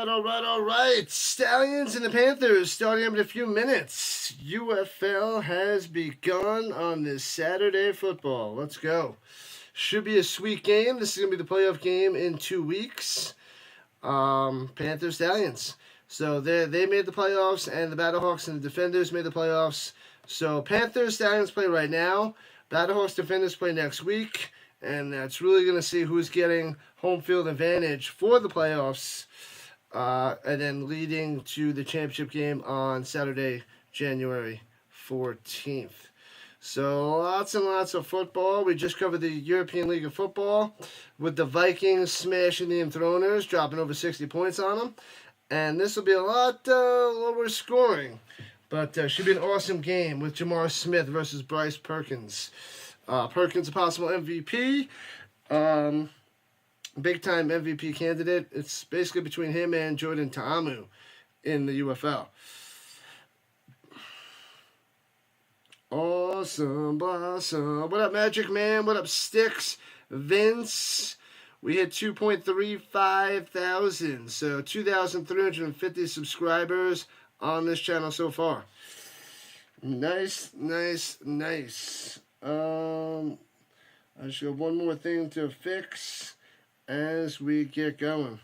All right. Stallions and the Panthers starting up in a few minutes. UFL has begun on this Saturday football. Let's go. Should be a sweet game. This is going to be the playoff game in 2 weeks. Panthers, Stallions. So they made the playoffs, and the Battlehawks and the Defenders made the playoffs. So Panthers, Stallions play right now. Battlehawks, Defenders play next week. And that's really going to see who's getting home field advantage for the playoffs. And then leading to the championship game on Saturday, January 14th. So lots and lots of football. We just covered the European League of Football with the Vikings smashing the Enthroners, dropping over 60 points on them. And this will be a lot lower scoring. But should be an awesome game with Jamar Smith versus Bryce Perkins. Perkins, a possible MVP. Big-time MVP candidate. It's basically between him and Jordan Ta'amu in the UFL. Awesome, blossom. What up, Magic Man? What up, Sticks? Vince? We hit 2.35 thousand. So 2,350 subscribers on this channel so far. Nice, nice, nice. I just got one more thing to fix as we get going.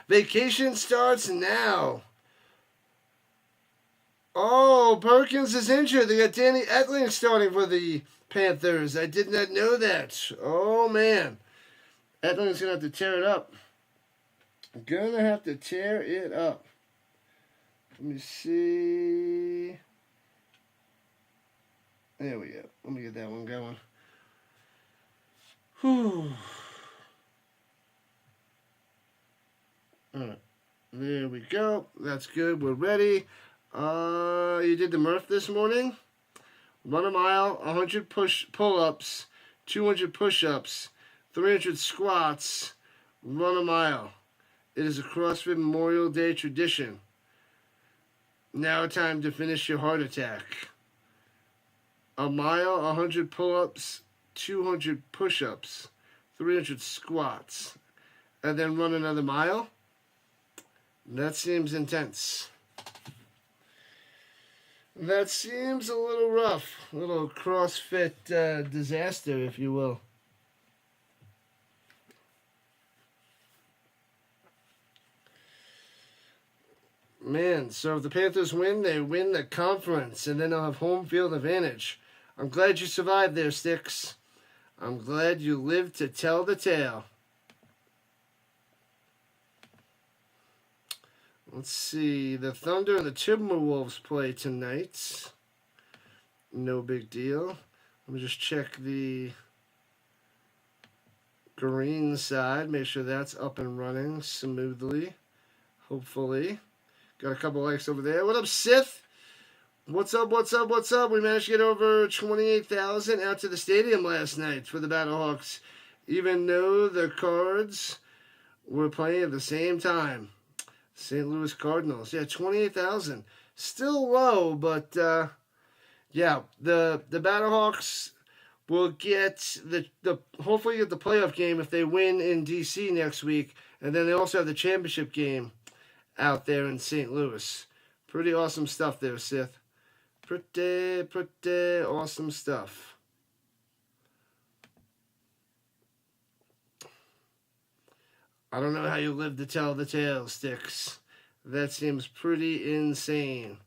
Vacation starts now. Oh, Perkins is injured. They got Danny Etling starting for the Panthers. I did not know that. Oh, man. Etling's going to have to tear it up. Gonna have to tear it up. Let me see. There we go. Let me get that one going. Whew. Alright. There we go. That's good. We're ready. You did the Murph this morning. Run a mile, 100 pull-ups, 200 push-ups, 300 squats, run a mile. It is a CrossFit Memorial Day tradition. Now time to finish your heart attack. A mile, 100 pull-ups, 200 push-ups, 300 squats, and then run another mile. That seems intense. That seems a little rough. A little CrossFit disaster, if you will. Man, so if the Panthers win, they win the conference, and then they'll have home field advantage. I'm glad you survived there, Sticks. I'm glad you lived to tell the tale. Let's see. The Thunder and the Timberwolves play tonight. No big deal. Let me just check the green side. Make sure that's up and running smoothly. Hopefully. Got a couple likes over there. What up, Sith? What's up, what's up, what's up? We managed to get over 28,000 out to the stadium last night for the Battlehawks, even though the Cards were playing at the same time. St. Louis Cardinals. Yeah, 28,000. Still low, but yeah, the Battlehawks will get the hopefully get the playoff game if they win in DC next week, and then they also have the championship game out there in St. Louis. Pretty awesome stuff there, Sith. Pretty awesome stuff. I don't know how you live to tell the tale, Sticks. That seems pretty insane.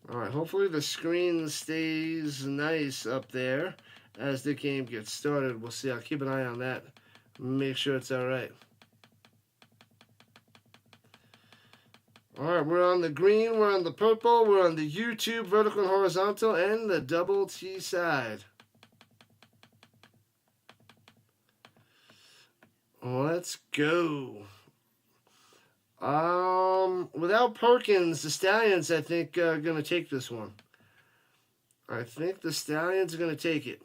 Alright, hopefully the screen stays nice up there as the game gets started. We'll see. I'll keep an eye on that. Make sure it's alright. Alright, we're on the green, we're on the purple, we're on the YouTube vertical and horizontal, and the double T side. Let's go. Without Perkins, the Stallions, I think, are going to take this one. I think the Stallions are going to take it.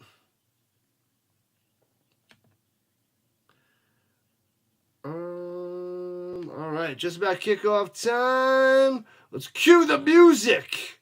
All right, just about kickoff time. Let's cue the music.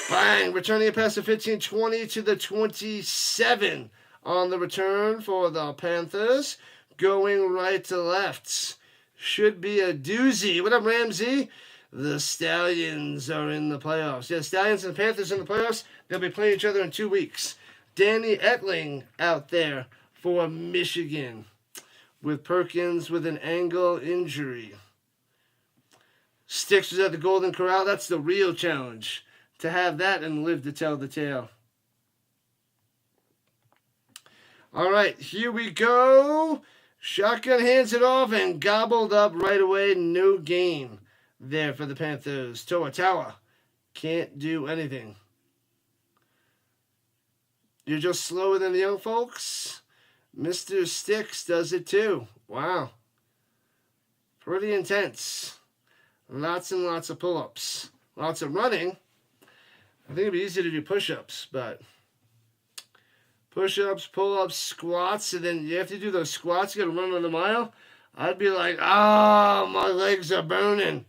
Bang! Returning a pass of 15-20 to the 27 on the return for the Panthers. Going right to left. Should be a doozy. What up, Ramsey? The Stallions are in the playoffs. Yeah, Stallions and Panthers in the playoffs. They'll be playing each other in 2 weeks. Danny Etling out there for Michigan with Perkins with an ankle injury. Sticks was at the Golden Corral. That's the real challenge. To have that and live to tell the tale. All right, here we go. Shotgun hands it off and gobbled up right away. No gain there for the Panthers. Toa can't do anything. You're just slower than the young folks? Mr. Sticks does it too. Wow. Pretty intense. Lots and lots of pull-ups. Lots of running. I think it'd be easy to do push-ups, but push-ups, pull-ups, squats, and then you have to do those squats. You got to run on the mile. I'd be like, my legs are burning.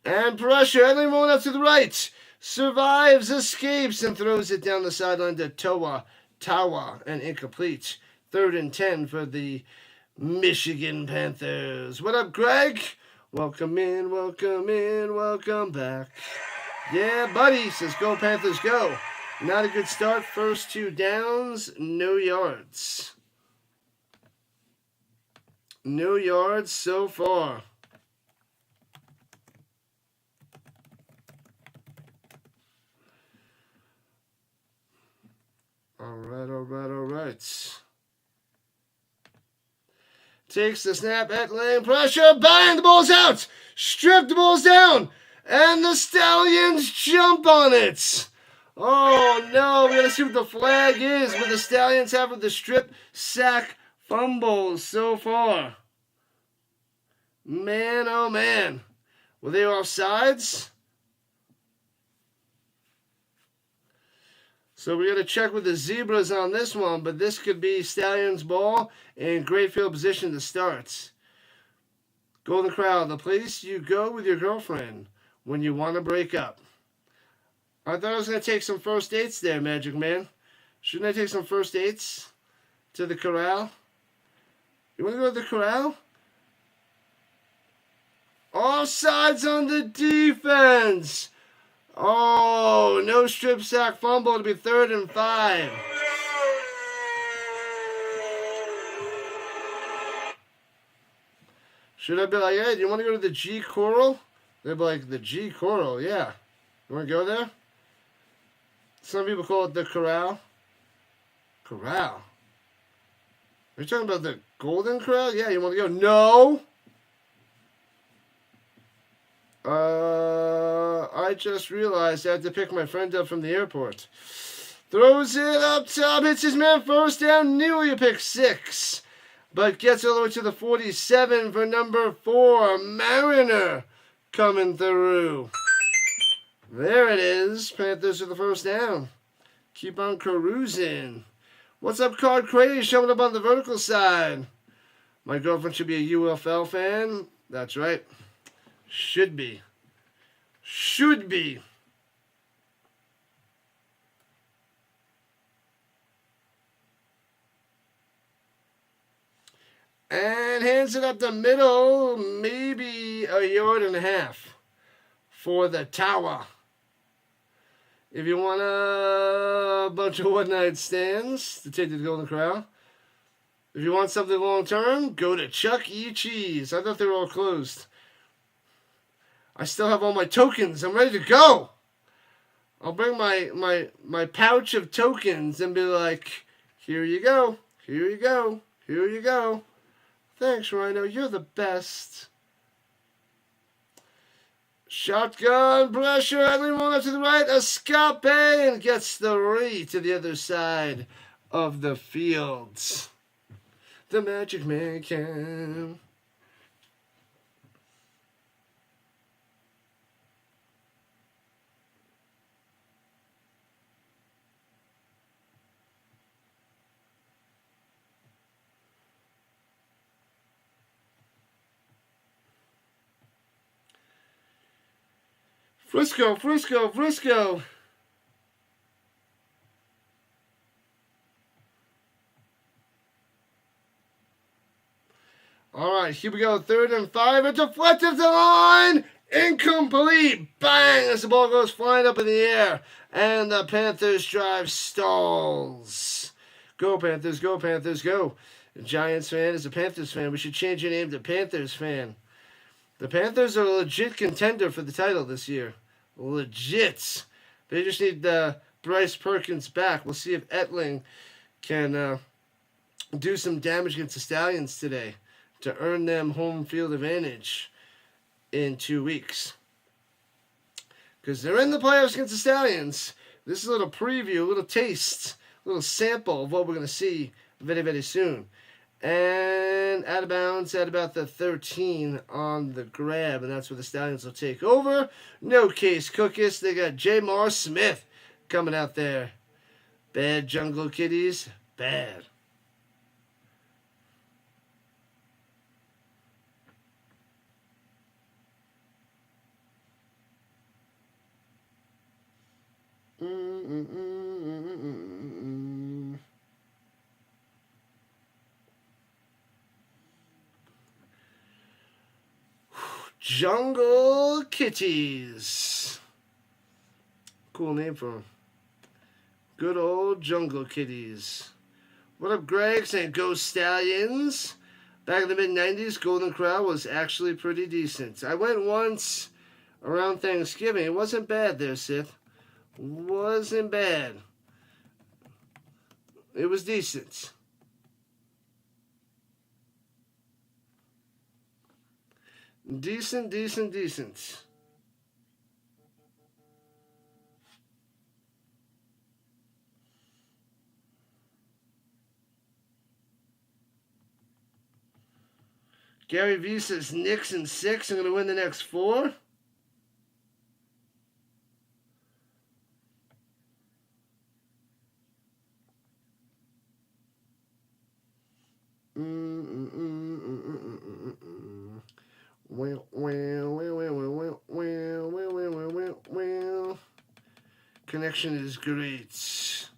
And pressure. Edley rolling up to the right. Survives, escapes, and throws it down the sideline to Tawa, and incomplete. 3rd and 10 for the Michigan Panthers. What up, Greg? Welcome in, welcome back. Yeah, buddy, says go Panthers, go. Not a good start. First 2 downs, no yards. No yards so far. All right. Takes the snap at lane pressure. Bang! The ball's out. Strip, the ball's down. And the Stallions jump on it. Oh, no. We got to see what the flag is. What the Stallions have with the strip sack fumbles so far. Man, oh, man. Were they offsides? So we got to check with the Zebras on this one, but this could be Stallions ball in great field position to start. Golden Corral, the place you go with your girlfriend when you want to break up. I thought I was going to take some first dates there, Magic Man. Shouldn't I take some first dates to the Corral? You want to go to the Corral? Offsides on the defense. Oh, no strip sack fumble. It'll be 3rd and 5. Should I be like, hey, do you want to go to the G Coral? They'd be like, the G Coral, yeah. You want to go there? Some people call it the Corral. Corral? Are you talking about the Golden Corral? Yeah, you want to go? No! I just realized I had to pick my friend up from the airport. Throws it up top, hits his man, first down, nearly a pick 6. But gets all the way to the 47 for number 4, Mariner, coming through. There it is. Panthers with the first down. Keep on cruising. What's up, Card Crazy? Showing up on the vertical side. My girlfriend should be a UFL fan. That's right. Should be. Should be. And hands it up the middle, maybe a yard and a half for the Tower. If you want a bunch of one-night stands to take to the Golden Corral, if you want something long-term, go to Chuck E. Cheese. I thought they were all closed. I still have all my tokens. I'm ready to go. I'll bring my pouch of tokens and be like, here you go, here you go, here you go. Thanks, Rhino. You're the best. Shotgun pressure. Edley rolling up to the right. Escape and gets the re to the other side of the field. The Magic Man can. Frisco, Frisco, Frisco. All right, here we go. 3rd and 5. It's deflected to the line. Incomplete. Bang! As the ball goes flying up in the air. And the Panthers drive stalls. Go, Panthers, go, Panthers, go. The Giants fan is a Panthers fan. We should change your name to Panthers fan. The Panthers are a legit contender for the title this year. Legit. They just need Bryce Perkins back. We'll see if Etling can do some damage against the Stallions today to earn them home field advantage in 2 weeks. Because they're in the playoffs against the Stallions. This is a little preview, a little taste, a little sample of what we're going to see very, very soon. And out of bounds at about the 13 on the grab, and that's where the Stallions will take over. No case cookies. They got Jamar Smith coming out there. Bad Jungle Kitties. Bad. Jungle Kitties. Cool name for them. Good old Jungle Kitties. What up, Greg? Saying Go Stallions. Back in the mid-90s, Golden Corral was actually pretty decent. I went once around Thanksgiving. It wasn't bad there, Sith. Wasn't bad. It was decent. Decent, decent, decent. Gary V says Knicks in 6. I'm going to win the next 4. Connection is great.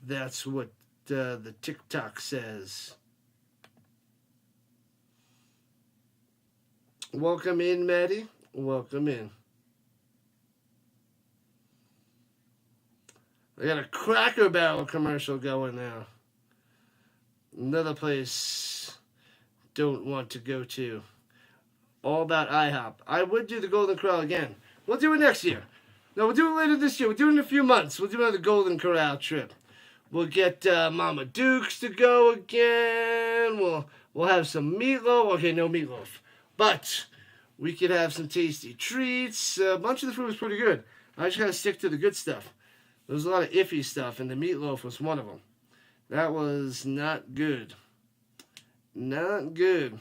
That's what the TikTok says. Welcome in, Maddie. Welcome in. I got a Cracker Barrel commercial going now. Another place don't want to go to. All about IHOP. I would do the Golden Corral again. We'll do it next year. No, we'll do it later this year. We'll do it in a few months. We'll do another Golden Corral trip. We'll get Mama Duke's to go again. We'll have some meatloaf. Okay, no meatloaf. But we could have some tasty treats. A bunch of the food was pretty good. I just got to stick to the good stuff. There was a lot of iffy stuff, and the meatloaf was one of them. That was not good. Not good.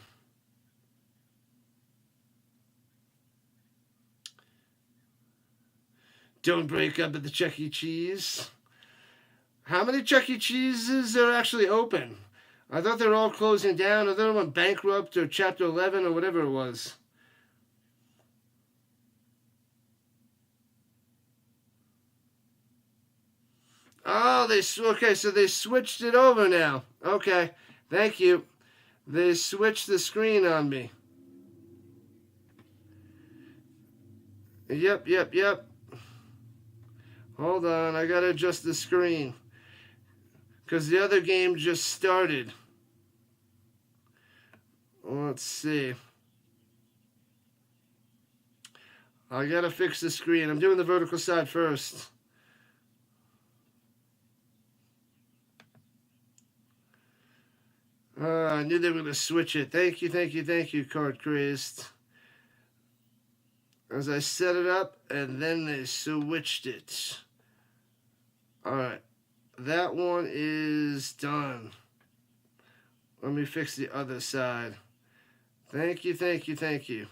Don't break up at the Chuck E. Cheese. How many Chuck E. Cheeses are actually open? I thought they were all closing down. I thought they went bankrupt or Chapter 11 or whatever it was. Oh, okay, so they switched it over now. Okay, thank you. They switched the screen on me. Yep. Hold on, I gotta adjust the screen. Because the other game just started. Let's see. I gotta fix the screen. I'm doing the vertical side first. I knew they were going to switch it. Thank you, Card Crazed. As I set it up, and then they switched it. Alright. That one is done. Let me fix the other side. Thank you.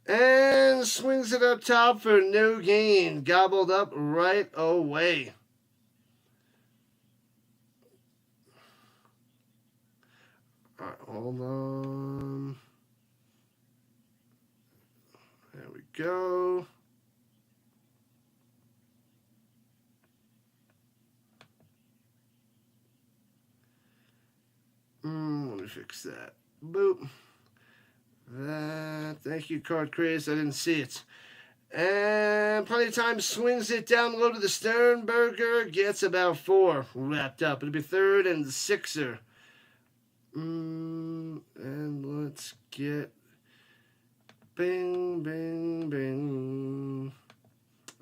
And swings it up top for no gain. Gobbled up right away. Alright, hold on. go. Let me fix that. Boop. That. Thank you, Card Craze. I didn't see it. And plenty of time, swings it down low to the Sternberger. Gets about 4 wrapped up. It'll be 3rd and 6er. And let's get bing, bing, bing.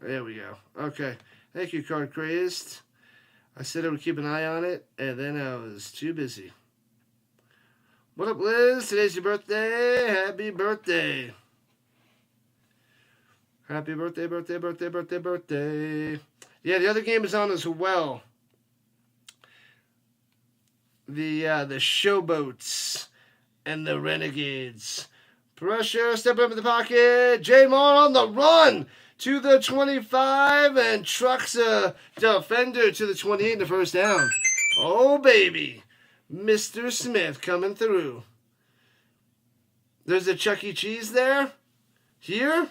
There we go. Okay. Thank you, Card Crazed. I said I would keep an eye on it, and then I was too busy. What up, Liz? Today's your birthday. Happy birthday. Happy birthday, birthday, birthday, birthday, birthday. Yeah, the other game is on as well. The Showboats and the Renegades. Pressure, step up in the pocket. J. Moore on the run to the 25 and trucks a defender to the 28 in the first down. Oh, baby. Mr. Smith coming through. There's a Chuck E. Cheese there? Here?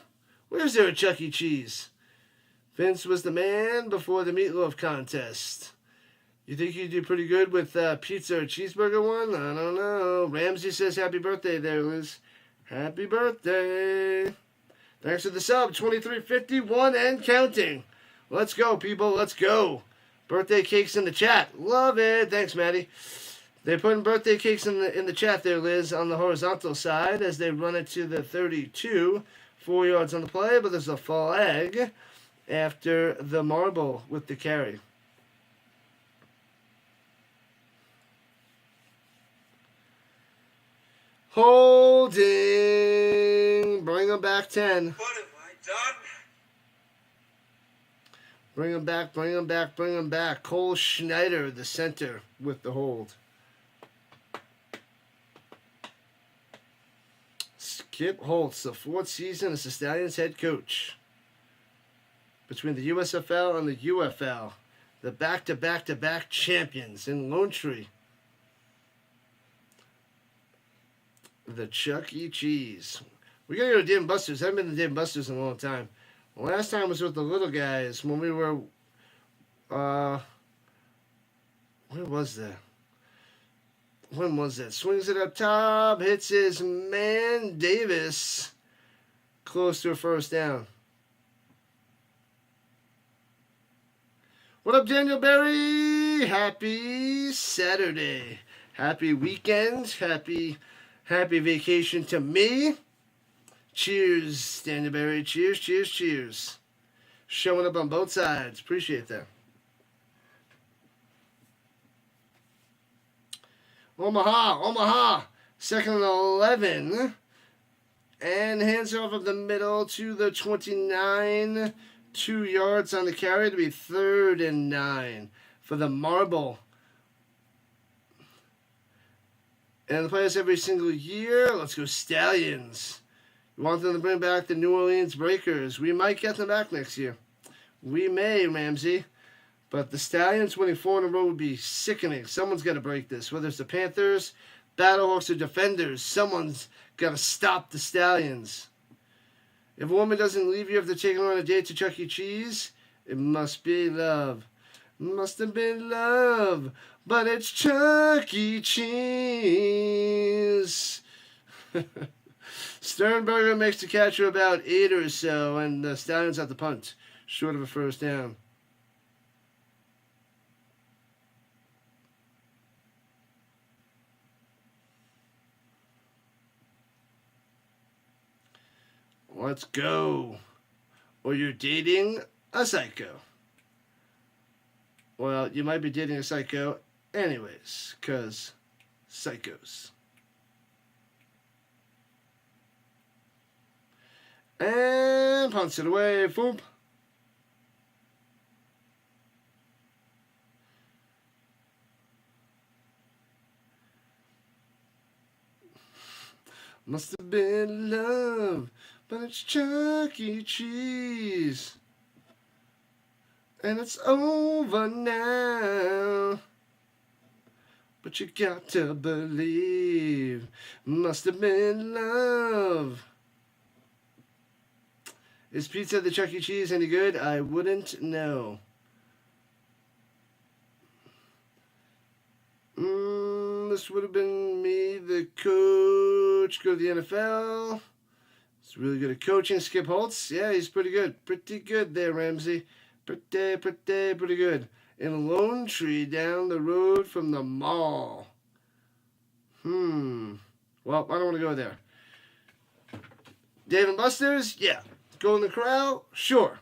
Where's there a Chuck E. Cheese? Vince was the man before the meatloaf contest. You think you do pretty good with pizza or cheeseburger one? I don't know. Ramsey says happy birthday there, Liz. Happy birthday. Thanks for the sub. 2351 and counting. Let's go, people. Let's go. Birthday cakes in the chat. Love it. Thanks, Maddie. They're putting birthday cakes in the chat there, Liz, on the horizontal side as they run it to the 32. 4 yards on the play, but there's a flag after the marble with the carry. Holding. Bring them back 10. What have I done? Bring them back, bring them back, bring them back. Cole Schneider, the center, with the hold. Skip Holtz, the 4th season as the Stallions head coach. Between the USFL and the UFL. The back-to-back-to-back champions in Lone Tree. The Chuck E. Cheese. We gotta go to Dave & Buster's. I haven't been to Dave & Buster's in a long time. The last time was with the little guys when we were, where was that? When was that? Swings it up top, hits his man, Davis, close to a first down. What up, Daniel Berry? Happy Saturday. Happy weekend. Happy vacation to me. Cheers, Daniel Berry. Cheers, cheers, cheers. Showing up on both sides. Appreciate that. Omaha. 2nd and 11. And hands off of the middle to the 29. 2 yards on the carry to be 3rd and 9 for the marble. And they play us every single year. Let's go Stallions. We want them to bring back the New Orleans Breakers. We might get them back next year. We may, Ramsey. But the Stallions winning 4 in a row would be sickening. Someone's got to break this. Whether it's the Panthers, Battlehawks, or Defenders, someone's got to stop the Stallions. If a woman doesn't leave you after taking her on a date to Chuck E. Cheese, it must be love. Must have been love. But it's Chuck E. Cheese. Sternberger makes the catch for about 8 or so, and the Stallions at the punt, short of a first down. Let's go. Or you're dating a psycho. Well, you might be dating a psycho anyways, because psychos. And punts it away. Boom. Must have been love, but it's Chuck E. Cheese. And it's over now. But you got to believe. Must have been love. Is pizza at the Chuck E. Cheese any good? I wouldn't know. This would have been me, the coach. Go to the NFL. He's really good at coaching. Skip Holtz. Yeah, he's pretty good. Pretty good there, Ramsey. Pretty good. In a lone tree down the road from the mall. Well, I don't want to go there. Dave and Buster's? Yeah. Golden Corral? Sure.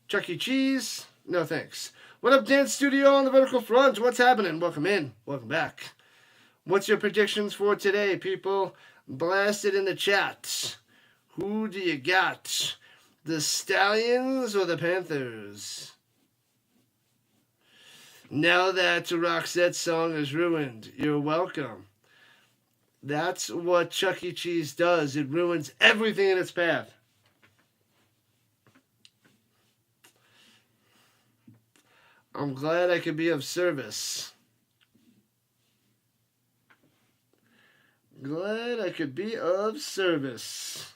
Chuck E. Cheese? No thanks. What up, Dance Studio on the vertical front? What's happening? Welcome in. Welcome back. What's your predictions for today, people? Blast it in the chat. Who do you got? The Stallions or the Panthers? Now that Roxette's song is ruined, you're welcome. That's what Chuck E. Cheese does. It ruins everything in its path. I'm glad I could be of service. Glad I could be of service.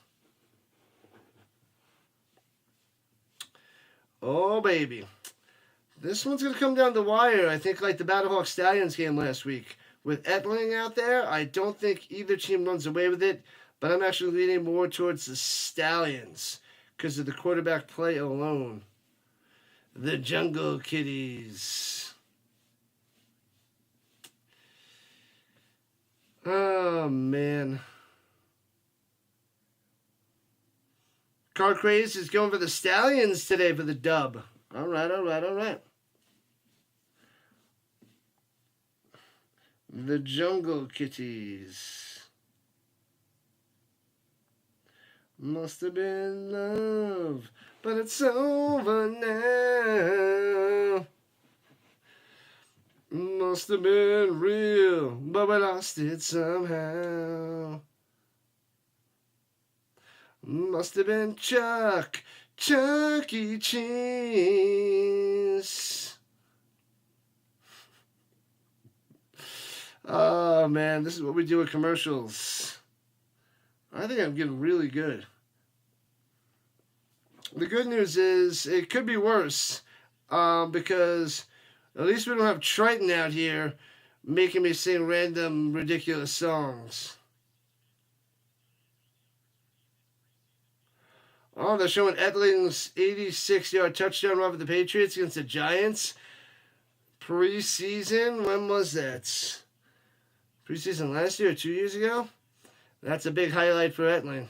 Oh, baby. This one's going to come down the wire. I think like the Battlehawk Stallions game last week. With Etling out there, I don't think either team runs away with it, but I'm actually leaning more towards the Stallions because of the quarterback play alone. The Jungle Kitties. Oh, man. Car Craze is going for the Stallions today for the dub. All right. The Jungle Kitties. Must have been love, but it's over now. Must have been real, but we lost it somehow. Must have been Chuck E. Cheese. Oh, man, this is what we do with commercials. I think I'm getting really good. The good news is it could be worse because at least we don't have Triton out here making me sing random ridiculous songs. Oh, they're showing Etling's 86-yard touchdown run for the Patriots against the Giants. Preseason? When was that? Preseason last year or 2 years ago? That's a big highlight for Etling.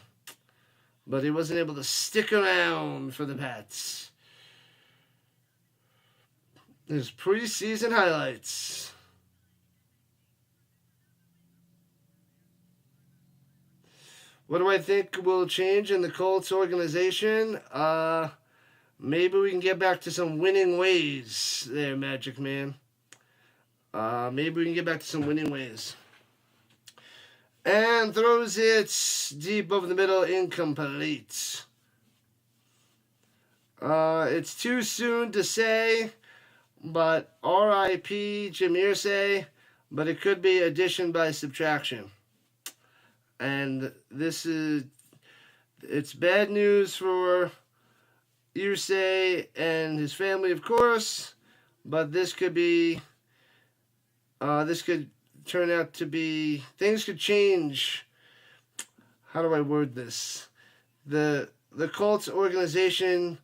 But he wasn't able to stick around for the Pats. There's preseason highlights. What do I think will change in the Colts organization? Maybe we can get back to some winning ways there, Magic Man. Maybe we can get back to some winning ways. And throws it deep over the middle, incomplete. It's too soon to say, but R.I.P. Jim Irsay, but it could be addition by subtraction. And it's bad news for Irsay and his family, of course, but this could turn out to be, things could change. How do I word this? The Colts organization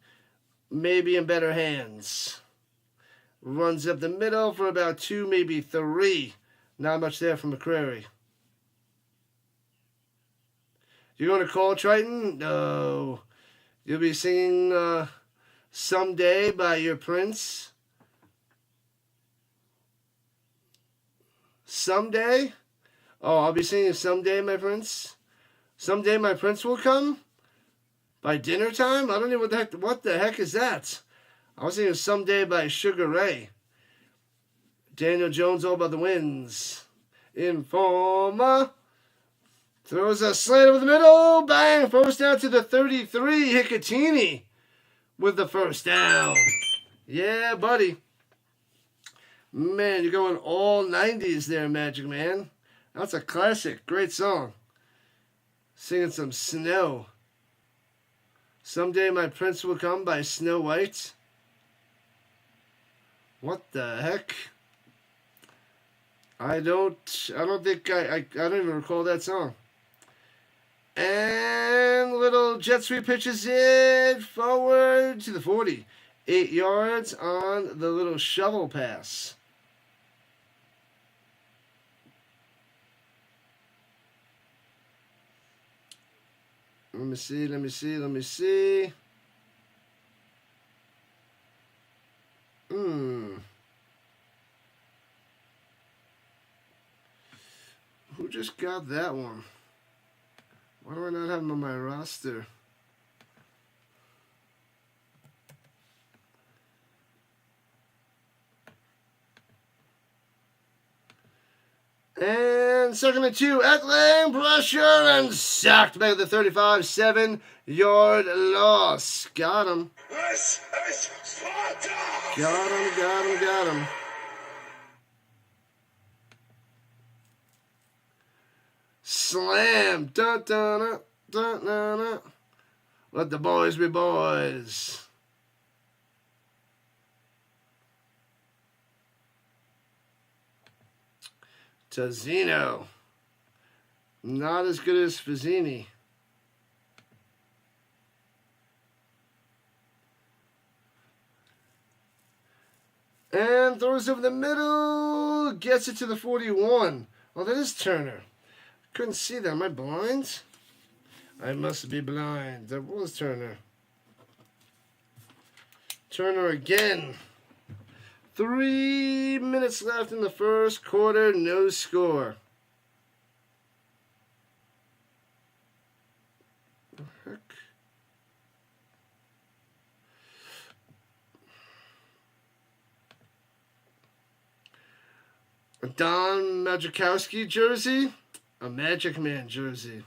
may be in better hands. Runs up the middle for about 2, maybe 3. Not much there from McCrary. You're going to call Triton? No. You'll be singing Someday by your Prince. Someday? Oh, I'll be singing Someday, my Prince. Someday my Prince will come? By dinner time? I don't know what the heck is that? I was singing Someday by Sugar Ray. Daniel Jones, All About the Winds. Informer. Throws a slant over the middle. Bang! First down to the 33. Hicatini with the first down. Yeah, buddy. Man, you're going all 90s there, Magic Man. That's a classic. Great song. Singing some Snow. Someday My Prince Will Come by Snow White. What the heck? I don't think I don't even recall that song. And little jet sweep pitches it forward to the 40. 8 yards on the little shovel pass. Let me see. Who just got that one? Why do I not have him on my roster? And 2nd and 2, Etling, pressure, and sacked back at the 35, 7-yard loss. Got him. Got him. Slam. Dun, dun, dun, dun, dun, dun. Let the boys be boys. Tazzino. Not as good as Fazzini. And throws over the middle. Gets it to the 41. Oh, that is Turner. Couldn't see that. Am I blind? I must be blind. That was Turner. Turner again. 3 minutes left in the first quarter. No score. What the heck? Don Majkowski jersey. A Magic Man jersey.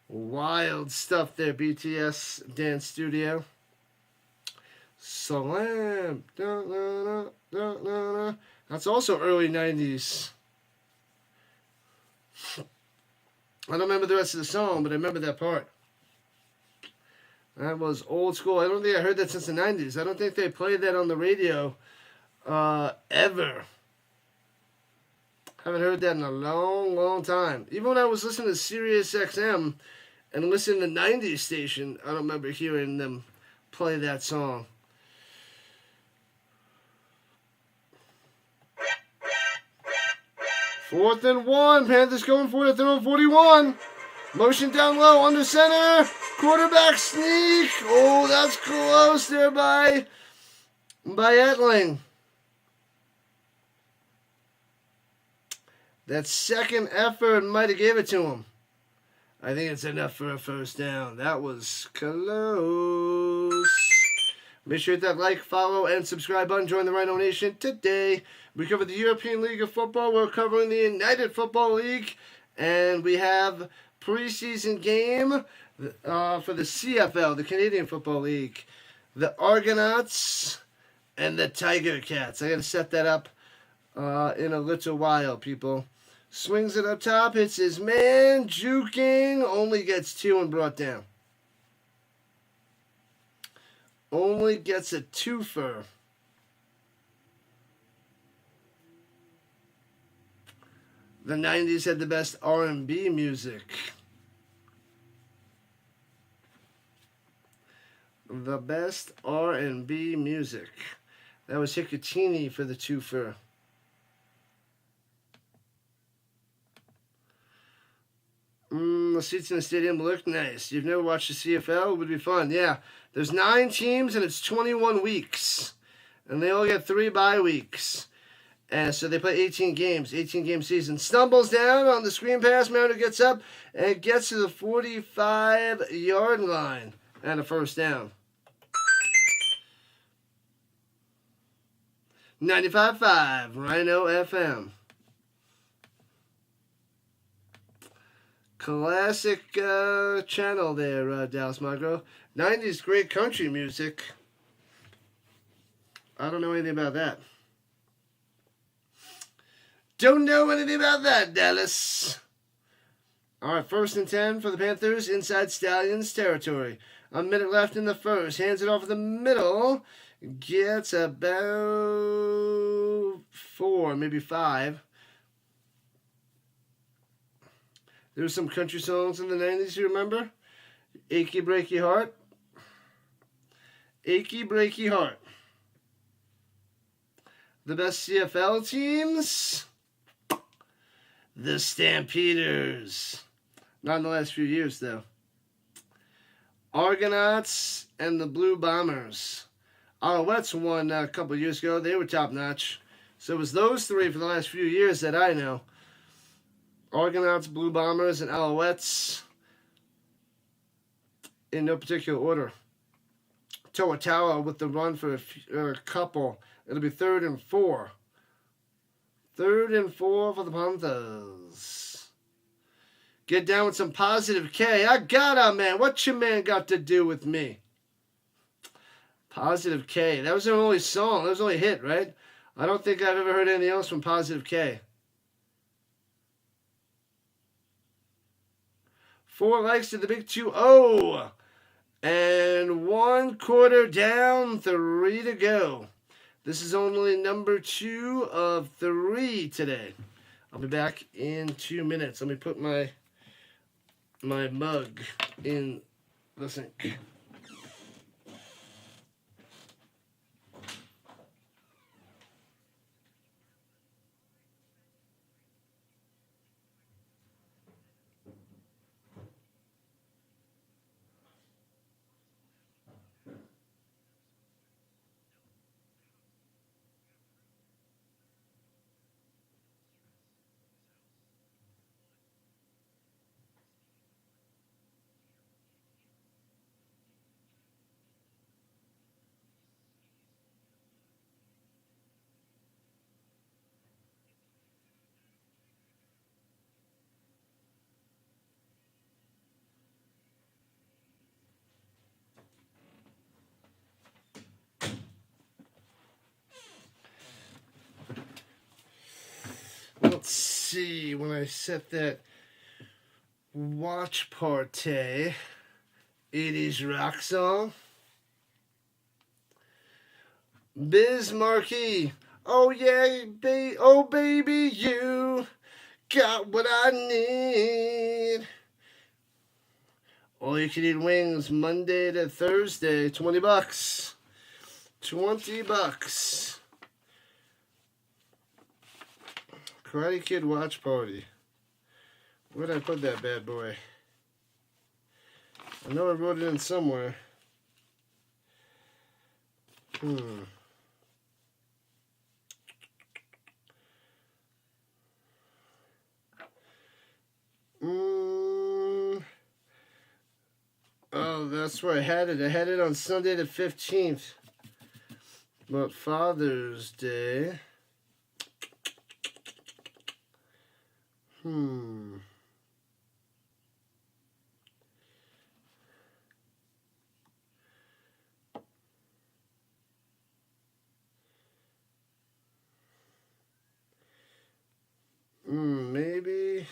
Wild stuff there, BTS Dance Studio. Slam. Da, da, da, da, da, da. That's also early 90s. I don't remember the rest of the song, but I remember that part. That was old school. I don't think I heard that since the 90s. I don't think they played that on the radio ever. Haven't heard that in a long, long time. Even when I was listening to Sirius XM and listening to the 90s station, I don't remember hearing them play that song. Fourth and 1. Panthers going for it at their own 41. Motion down low, under center. Quarterback sneak. Oh, that's close there by Etling. That second effort might have gave it to him. I think it's enough for a first down. That was close. Make sure to hit that like, follow, and subscribe button. Join the Rhino Nation today. We cover the European League of Football. We're covering the United Football League. And we have preseason game for the CFL, the Canadian Football League. The Argonauts and the Tiger Cats. I got to set that up in a little while, people. Swings it up top, hits his man, juking, only gets 2 and brought down. Only gets a twofer. The 90s had the best R&B music. The best R&B music. That was Hicatini for the twofer. The seats in the stadium look nice. You've never watched the CFL? It would be fun. Yeah. There's 9 teams and it's 21 weeks. And they all get 3 bye weeks. And so they play 18 games. 18-game season. Stumbles down on the screen pass. Mariner gets up and gets to the 45-yard line. And a first down. 95.5 Rhino FM. Classic channel there, Dallas Magro. 90s great country music. I don't know anything about that. Don't know anything about that, Dallas. All right, 1st and 10 for the Panthers inside Stallions territory. A minute left in the first. Hands it off in the middle. Gets about 4, maybe 5. There were some country songs in the 90s, you remember? Achy Breaky Heart. Achy Breaky Heart. The best CFL teams? The Stampeders. Not in the last few years, though. Argonauts and the Blue Bombers. Alouettes won a couple of years ago. They were top-notch. So it was those three for the last few years that I know. Argonauts, Blue Bombers, and Alouettes. In no particular order. Toa with the run for a couple. It'll be 3rd and 4. 3rd and 4 for the Panthers. Get down with some positive K. I got it, man. What your man got to do with me? Positive K. That was their only song. That was only hit, right? I don't think I've ever heard anything else from Positive K. 4 likes to the big 2-0. And 1 quarter down, 3 to go. This is only number 2 of 3 today. I'll be back in 2 minutes. Let me put my mug in the sink. Let's see, when I set that watch party, 80s rock song. Biz Markie, oh yeah, oh baby, you got what I need. All you can eat wings Monday to Thursday, $20. $20. Karate Kid watch party. Where'd I put that bad boy? I know I wrote it in somewhere. Oh, that's where I had it. I had it on Sunday the 15th. But Father's Day. Maybe.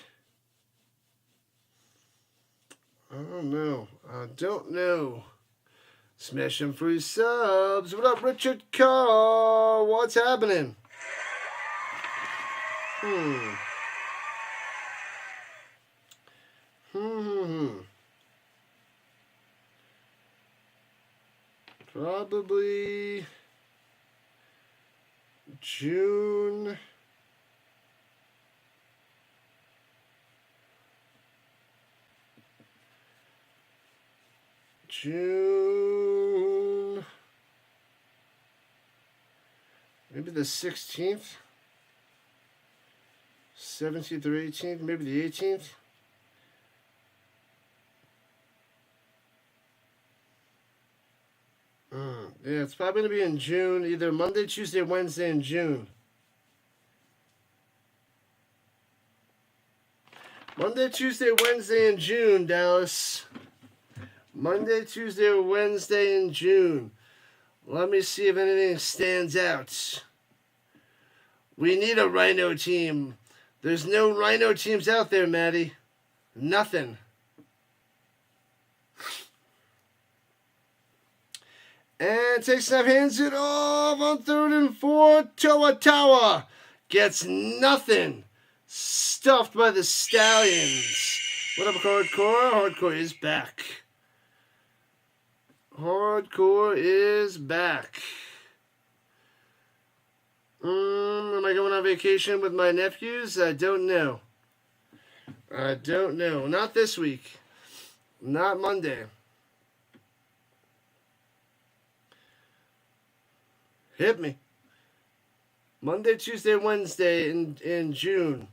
I don't know. Smash them free subs. What up, Richard Carr? What's happening? Probably June. Maybe the 16th, 17th or 18th, maybe the 18th. Yeah, it's probably going to be in June, either Monday, Tuesday, Wednesday in June. Monday, Tuesday, Wednesday in June, Dallas. Monday, Tuesday, or Wednesday in June. Let me see if anything stands out. We need a Rhino team. There's no Rhino teams out there, Maddie. nothing. And takes snap, hands it off on 3rd and 4. Toa gets nothing. Stuffed by the Stallions. What up, Hardcore? Hardcore is back. Hardcore is back. Am I going on vacation with my nephews? I don't know. Not this week. Not Monday. Hit me. Monday, Tuesday, Wednesday in June.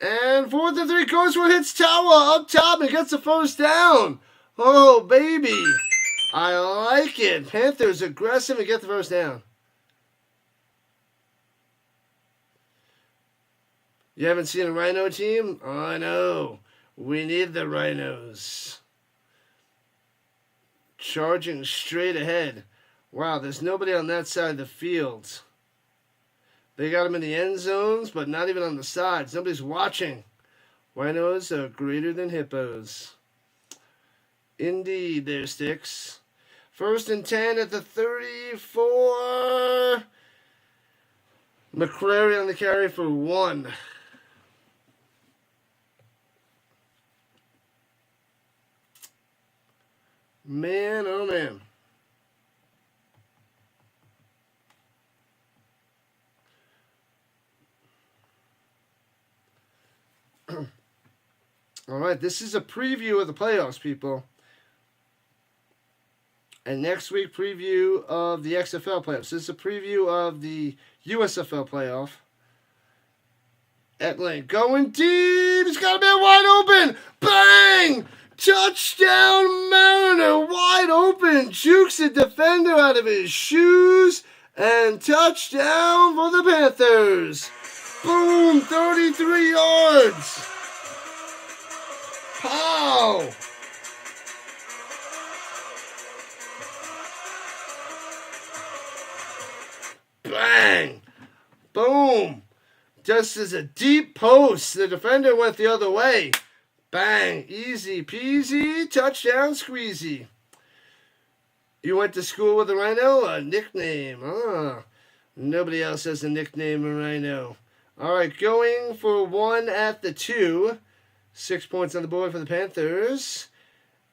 And 4th and 3 goes for it, hits Tower up top and gets the first down. Oh, baby. I like it. Panthers aggressive and get the first down. You haven't seen a Rhino team? I know. We need the Rhinos. Charging straight ahead. Wow, there's nobody on that side of the field. They got them in the end zones, but not even on the sides. Nobody's watching. Rhinos are greater than hippos. Indeed, there, Sticks. 1st and 10 at the 34. McCrary on the carry for 1. Man, oh man. All right, this is a preview of the playoffs, people. And next week, preview of the XFL playoffs. This is a preview of the USFL playoff. At lane, going deep. He's got a man wide open. Bang! Touchdown, Mariner, wide open. Jukes the defender out of his shoes. And touchdown for the Panthers. Boom, 33 yards. Pow! Bang! Boom! Just as a deep post, the defender went the other way. Bang! Easy peasy, touchdown squeezy. You went to school with a Rhino? A nickname. Nobody else has a nickname, a Rhino. All right, going for 1 at the 2. 6 points on the board for the Panthers.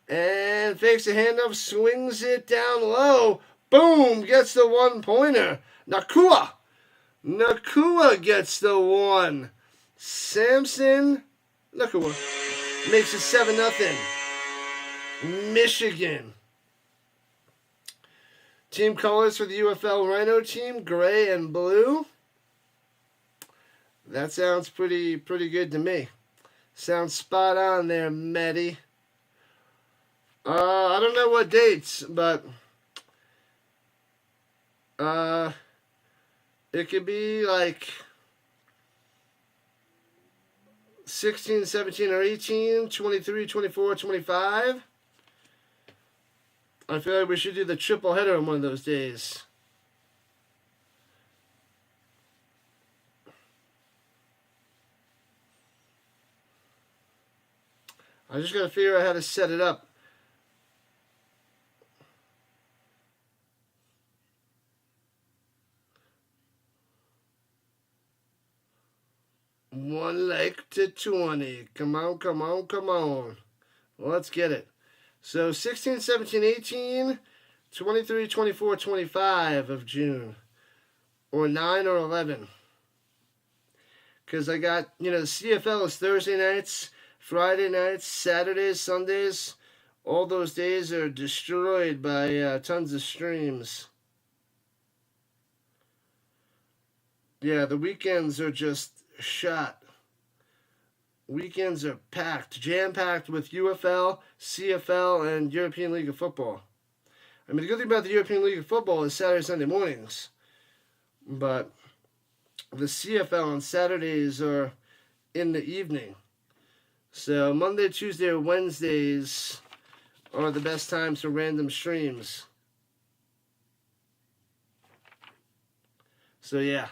And fakes a handoff, swings it down low. Boom! Gets the 1-pointer. Nakua gets the 1. Samson Nakua makes it 7-0. Michigan. Team colors for the UFL Rhino team, gray and blue. That sounds pretty good to me. Sounds spot on there, Matty. I don't know what dates, but it could be like 16, 17, or 18, 23, 24, 25. I feel like we should do the triple header on one of those days. I just got to figure out how to set it up. One leg to 20. Come on. Let's get it. So 16, 17, 18, 23, 24, 25 of June. Or 9 or 11. Because I got, the CFL is Thursday nights, Friday nights, Saturdays, Sundays. All those days are destroyed by tons of streams. Yeah, the weekends are just shot. Weekends are packed, jam-packed with UFL, CFL, and European League of Football. I mean, the good thing about the European League of Football is Saturday, Sunday mornings. But the CFL on Saturdays are in the evening. So Monday, Tuesday, or Wednesdays are the best times for random streams. So yeah.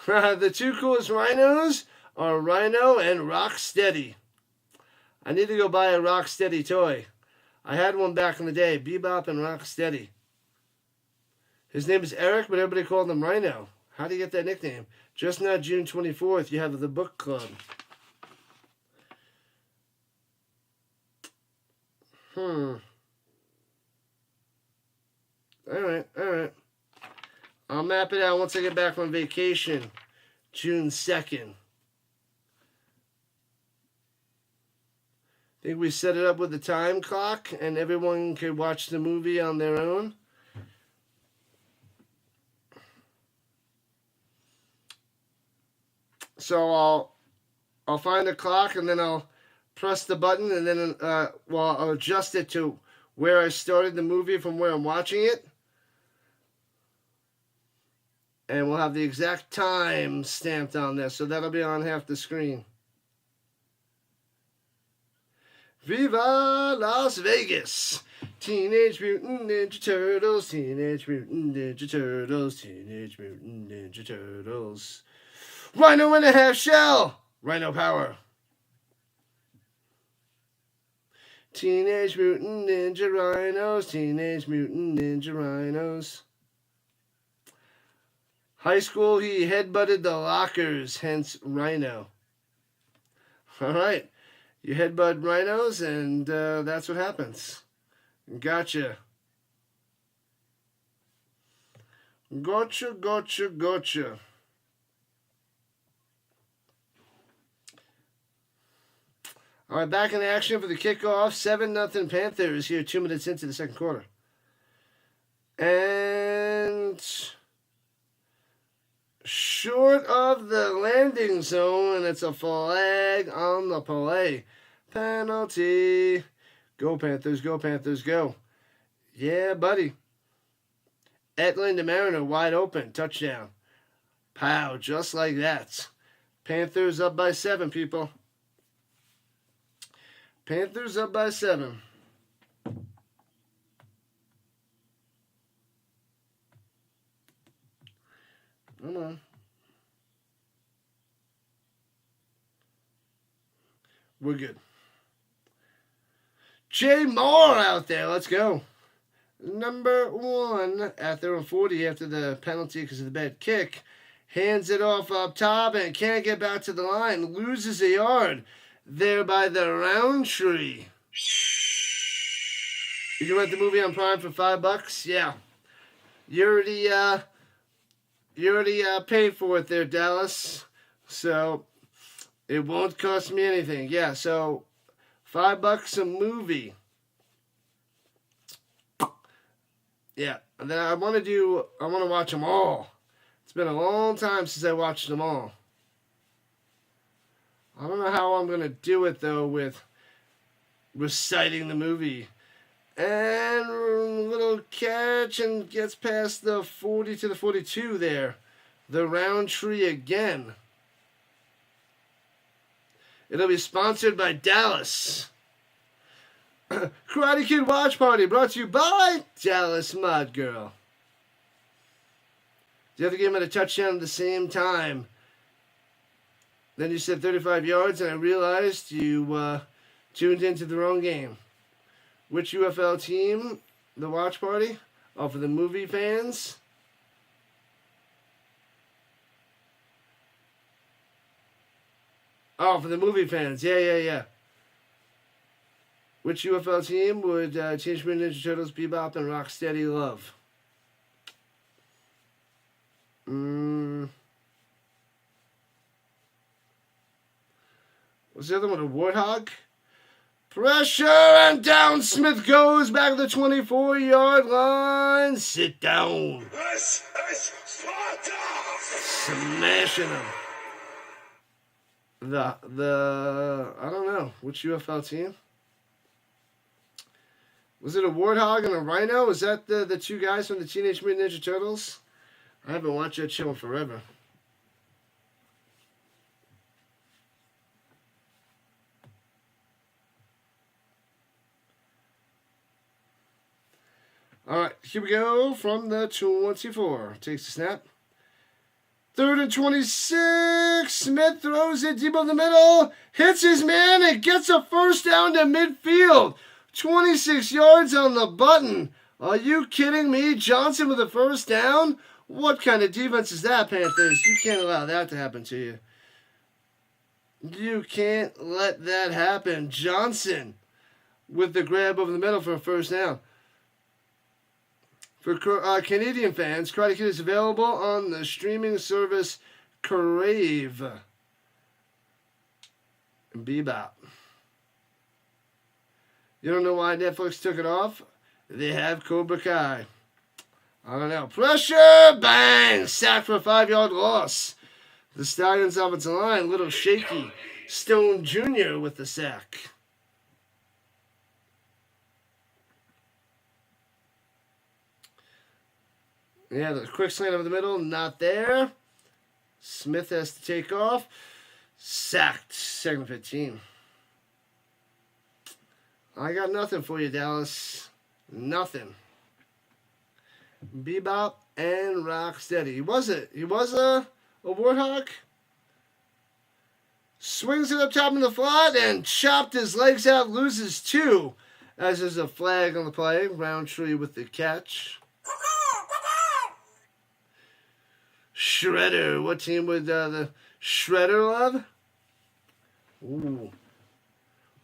The two coolest rhinos are Rhino and Rocksteady. I need to go buy a Rocksteady toy. I had one back in the day, Bebop and Rocksteady. His name is Eric, but everybody called him Rhino. How do you get that nickname? Just now, June 24th, you have the book club. Alright. I'll map it out once I get back from vacation, June 2nd. I think we set it up with the time clock, and everyone could watch the movie on their own. So I'll find the clock, and then I'll press the button, and then I'll adjust it to where I started the movie from where I'm watching it. And we'll have the exact time stamped on there, so that'll be on half the screen. Viva Las Vegas! Teenage Mutant Ninja Turtles, Teenage Mutant Ninja Turtles, Teenage Mutant Ninja Turtles. Rhino in a half shell! Rhino power. Teenage Mutant Ninja Rhinos, Teenage Mutant Ninja Rhinos. High school, he headbutted the lockers, hence Rhino. Alright, you headbutt rhinos, and that's what happens. Gotcha. Gotcha. All right, back in action for the kickoff. 7-0 Panthers here 2 minutes into the second quarter. And short of the landing zone, and it's a flag on the play. Penalty. Go Panthers, go Panthers, go. Yeah, buddy. Etlin the Mariner wide open. Touchdown. Pow, just like that. Panthers up by 7, people. Panthers up by 7. Come on. We're good. Jay Moore out there. Let's go. Number 1 at their own 40 after the penalty because of the bad kick. Hands it off up top and can't get back to the line. Loses a yard. There by the Roundtree. You can rent the movie on Prime for $5. Yeah. You already paid for it there, Dallas. So it won't cost me anything. Yeah, so $5 a movie. Yeah, and then I want to watch them all. It's been a long time since I watched them all. I don't know how I'm going to do it, though, with reciting the movie. And little catch and gets past the 40 to the 42 there. The Roundtree again. It'll be sponsored by Dallas. Karate Kid Watch Party brought to you by Dallas Mod Girl. The other game had a touchdown at the same time. Then you said 35 yards, and I realized you tuned into the wrong game. Which UFL team? The watch party? Oh, for the movie fans? Oh, for the movie fans. Yeah. Which UFL team would Teenage Mutant Ninja Turtles, Bebop, and Rocksteady love? Was the other one a Warthog? Pressure, and down Smith goes back to the 24-yard line. Sit down. Smashing him. I don't know. Which UFL team? Was it a Warthog and a Rhino? Was that the two guys from the Teenage Mutant Ninja Turtles? I haven't watched that show in forever. All right, here we go from the 24. Takes the snap. 3rd and 26. Smith throws it deep in the middle. Hits his man and gets a first down to midfield. 26 yards on the button. Are you kidding me? Johnson with a first down? What kind of defense is that, Panthers? You can't allow that to happen to you. You can't let that happen. Johnson with the grab over the middle for a first down. For Canadian fans, Karate Kid is available on the streaming service Crave. Bebop. You don't know why Netflix took it off? They have Cobra Kai. I don't know. Pressure! Bang! Sack for a 5-yard loss. The Stallions' offensive line, a little shaky. Stone Jr. with the sack. Yeah, the quick slant over the middle, not there. Smith has to take off. Sacked, 2nd and 15. I got nothing for you, Dallas. Nothing. Bebop and Rocksteady. He was a Warthog. Swings it up top in the flat and chopped his legs out, loses 2. As there's a flag on the play. Roundtree with the catch. Shredder. What team would the Shredder love? Ooh.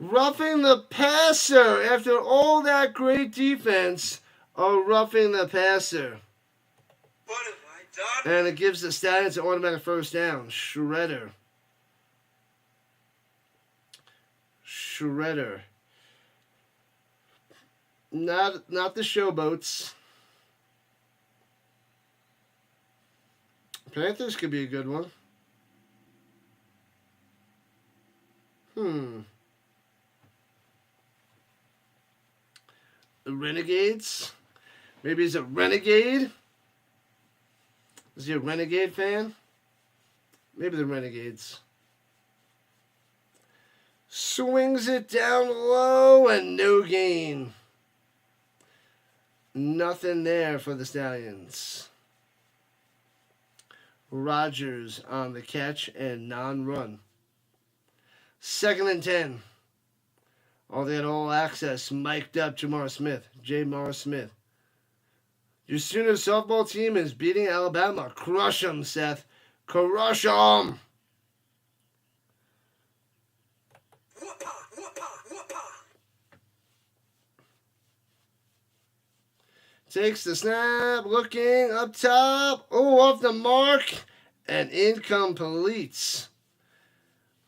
Roughing the passer. After all that great defense, roughing the passer. What have I done? And it gives the Stallions an automatic first down. Shredder. Shredder. Not the showboats. Panthers could be a good one. The Renegades? Maybe he's a Renegade? Is he a Renegade fan? Maybe the Renegades. Swings it down low and no gain. Nothing there for the Stallions. Rodgers on the catch and non-run. 2nd and 10. They had all access. Mic'd up J. Morris Smith. Your Sooners softball team is beating Alabama. Crush them, Seth. Crush them. Takes the snap, looking up top. Off the mark, and incomplete.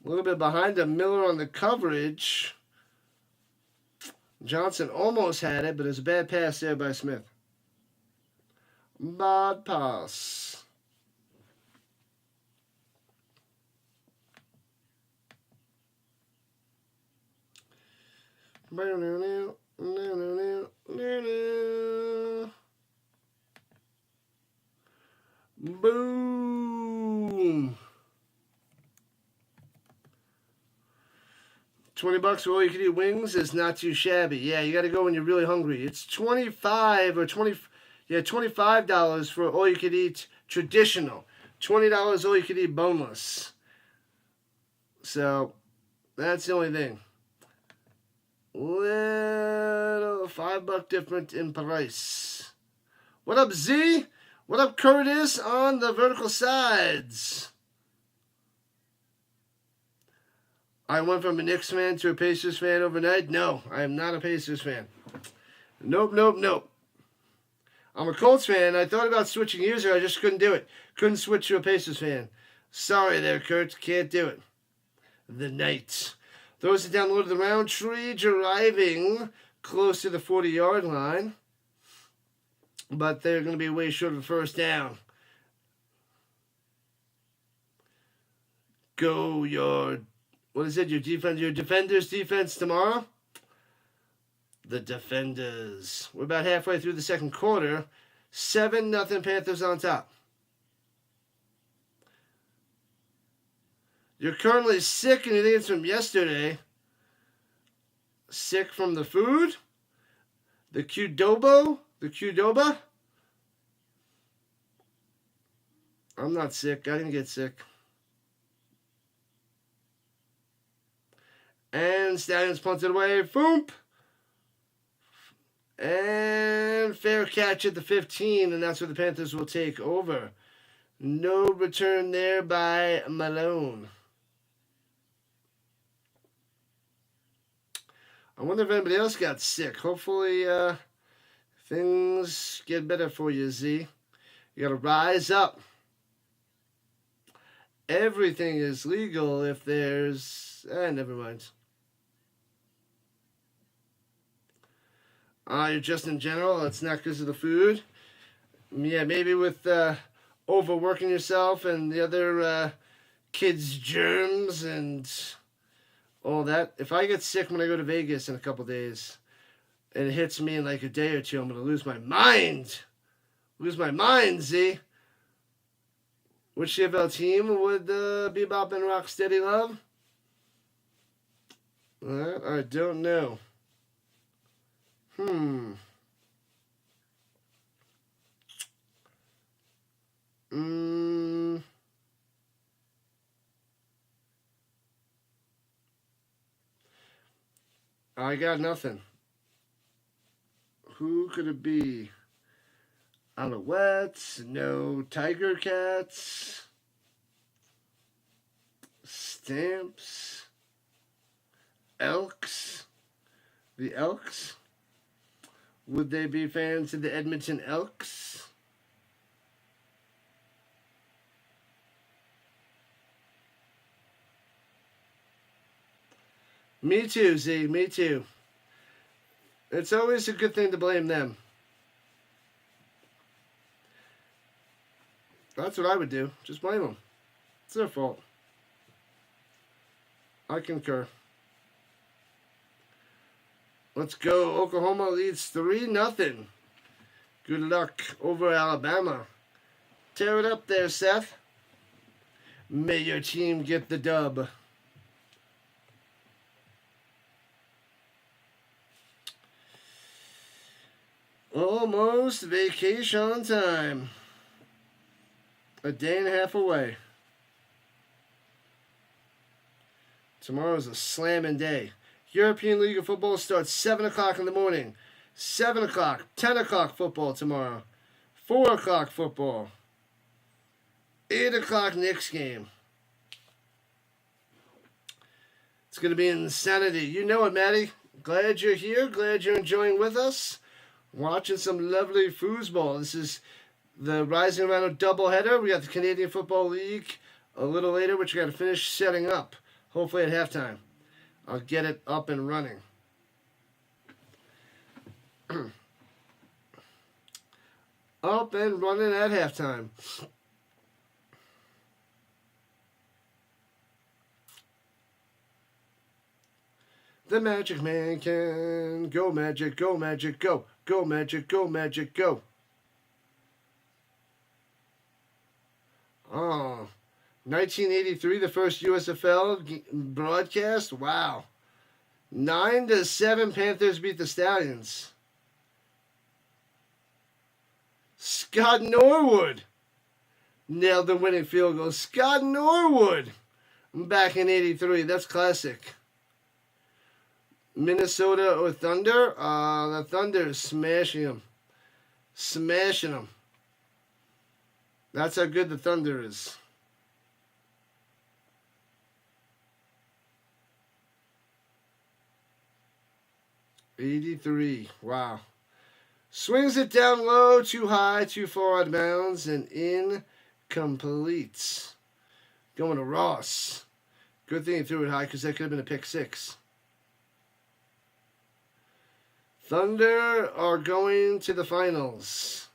A little bit behind him, Miller on the coverage. Johnson almost had it, but it was a bad pass there by Smith. Bad pass. Boom. $20 for all you can eat wings is not too shabby. Yeah, you got to go when you're really hungry. It's $25 for all you can eat traditional. $20 all you can eat boneless. So that's the only thing. Little $5 different in price. What up, Z? What up, Curtis on the vertical sides? I went from a Knicks fan to a Pacers fan overnight. No, I am not a Pacers fan. Nope. I'm a Colts fan. I thought about switching years ago. I just couldn't do it. Couldn't switch to a Pacers fan. Sorry there, Kurt. Can't do it. The Knights. Throws it down low to the Roundtree, driving close to the 40-yard line. But they're going to be way short of the first down. Go your... What is it? Your Defenders defense tomorrow? The Defenders. We're about halfway through the second quarter. 7-0 Panthers on top. You're currently sick and you think it's from yesterday. Sick from the food? The Qdoba? I'm not sick. I didn't get sick. And Stallions punted away. Foomp! And fair catch at the 15, and that's where the Panthers will take over. No return there by Malone. I wonder if anybody else got sick. Hopefully things get better for you, Z. You got to rise up. Everything is legal if there's... never mind. You're just in general. It's not because of the food. Yeah, maybe with overworking yourself and the other kids' germs and all that. If I get sick when I go to Vegas in a couple days and it hits me in like a day or two, I'm going to lose my mind. Lose my mind, Z. Which UFL team would Bebop and Rocksteady love? That I don't know. I got nothing. Who could it be? Alouettes, no Tiger Cats, Stamps, Elks, the Elks. Would they be fans of the Edmonton Elks? Me too, Z, me too. It's always a good thing to blame them. That's what I would do. Just blame them. It's their fault. I concur. Let's go. Oklahoma leads 3-0. Good luck over Alabama. Tear it up there, Seth. May your team get the dub. Almost vacation time. A day and a half away. Tomorrow's a slamming day. European League of Football starts 7 o'clock in the morning. 7 o'clock, 10 o'clock football tomorrow. 4 o'clock football. 8 o'clock Knicks game. It's going to be insanity. You know it, Maddie. Glad you're here. Glad you're enjoying with us. Watching some lovely foosball. This is the Rising Rhino doubleheader. We got the Canadian Football League a little later, which we got to finish setting up. Hopefully at halftime. I'll get it up and running. Up and running at halftime. The Magic Man can go Magic, go Magic, go. Go Magic, go Magic, go. Oh, 1983, the first USFL broadcast. Wow. 9-7 Panthers beat the Stallions. Scott Norwood nailed the winning field goal. Scott Norwood back in 83. That's classic. Minnesota or Thunder? The Thunder is smashing them. Smashing them. That's how good the Thunder is. '83. Wow. Swings it down low, too high, too far out of bounds, and incomplete. Going to Ross. Good thing he threw it high because that could have been a pick six. Thunder are going to the finals.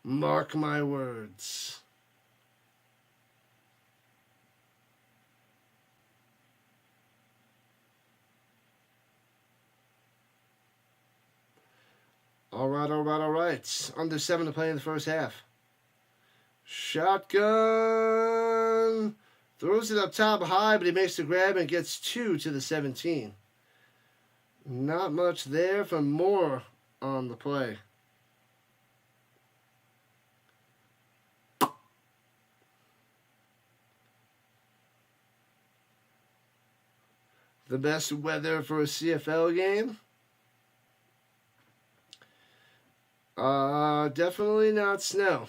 Mark my words. All right. Under 7 to play in the first half. Shotgun. Throws it up top high, but he makes the grab and gets 2 to the 17. Not much there for Moore on the play. The best weather for a CFL game? Definitely not snow.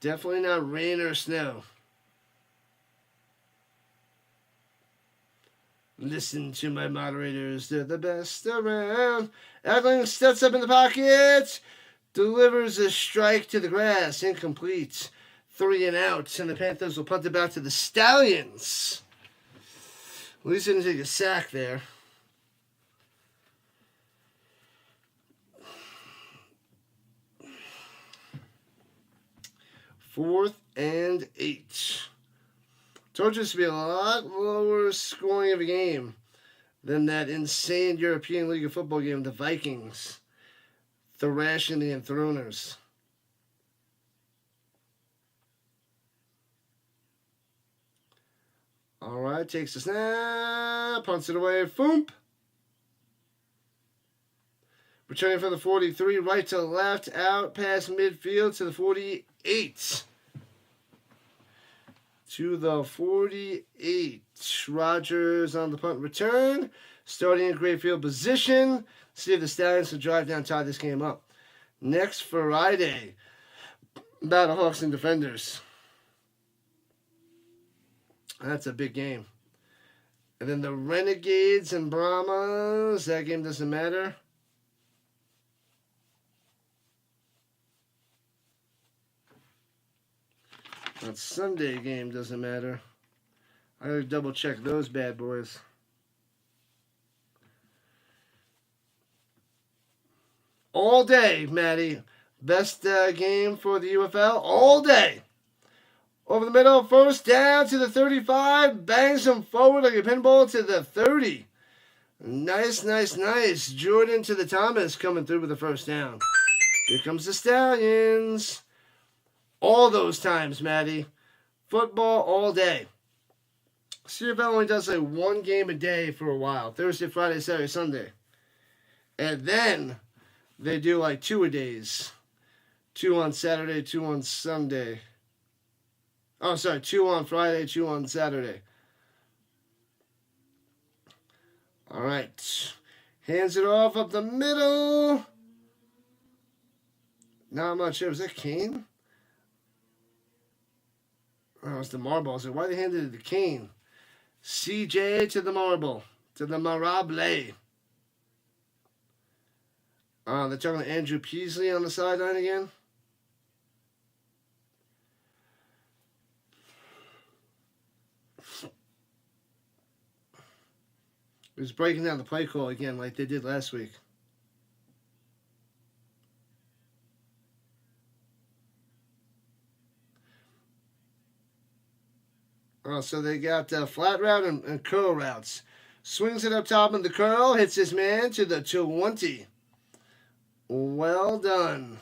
Definitely not rain or snow. Listen to my moderators, they're the best around. Eckling steps up in the pocket, delivers a strike to the grass, incomplete. 3 and out, and the Panthers will punt it back to the Stallions. At least didn't take a sack there. Fourth and 8. Told you this to be a lot lower scoring of a game than that insane European League of Football game, the Vikings thrashing the Enthroners. All right, takes the snap, punts it away, foomp. Returning from the 43, right to left, out past midfield to the 48. To the 48. Rodgers on the punt return. Starting in great field position. See if the Stallions can drive down, tie this game up. Next Friday, Battlehawks and Defenders. That's a big game. And then the Renegades and Brahmas. That game doesn't matter. That Sunday game doesn't matter. I gotta double check those bad boys. All day, Maddie. Best game for the UFL. All day. Over the middle, first down to the 35. Bangs him forward like a pinball to the 30. Nice, nice, nice. Jordan to the Thomas coming through with the first down. Here comes the Stallions. All those times, Maddie. Football all day. CFL only does like one game a day for a while. Thursday, Friday, Saturday, Sunday. And then they do like 2 a days. 2 on Saturday, 2 on Sunday. Oh, sorry, 2 on Friday, 2 on Saturday. All right. Hands it off up the middle. Not much. Was that Kane? Oh, it's the marble. I was like, why they handed it to Kane? CJ to the marble. To the Marable. They're talking to Andrew Peasley on the sideline again. It was breaking down the play call again like they did last week. So they got flat route and curl routes. Swings it up top in the curl, hits his man to the 20. Well done.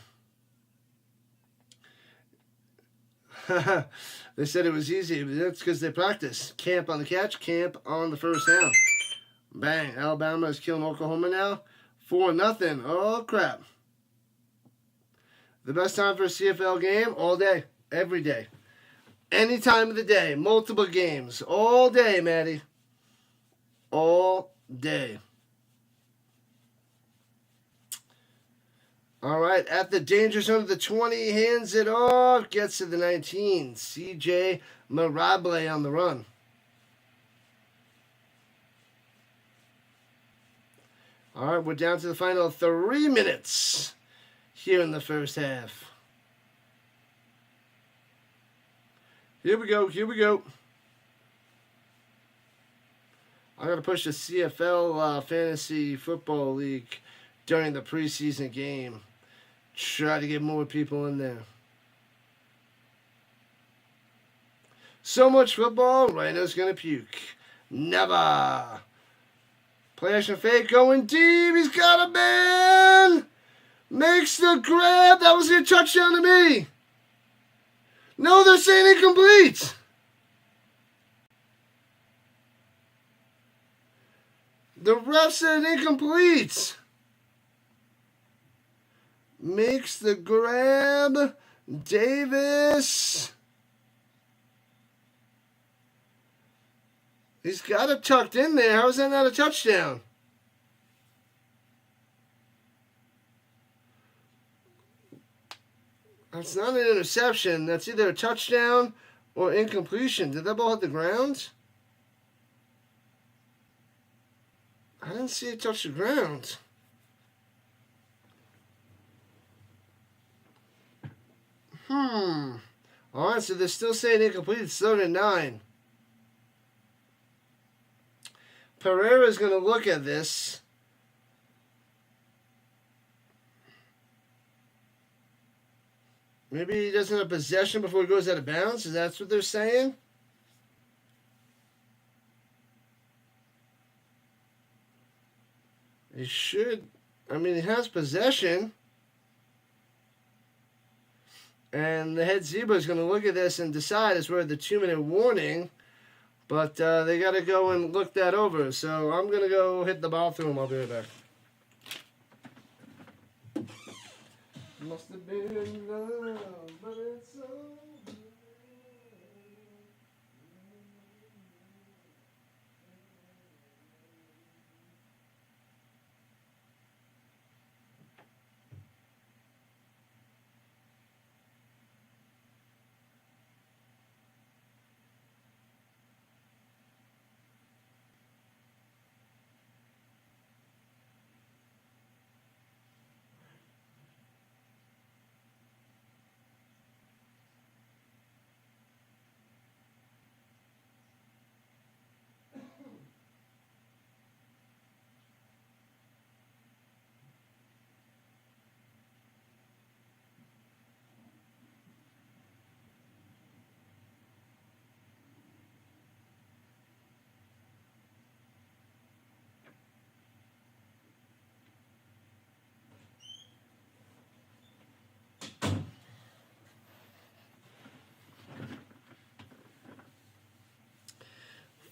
They said it was easy, but that's because they practice. Camp on the catch, camp on the first down. Bang. Alabama is killing Oklahoma now. 4-0. Oh, crap. The best time for a CFL game? All day. Every day. Any time of the day. Multiple games. All day, Maddie. All day. All right. At the danger zone of the 20. Hands it off. Gets to the 19. CJ Marable on the run. All right. We're down to the final 3 minutes here in the first half. Here we go. Here we go. I got to push the CFL Fantasy Football League during the preseason game. Try to get more people in there. So much football, Rhino's going to puke. Never. Play action fake going deep. He's got a man. Makes the grab. That was a touchdown to me. No, they're saying incomplete. The ref said incomplete. Makes the grab. Davis. He's got it tucked in there. How is that not a touchdown? That's not an interception. That's either a touchdown or incompletion. Did that ball hit the ground? I didn't see it touch the ground. All right, so they're still saying incomplete. It's 3rd-and-9. Pereira's going to look at this. Maybe he doesn't have possession before he goes out of bounds. Is that what they're saying? He should. I mean, he has possession. And the head zebra is going to look at this and decide it's worth the 2-minute warning. But they got to go and look that over. So I'm going to go hit the ball through him. I'll be right back. Must have been love, but it's over.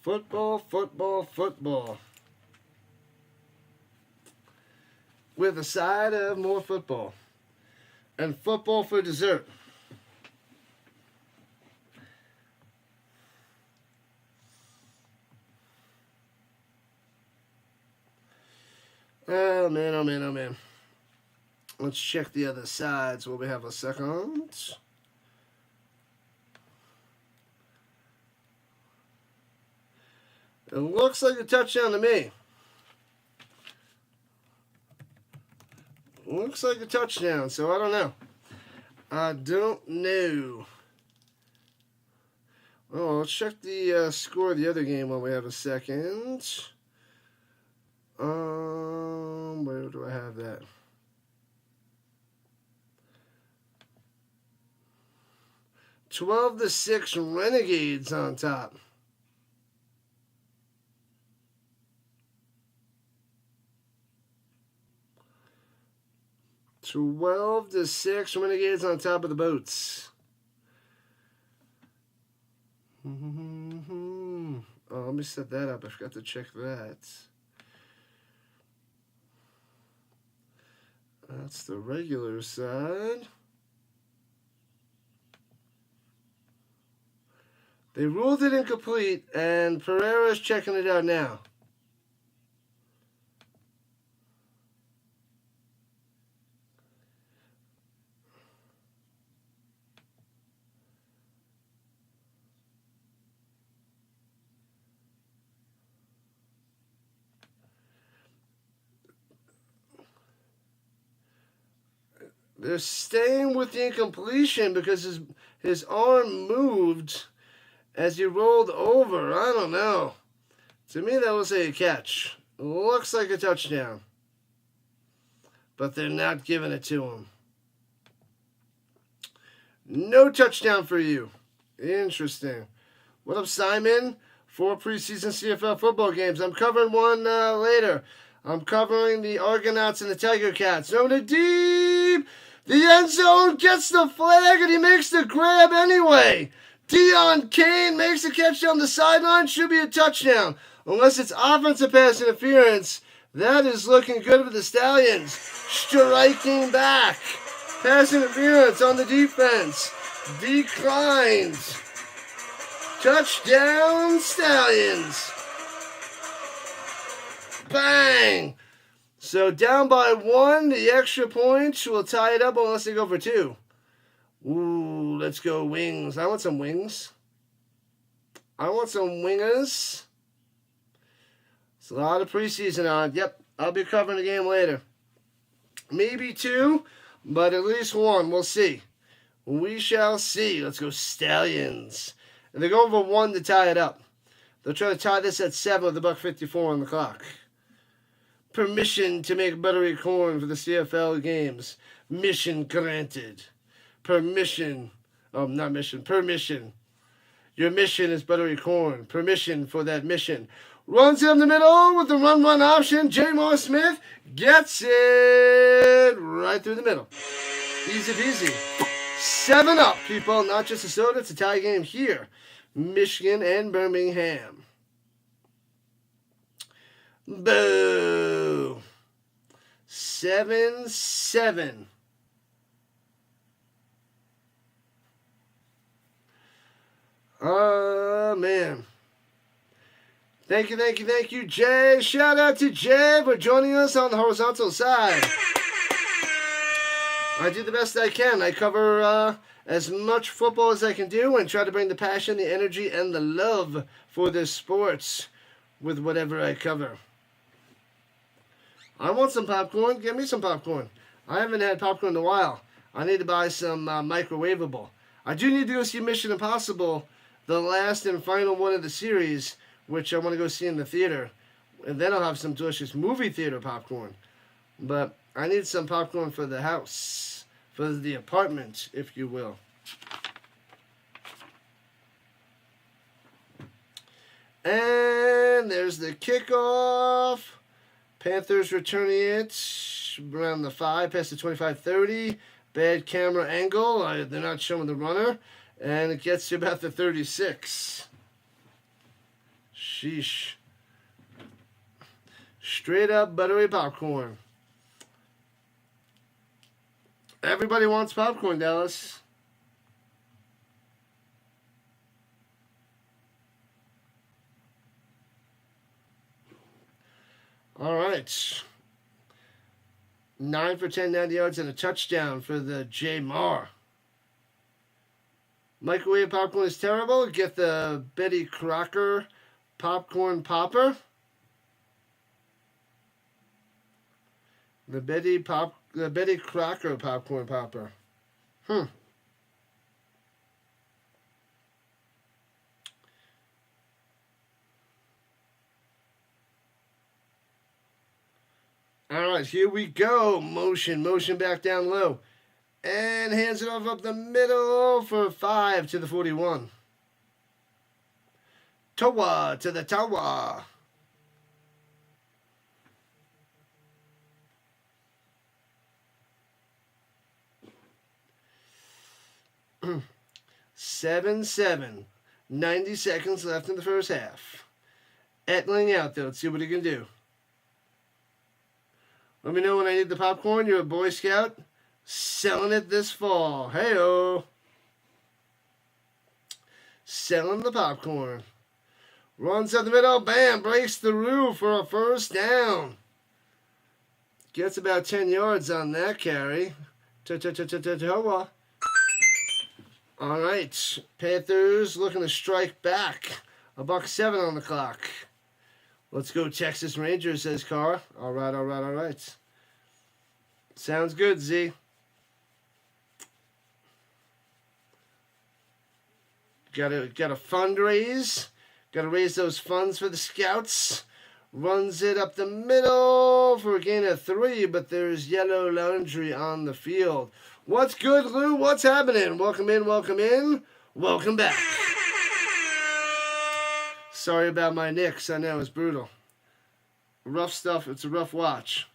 Football, football, football. With a side of more football. And football for dessert. Oh, man, oh, man, oh, man. Let's check the other sides. Will we have a second? It looks like a touchdown to me. Looks like a touchdown, so I don't know. I don't know. Oh, let's check the score of the other game while we have a second. Where do I have that? (12-6) Renegades on top. 12-6 Renegades on top of the boats. Oh, let me set that up. I forgot to check that. That's the regular side. They ruled it incomplete, and Pereira's checking it out now. They're staying with the incompletion because his arm moved as he rolled over. I don't know. To me, that was a catch. Looks like a touchdown. But they're not giving it to him. No touchdown for you. Interesting. What up, Simon? 4 preseason CFL football games. I'm covering one later. I'm covering the Argonauts and the Tiger Cats. Over to deep. The end zone gets the flag and he makes the grab anyway. Deion Kane makes a catch down the sideline. Should be a touchdown. Unless it's offensive pass interference. That is looking good for the Stallions. Striking back. Pass interference on the defense. Declines. Touchdown Stallions. Bang! So down by 1, the extra points will tie it up unless they go for 2. Ooh, let's go wings. I want some wings. I want some wingers. It's a lot of preseason on. Yep, I'll be covering the game later. Maybe 2, but at least 1. We'll see. We shall see. Let's go Stallions. And they're going for 1 to tie it up. They'll try to tie this at 7 with $1:54 on the clock. Permission to make buttery corn for the CFL games. Mission granted. Permission. Oh, not mission. Permission. Your mission is buttery corn. Permission for that mission. Runs in the middle with the run option. J. Moore Smith gets it right through the middle. Easy peasy. 7 up, people. Not just a soda. It's a tie game here. Michigan and Birmingham. Boo. 7-7. Oh, man. Thank you, Jay. Shout out to Jay for joining us on the horizontal side. I do the best I can. I cover as much football as I can do and try to bring the passion, the energy, and the love for this sports with whatever I cover. I want some popcorn. Give me some popcorn. I haven't had popcorn in a while. I need to buy some microwavable. I do need to go see Mission Impossible, the last and final one of the series, which I want to go see in the theater. And then I'll have some delicious movie theater popcorn. But I need some popcorn for the house, for the apartment, if you will. And there's the kickoff. Panthers returning it around the 5, past the 25-30. Bad camera angle. They're not showing the runner. And it gets to about the 36. Sheesh. Straight up buttery popcorn. Everybody wants popcorn, Dallas. All right. 9 for 10, 90 yards, and a touchdown for the J. Mar. Microwave popcorn is terrible. Get the Betty Crocker popcorn popper. The Betty Crocker popcorn popper. All right, here we go. Motion back down low. And hands it off up the middle for 5 to the 41. Toa to the tower. Seven. 90 seconds left in the first half. Etling out there. Let's see what he can do. Let me know when I need the popcorn. You're a Boy Scout. Selling it this fall. Hey-o. Selling the popcorn. Runs up the middle. Bam. Breaks through for a first down. Gets about 10 yards on that carry. All right. Panthers looking to strike back. $1:07 on the clock. Let's go Texas Rangers, says Carr. All right. Sounds good, Z. Gotta fundraise. Gotta raise those funds for the Scouts. Runs it up the middle for a gain of 3, but there's yellow laundry on the field. What's good, Lou? What's happening? Welcome in. Welcome back. Sorry about my Knicks. I know, it's brutal. Rough stuff. It's a rough watch.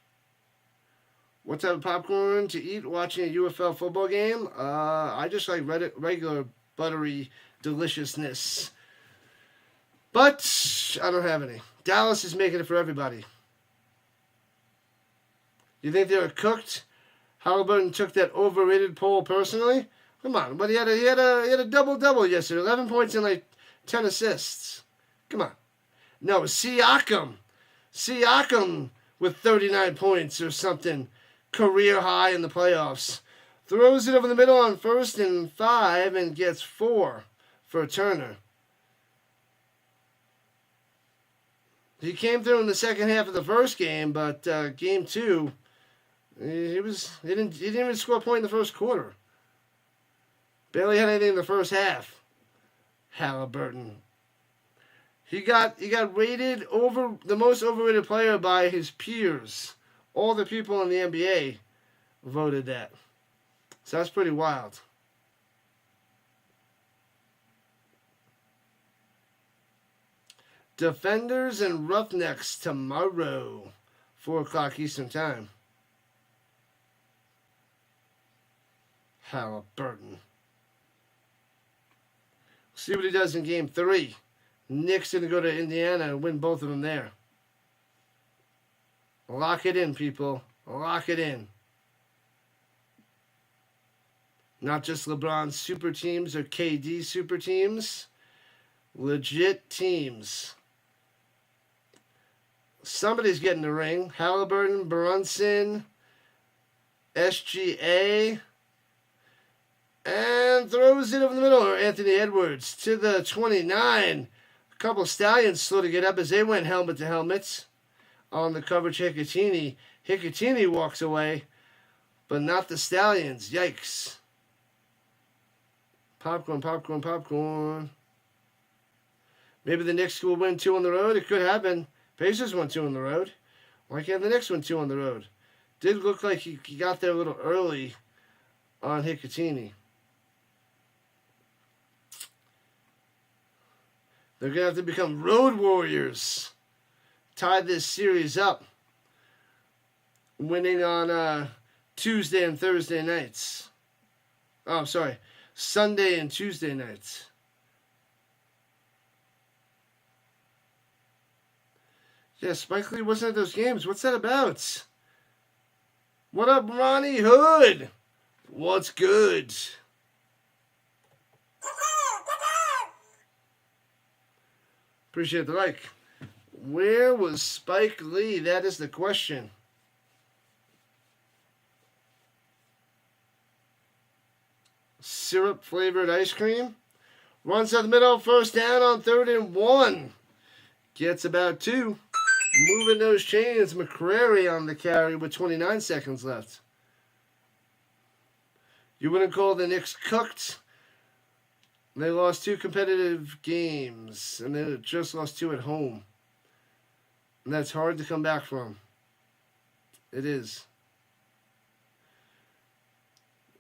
What type of popcorn to eat watching a UFL football game? I just like regular buttery deliciousness. But I don't have any. Dallas is making it for everybody. You think they were cooked? Halliburton took that overrated poll personally? Come on, but he had a double-double yesterday. 11 points and like 10 assists. Come on. No, Siakam. Siakam with 39 points or something. Career high in the playoffs. Throws it over the middle on 1st and 5 and gets 4 for Turner. He came through in the second half of the first game, but game 2, he didn't even score a point in the first quarter. Barely had anything in the first half. Halliburton. He got rated over the most overrated player by his peers. All the people in the NBA voted that. So that's pretty wild. Defenders and Roughnecks tomorrow, 4 o'clock Eastern Time. Halliburton. See what he does in Game 3. Knicks going to go to Indiana and win both of them there. Lock it in, people. Lock it in. Not just LeBron super teams or KD super teams. Legit teams. Somebody's getting the ring. Halliburton, Brunson, SGA. And throws it over the middle. Anthony Edwards to the 29. A couple Stallions slow to get up as they went helmet to helmet. On the coverage, Hicatini. Hicatini walks away, but not the Stallions. Yikes. Popcorn, popcorn, popcorn. Maybe the Knicks will win 2 on the road. It could happen. Pacers won 2 on the road. Why can't the Knicks win 2 on the road? Did look like he got there a little early on Hicatini. They're going to have to become road warriors. Tie this series up. Winning on Tuesday and Thursday nights. Oh, I'm sorry. Sunday and Tuesday nights. Yeah, Spike Lee wasn't at those games. What's that about? What up, Ronnie Hood? What's good? Appreciate the like. Where was Spike Lee? That is the question. Syrup flavored ice cream. Runs out the middle, 1st down on 3rd and 1. Gets about 2. Moving those chains. McCrary on the carry with 29 seconds left. You wouldn't call the Knicks cooked. They lost 2 competitive games, and they just lost 2 at home. And that's hard to come back from. It is.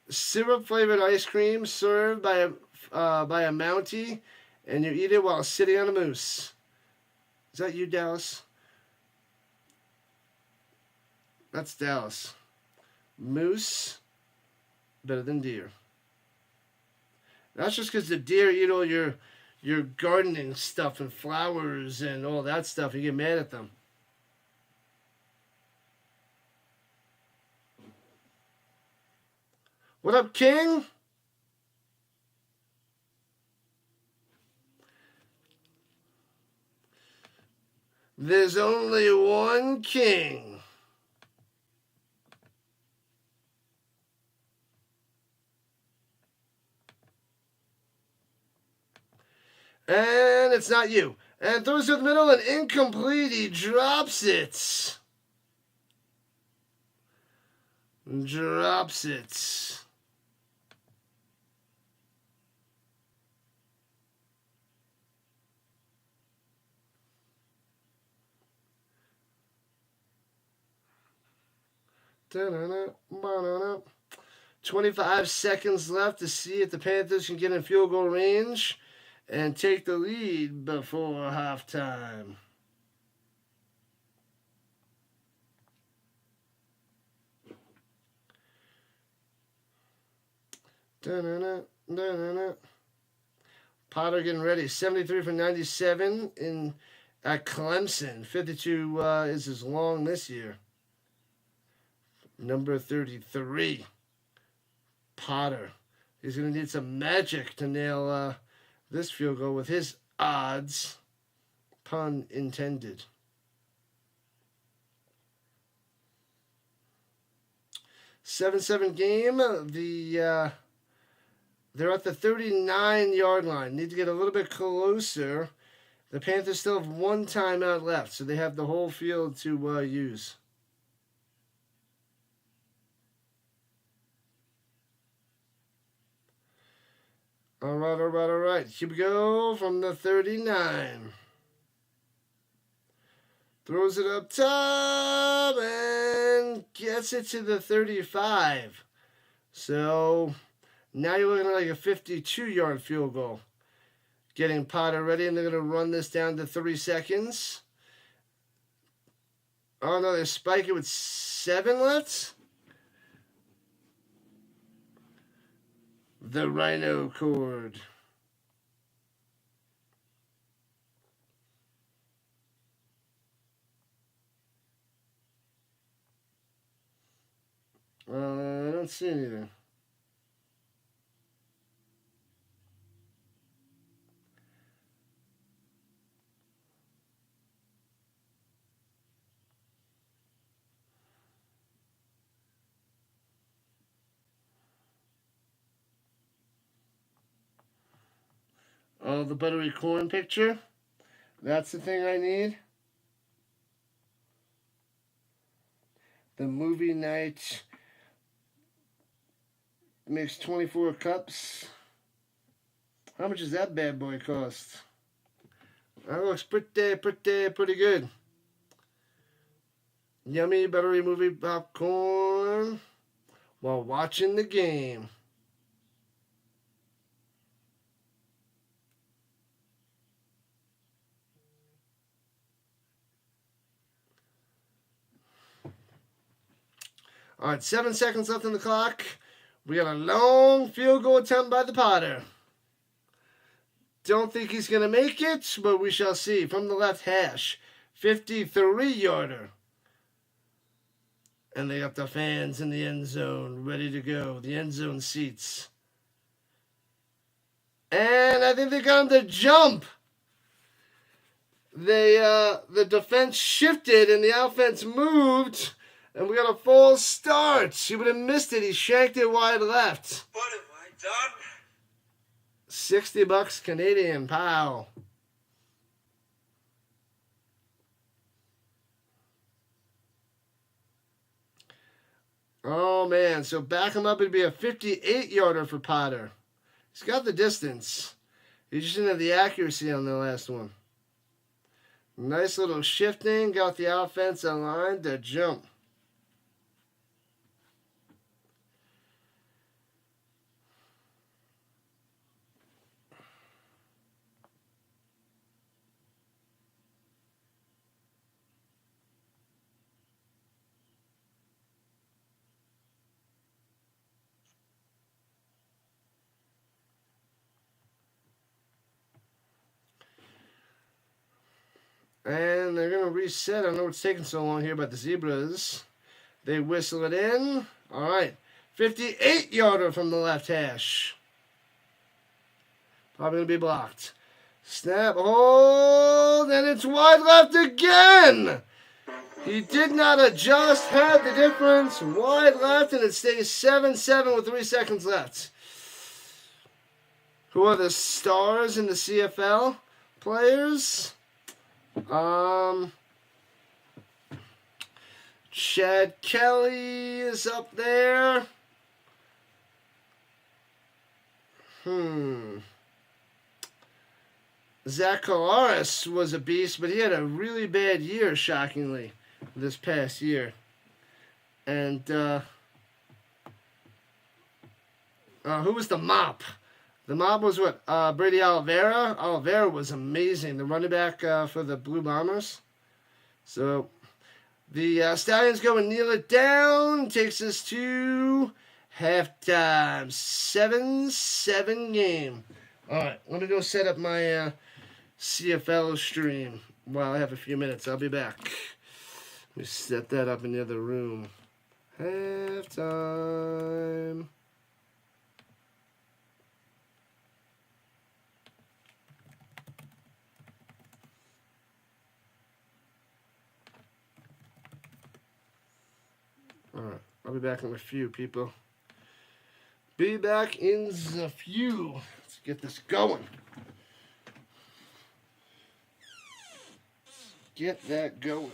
Syrup-flavored ice cream served by a Mountie, and you eat it while sitting on a moose. Is that you, Dallas? That's Dallas. Moose, better than deer. That's just because the deer eat all your gardening stuff and flowers and all that stuff. You get mad at them. What up, King? There's only one king. And it's not you. And throws to the middle and incomplete. He drops it. Drops it. Da-da-da, 25 seconds left to see if the Panthers can get in field goal range and take the lead before halftime. Potter getting ready. 73 for 97 at Clemson. 52 is his long this year. Number 33. Potter. He's going to need some magic to nail this field goal with his odds. Pun intended. 7-7 game. They're at the 39-yard line. Need to get a little bit closer. The Panthers still have one timeout left, so they have the whole field to use. All right. Here we go from the 39. Throws it up top and gets it to the 35. So now you're looking at like a 52-yard field goal. Getting Potter ready, and they're going to run this down to 3 seconds. Oh, no, they spike it with 7 left. The Rhino cord. I don't see anything. Oh, the buttery corn picture. That's the thing I need. The movie night makes 24 cups. How much does that bad boy cost? That looks pretty good. Yummy buttery movie popcorn while watching the game. All right, 7 seconds left on the clock. We got a long field goal attempt by the Potter. Don't think he's going to make it, but we shall see. From the left hash, 53-yarder. And they got the fans in the end zone ready to go. The end zone seats. And I think they got him to jump. The defense shifted and the offense moved. And we got a false start. He would have missed it. He shanked it wide left. What have I done? $60 Canadian. Pow. Oh, man. So back him up. It'd be a 58-yarder for Potter. He's got the distance. He just didn't have the accuracy on the last one. Nice little shifting. Got the offense on line to jump. And they're going to reset. I know it's taking so long here about the Zebras. They whistle it in. All right. 58-yarder from the left hash. Probably going to be blocked. Snap, hold, and it's wide left again. He did not adjust, had the difference. Wide left, and it stays 7-7 with 3 seconds left. Who are the stars in the CFL players? Chad Kelly is up there. Zach Collaros was a beast, but he had a really bad year, shockingly, this past year. And who was the mop? The mob was what? Brady Oliveira. Oliveira was amazing. The running back for the Blue Bombers. So the Stallions go and kneel it down. Takes us to halftime. 7-7 game. All right, let me go set up my CFL stream while I have a few minutes. I'll be back. Let me set that up in the other room. Halftime. All right, I'll I'll be back in a few, people. Be back in a few. Let's get this going. Get that going.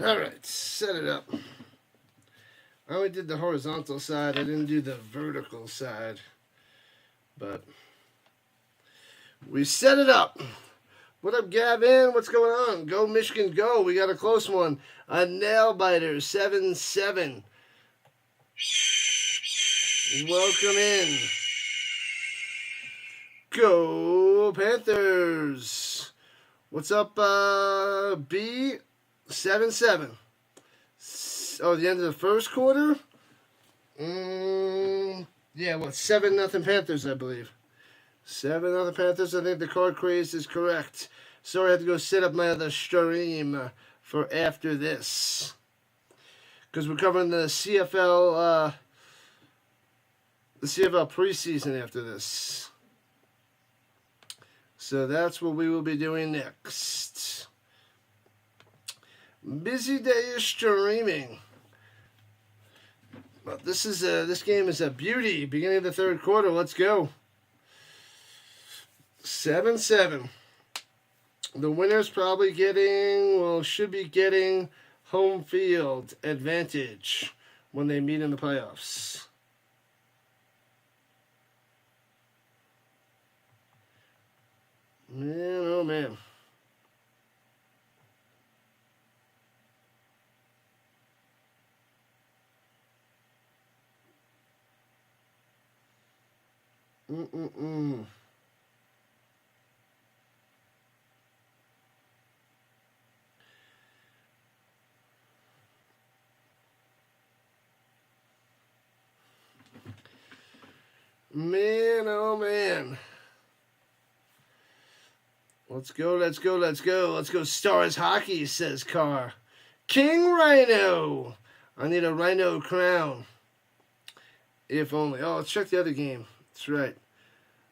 All right, set it up. I only did the horizontal side. I didn't do the vertical side. But we set it up. What up, Gavin? What's going on? Go, Michigan, go. We got a close one. A nail biter, 7-7. Welcome in. Go, Panthers. What's up, B? 7-7. Oh, the end of the first quarter? Yeah, what? 7-0 Panthers, I believe. 7-0 Panthers. I think the card craze is correct. Sorry, I had to go set up my other stream for after this. Because we're covering the CFL preseason after this. So that's what we will be doing next. Busy day of streaming. But this game is a beauty. Beginning of the third quarter. Let's go. 7-7. The winner's probably should be getting home field advantage when they meet in the playoffs. Man, oh man. Man, oh man. Let's go, let's go, let's go. Let's go Stars Hockey, says Carr. King Rhino. I need a Rhino crown. If only. Oh, let's check the other game. That's right.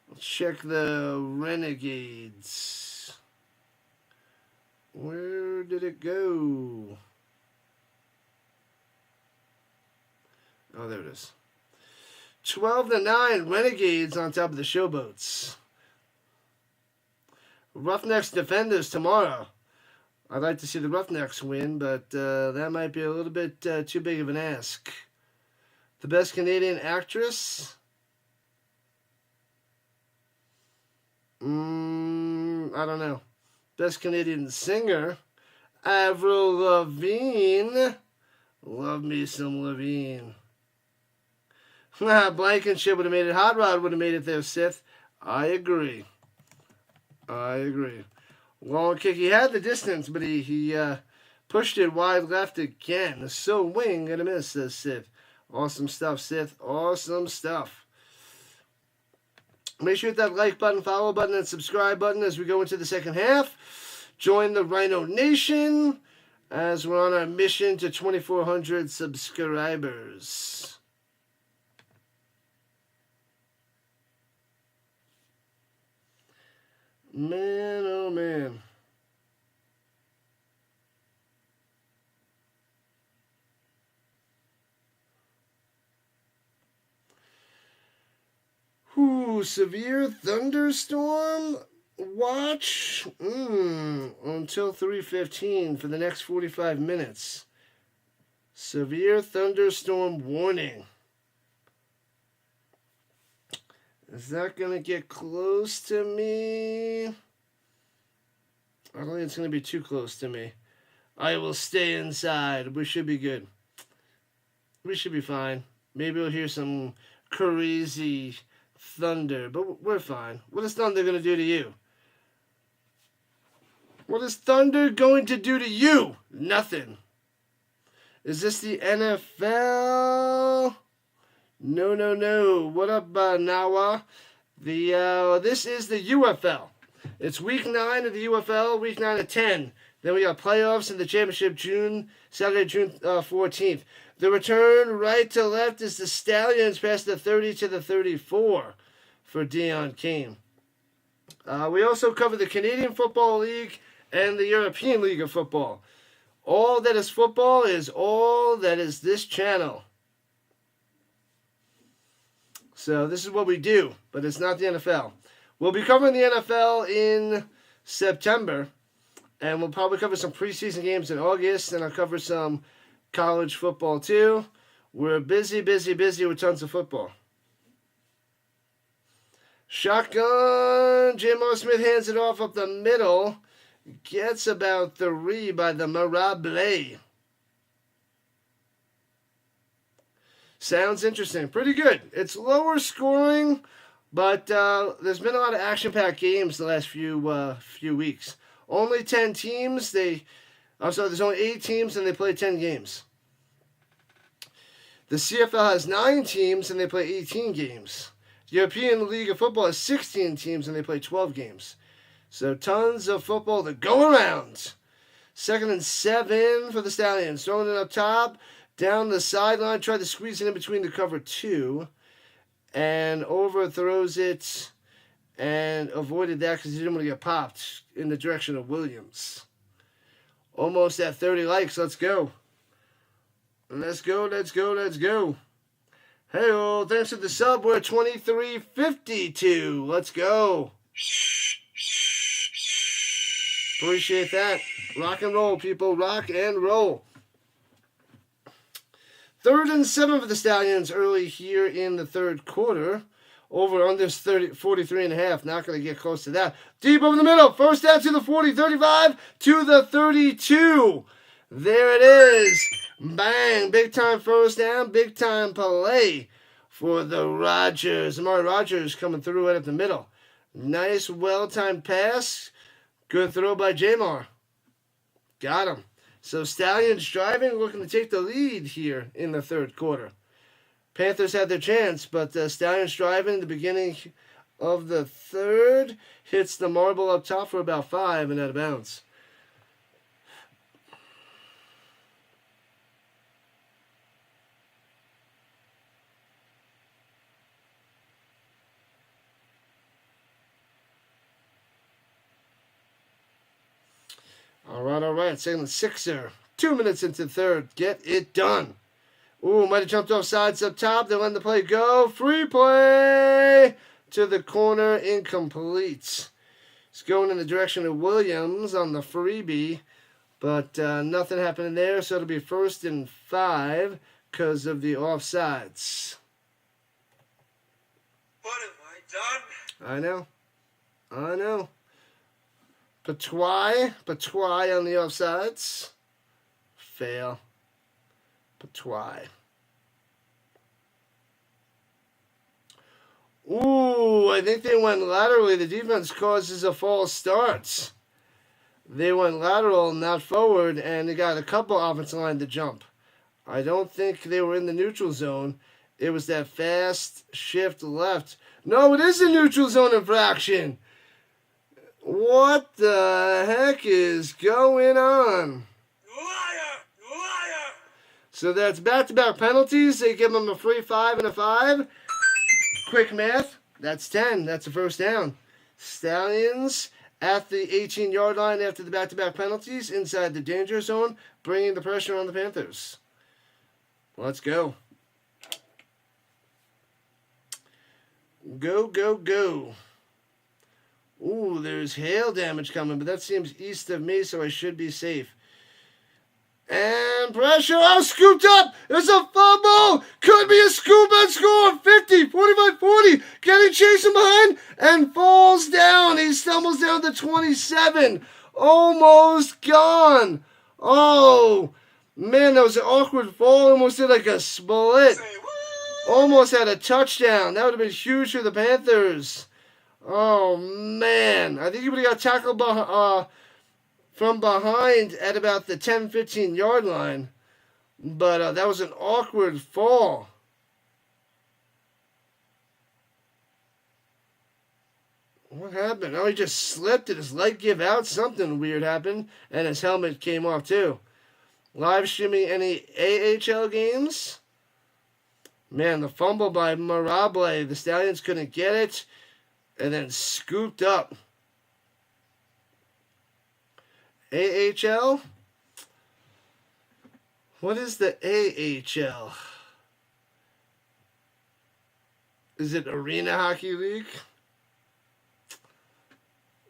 Let's check the Renegades. Where did it go? Oh, there it is. 12-9 Renegades on top of the Showboats. Roughnecks Defenders tomorrow. I'd like to see the Roughnecks win, but that might be a little bit too big of an ask. The best Canadian actress? I don't know. Best Canadian singer? Avril Lavigne. Love me some Lavigne. Blankenship would have made it. Hot Rod would have made it there, Sith. I agree. Long kick. He had the distance, but he pushed it wide left again. So wing and a miss, says Sith. Awesome stuff, Sith. Awesome stuff. Make sure you hit that like button, follow button, and subscribe button as we go into the second half. Join the Rhino Nation as we're on our mission to 2,400 subscribers. Man, oh man. Severe thunderstorm watch until 3:15 for the next 45 minutes. Severe thunderstorm warning. Is that going to get close to me? I don't think it's going to be too close to me. I will stay inside. We should be good. We should be fine. Maybe we'll hear some crazy thunder, but we're fine. What is thunder going to do to you? What is thunder going to do to you? Nothing. Is this the NFL? No. What up, Nawa? This is the UFL. It's week 9 of the UFL, week 9 of 10. Then we got playoffs in the championship Saturday, June 14th. The return right to left is the Stallions past the 30 to the 34 for Dion Kane. We also cover the Canadian Football League and the European League of Football. All that is football is all that is this channel. So this is what we do, but it's not the NFL. We'll be covering the NFL in September, And we'll probably cover some preseason games in August, and I'll cover some college football too. We're busy with tons of football. Shotgun. J.M.R. Smith hands it off up the middle. Gets about 3 by the Marable. Sounds interesting. Pretty good. It's lower scoring, but there's been a lot of action-packed games the last few weeks. Only 10 teams. There's only 8 teams, and they play 10 games. The CFL has 9 teams, and they play 18 games. The European League of Football has 16 teams, and they play 12 games. So tons of football to go around. 2nd and 7 for the Stallions. Throwing it up top. Down the sideline, tried to squeeze it in between the cover 2, and overthrows it, and avoided that because he didn't want to get popped in the direction of Williams. Almost at 30 likes. Let's go. Let's go. Hey, thanks for the sub. We're at 2352. Let's go. Appreciate that. Rock and roll, people. Rock and roll. 3rd and 7 for the Stallions early here in the third quarter. Over under 43.5. Not going to get close to that. Deep over the middle. First down to the 40, 35 to the 32. There it is. Bang. Big time first down. Big time play for the Rodgers. Amari Rodgers coming through right up the middle. Nice, well-timed pass. Good throw by Jamar. Got him. So Stallions driving, looking to take the lead here in the third quarter. Panthers had their chance, but Stallions driving in the beginning of the third. Hits the marble up top for about 5 and out of bounds. All right. 2nd and 6er. 2 minutes into third. Get it done. Ooh, might have jumped off sides up top. They're letting the play go. Free play to the corner. Incomplete. It's going in the direction of Williams on the freebie. But nothing happening there. So it'll be 1st and 5 because of the offsides. What have I done? I know. Patois on the offsides. Fail. Patois. Ooh, I think they went laterally. The defense causes a false start. They went lateral, not forward, and they got a couple offensive line to jump. I don't think they were in the neutral zone. It was that fast shift left. No, it is a neutral zone infraction. What the heck is going on? Liar! So that's back-to-back penalties. They give them a free 5 and a 5. Quick math. That's 10. That's a first down. Stallions at the 18-yard line after the back-to-back penalties inside the danger zone, bringing the pressure on the Panthers. Let's go. Go. Ooh, there's hail damage coming, but that seems east of me, so I should be safe. And pressure. Oh, scooped up. There's a fumble. Could be a scoop and score. 50, 45, 40. Getting chased from behind and falls down. He stumbles down to 27. Almost gone. Oh, man, that was an awkward fall. Almost did like a split. Almost had a touchdown. That would have been huge for the Panthers. Oh, man. I think he would have got tackled from behind at about the 10-15 yard line. But that was an awkward fall. What happened? Oh, he just slipped. Did his leg give out? Something weird happened. And his helmet came off too. Live streaming any AHL games? Man, the fumble by Marable. The Stallions couldn't get it. And then scooped up. AHL? What is the AHL? Is it Arena Hockey League?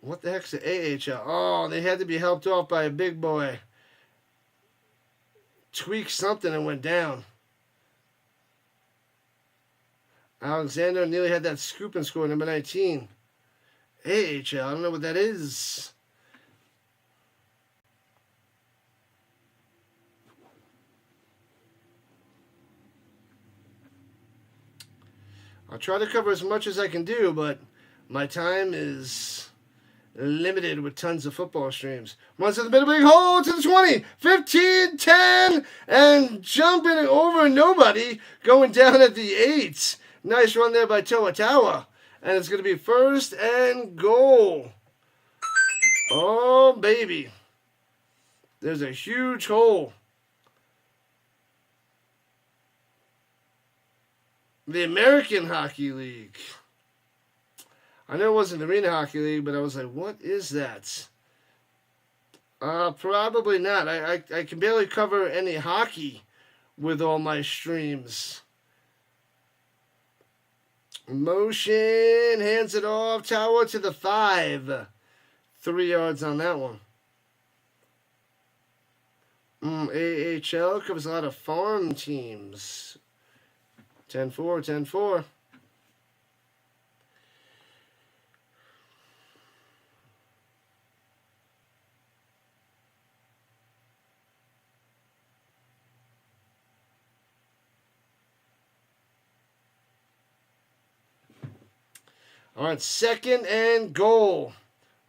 What the heck's the AHL? Oh, they had to be helped off by a big boy. Tweaked something and went down. Alexander nearly had that scoop and score, number 19. AHL, I don't know what that is. I'll try to cover as much as I can do, but my time is limited with tons of football streams. Runs to the middle, big hole to the 20, 15, 10, and jumping over nobody, going down at the 8. Nice run there by Toa. And it's going to be first and goal. Oh, baby. There's a huge hole. The American Hockey League. I know it wasn't the Arena Hockey League, but I was like, what is that? Probably not. I can barely cover any hockey with all my streams. Motion, hands it off, Tower to the 5. 3 yards on that one. AHL covers a lot of farm teams. 10-4, 10-4. All right, second and goal.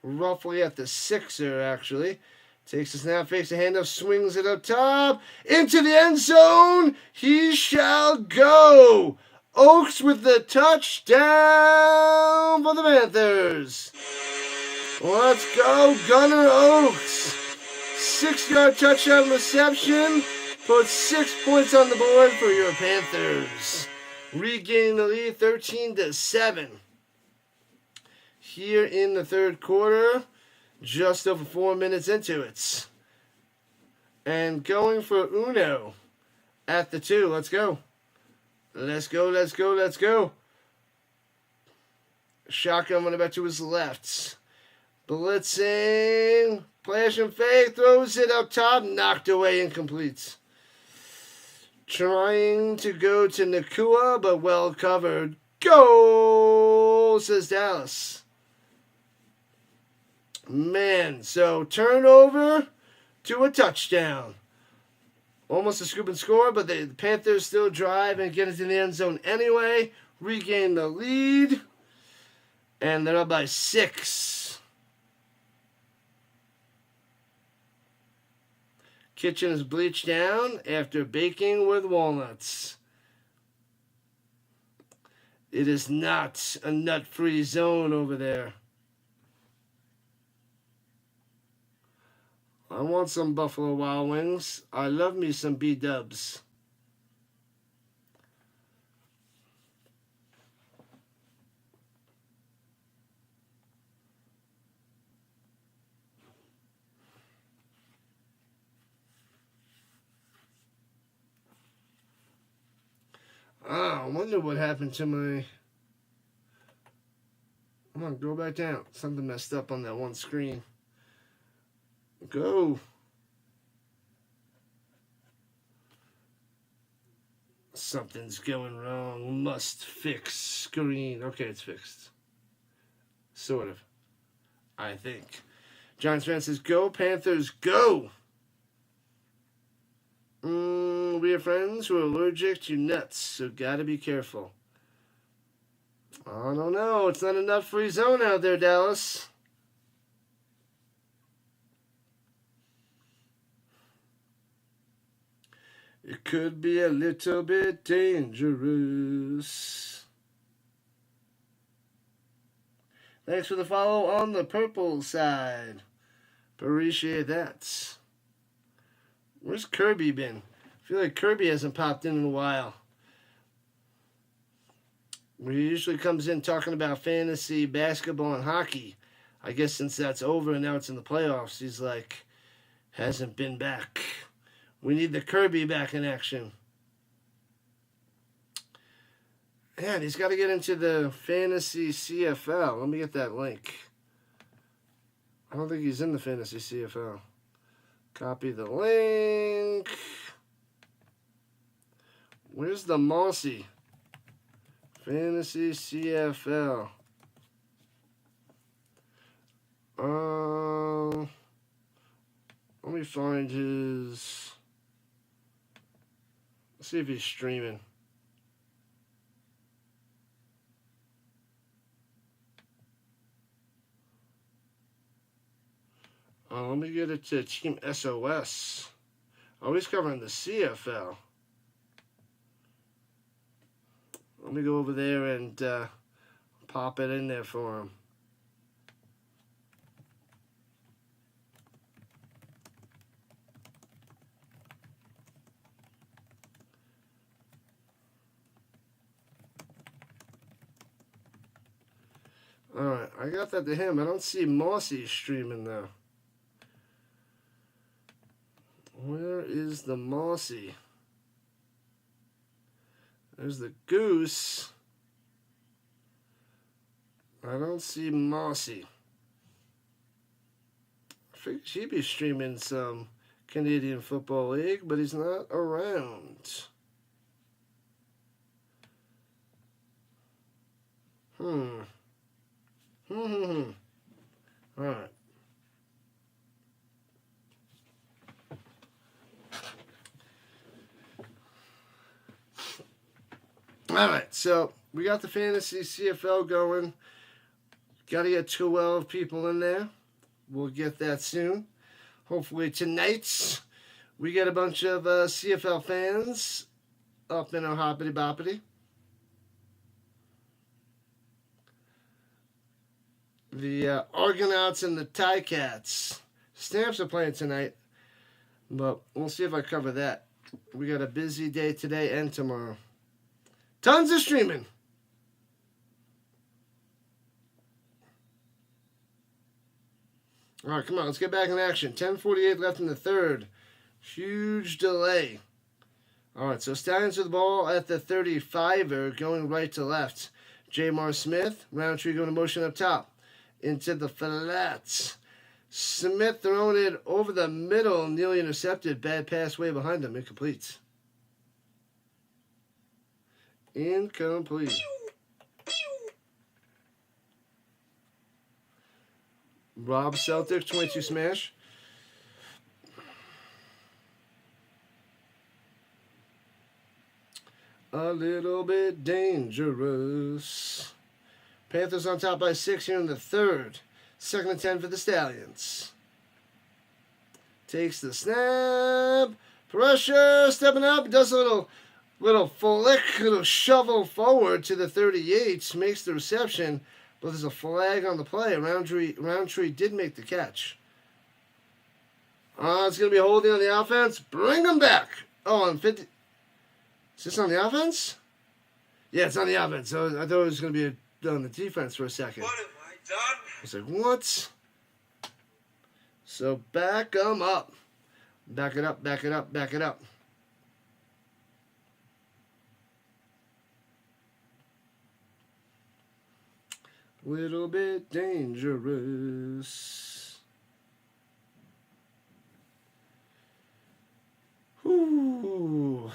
Roughly at the 6er, actually. Takes the snap, fakes the handoff, swings it up top. Into the end zone. He shall go. Oaks with the touchdown for the Panthers. Let's go, Gunnar Oaks. 6-yard touchdown reception. Put 6 points on the board for your Panthers. Regaining the lead 13-7. Here in the third quarter, just over 4 minutes into it. And going for Uno at the 2. Let's go. Let's go, let's go, let's go. Shotgun running back to his left. Blitzing. Flash and fake. Throws it up top. Knocked away, incomplete. Trying to go to Nakua, but well covered. Goal, says Dallas. Man, so turnover to a touchdown. Almost a scoop and score, but the Panthers still drive and get into the end zone anyway. Regain the lead. And they're up by 6. Kitchen is bleached down after baking with walnuts. It is not a nut-free zone over there. I want some Buffalo Wild Wings. I love me some B-dubs. I wonder what happened to my... Come on, go back down. Something messed up on that one screen. Go. Something's going wrong. Must fix screen. Okay, it's fixed. Sort of. I think. Giants fan says, go Panthers, go! We have friends who are allergic to nuts, so gotta be careful. I don't know. It's not a nut-free zone out there, Dallas. It could be a little bit dangerous. Thanks for the follow on the purple side. Appreciate that. Where's Kirby been? I feel like Kirby hasn't popped in a while. He usually comes in talking about fantasy, basketball, and hockey. I guess since that's over and now it's in the playoffs, he's like, hasn't been back. We need the Kirby back in action. Man, he's got to get into the fantasy CFL. Let me get that link. I don't think he's in the Fantasy CFL. Copy the link. Where's the Mossy? Fantasy CFL. Let me find his... Let's see if he's streaming. Let me get it to Team SOS. Oh, he's covering the CFL. Let me go over there and pop it in there for him. Alright, I got that to him. I don't see Mossy streaming though. Where is the Mossy? There's the Goose. I don't see Mossy. I figured he'd be streaming some Canadian Football League, but he's not around. Alright. Alright, so we got the Fantasy CFL going. Got to get 12 people in there. We'll get that soon. Hopefully tonight we get a bunch of CFL fans up in our hoppity boppity. The Argonauts and the Ticats. Stamps are playing tonight, but we'll see if I cover that. We got a busy day today and tomorrow. Tons of streaming. All right, come on, let's get back in action. 10:48 left in the third. Huge delay. All right, so Stallions with the ball at the 35er, going right to left. Jamar Smith, Roundtree going to motion up top. Into the flats. Smith throwing it over the middle, nearly intercepted. Bad pass way behind him. Incomplete. Incomplete. Rob Celtic, 22 smash. A little bit dangerous. Panthers on top by 6 here in the third. 2nd and 10 for the Stallions. Takes the snap. Pressure. Stepping up. Does a little flick. Little shovel forward to the 38. Makes the reception. But there's a flag on the play. Roundtree did make the catch. It's going to be holding on the offense. Bring them back. Oh, on 50. Is this on the offense? Yeah, it's on the offense. So I thought it was going to be on the defense for a second. What have I done? I was like, what? So back them up. Back it up, back it up, back it up. Little bit dangerous. Whoo.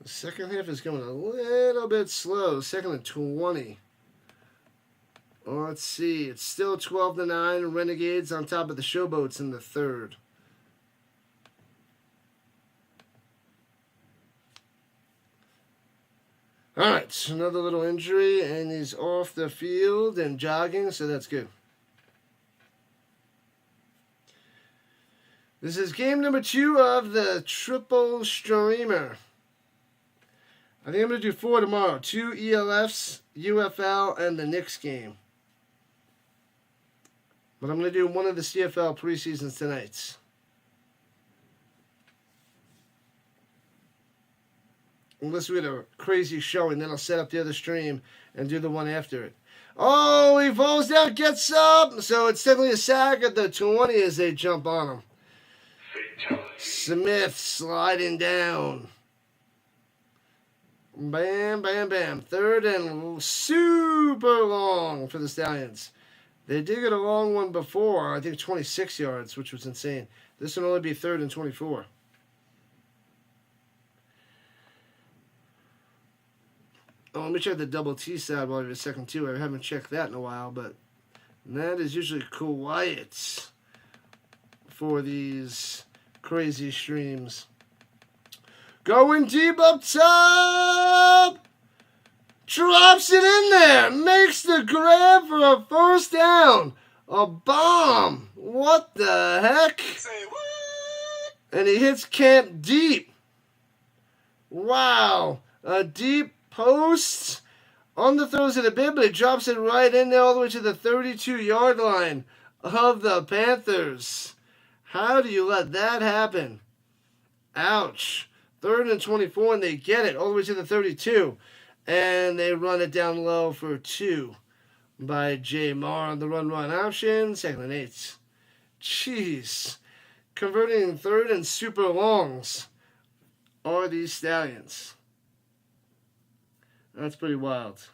The second half is going a little bit slow. 2nd and 20. Let's see. It's still 12-9. Renegades on top of the Showboats in the third. All right. So another little injury, and he's off the field and jogging, so that's good. This is game number 2 of the triple streamer. I think I'm going to do 4 tomorrow. 2 ELFs, UFL, and the Knicks game. But I'm going to do one of the CFL preseasons tonight. Unless we had a crazy showing, then I'll set up the other stream and do the one after it. Oh, he falls down, gets up. So it's definitely a sack at the 20 as they jump on him. Fatality. Smith sliding down. Bam, bam, bam. Third and super long for the Stallions. They did get a long one before, I think 26 yards, which was insane. This will only be third and 24. Oh, let me check the double T side while I have a second too. I haven't checked that in a while, but that is usually quiet for these crazy streams. Going deep up top. Drops it in there. Makes the grab for a first down. A bomb. What the heck? Say what? And he hits Camp deep. Wow. A deep post. On the throws it a bit, but he drops it right in there all the way to the 32-yard line of the Panthers. How do you let that happen? Ouch. Third and 24, and they get it all the way to the 32. And they run it down low for 2 by J. Marr on the run option. Second and 8. Jeez. Converting third and super longs are these Stallions. That's pretty wild.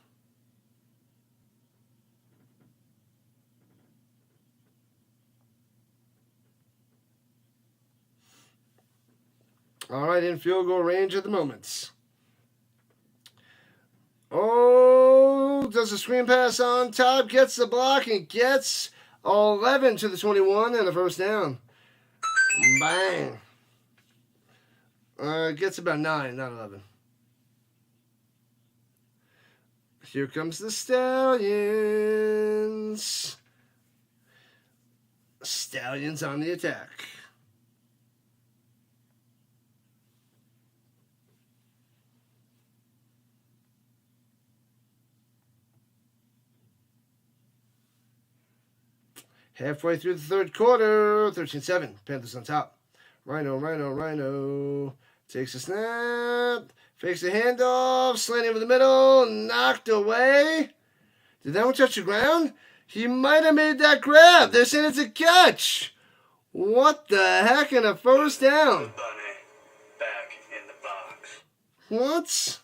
All right, in field goal range at the moment. Oh, does a screen pass on top, gets the block, and gets 11 to the 21 and a first down. Bang. Gets about 9, not 11. Here comes the Stallions. Stallions on the attack. Halfway through the third quarter, 13-7. Panthers on top. Rhino. Takes a snap. Fakes the handoff. Slant over the middle. Knocked away. Did that one touch the ground? He might have made that grab. They're saying it's a catch. What the heck? And a first down. Bunny, back in the box. What?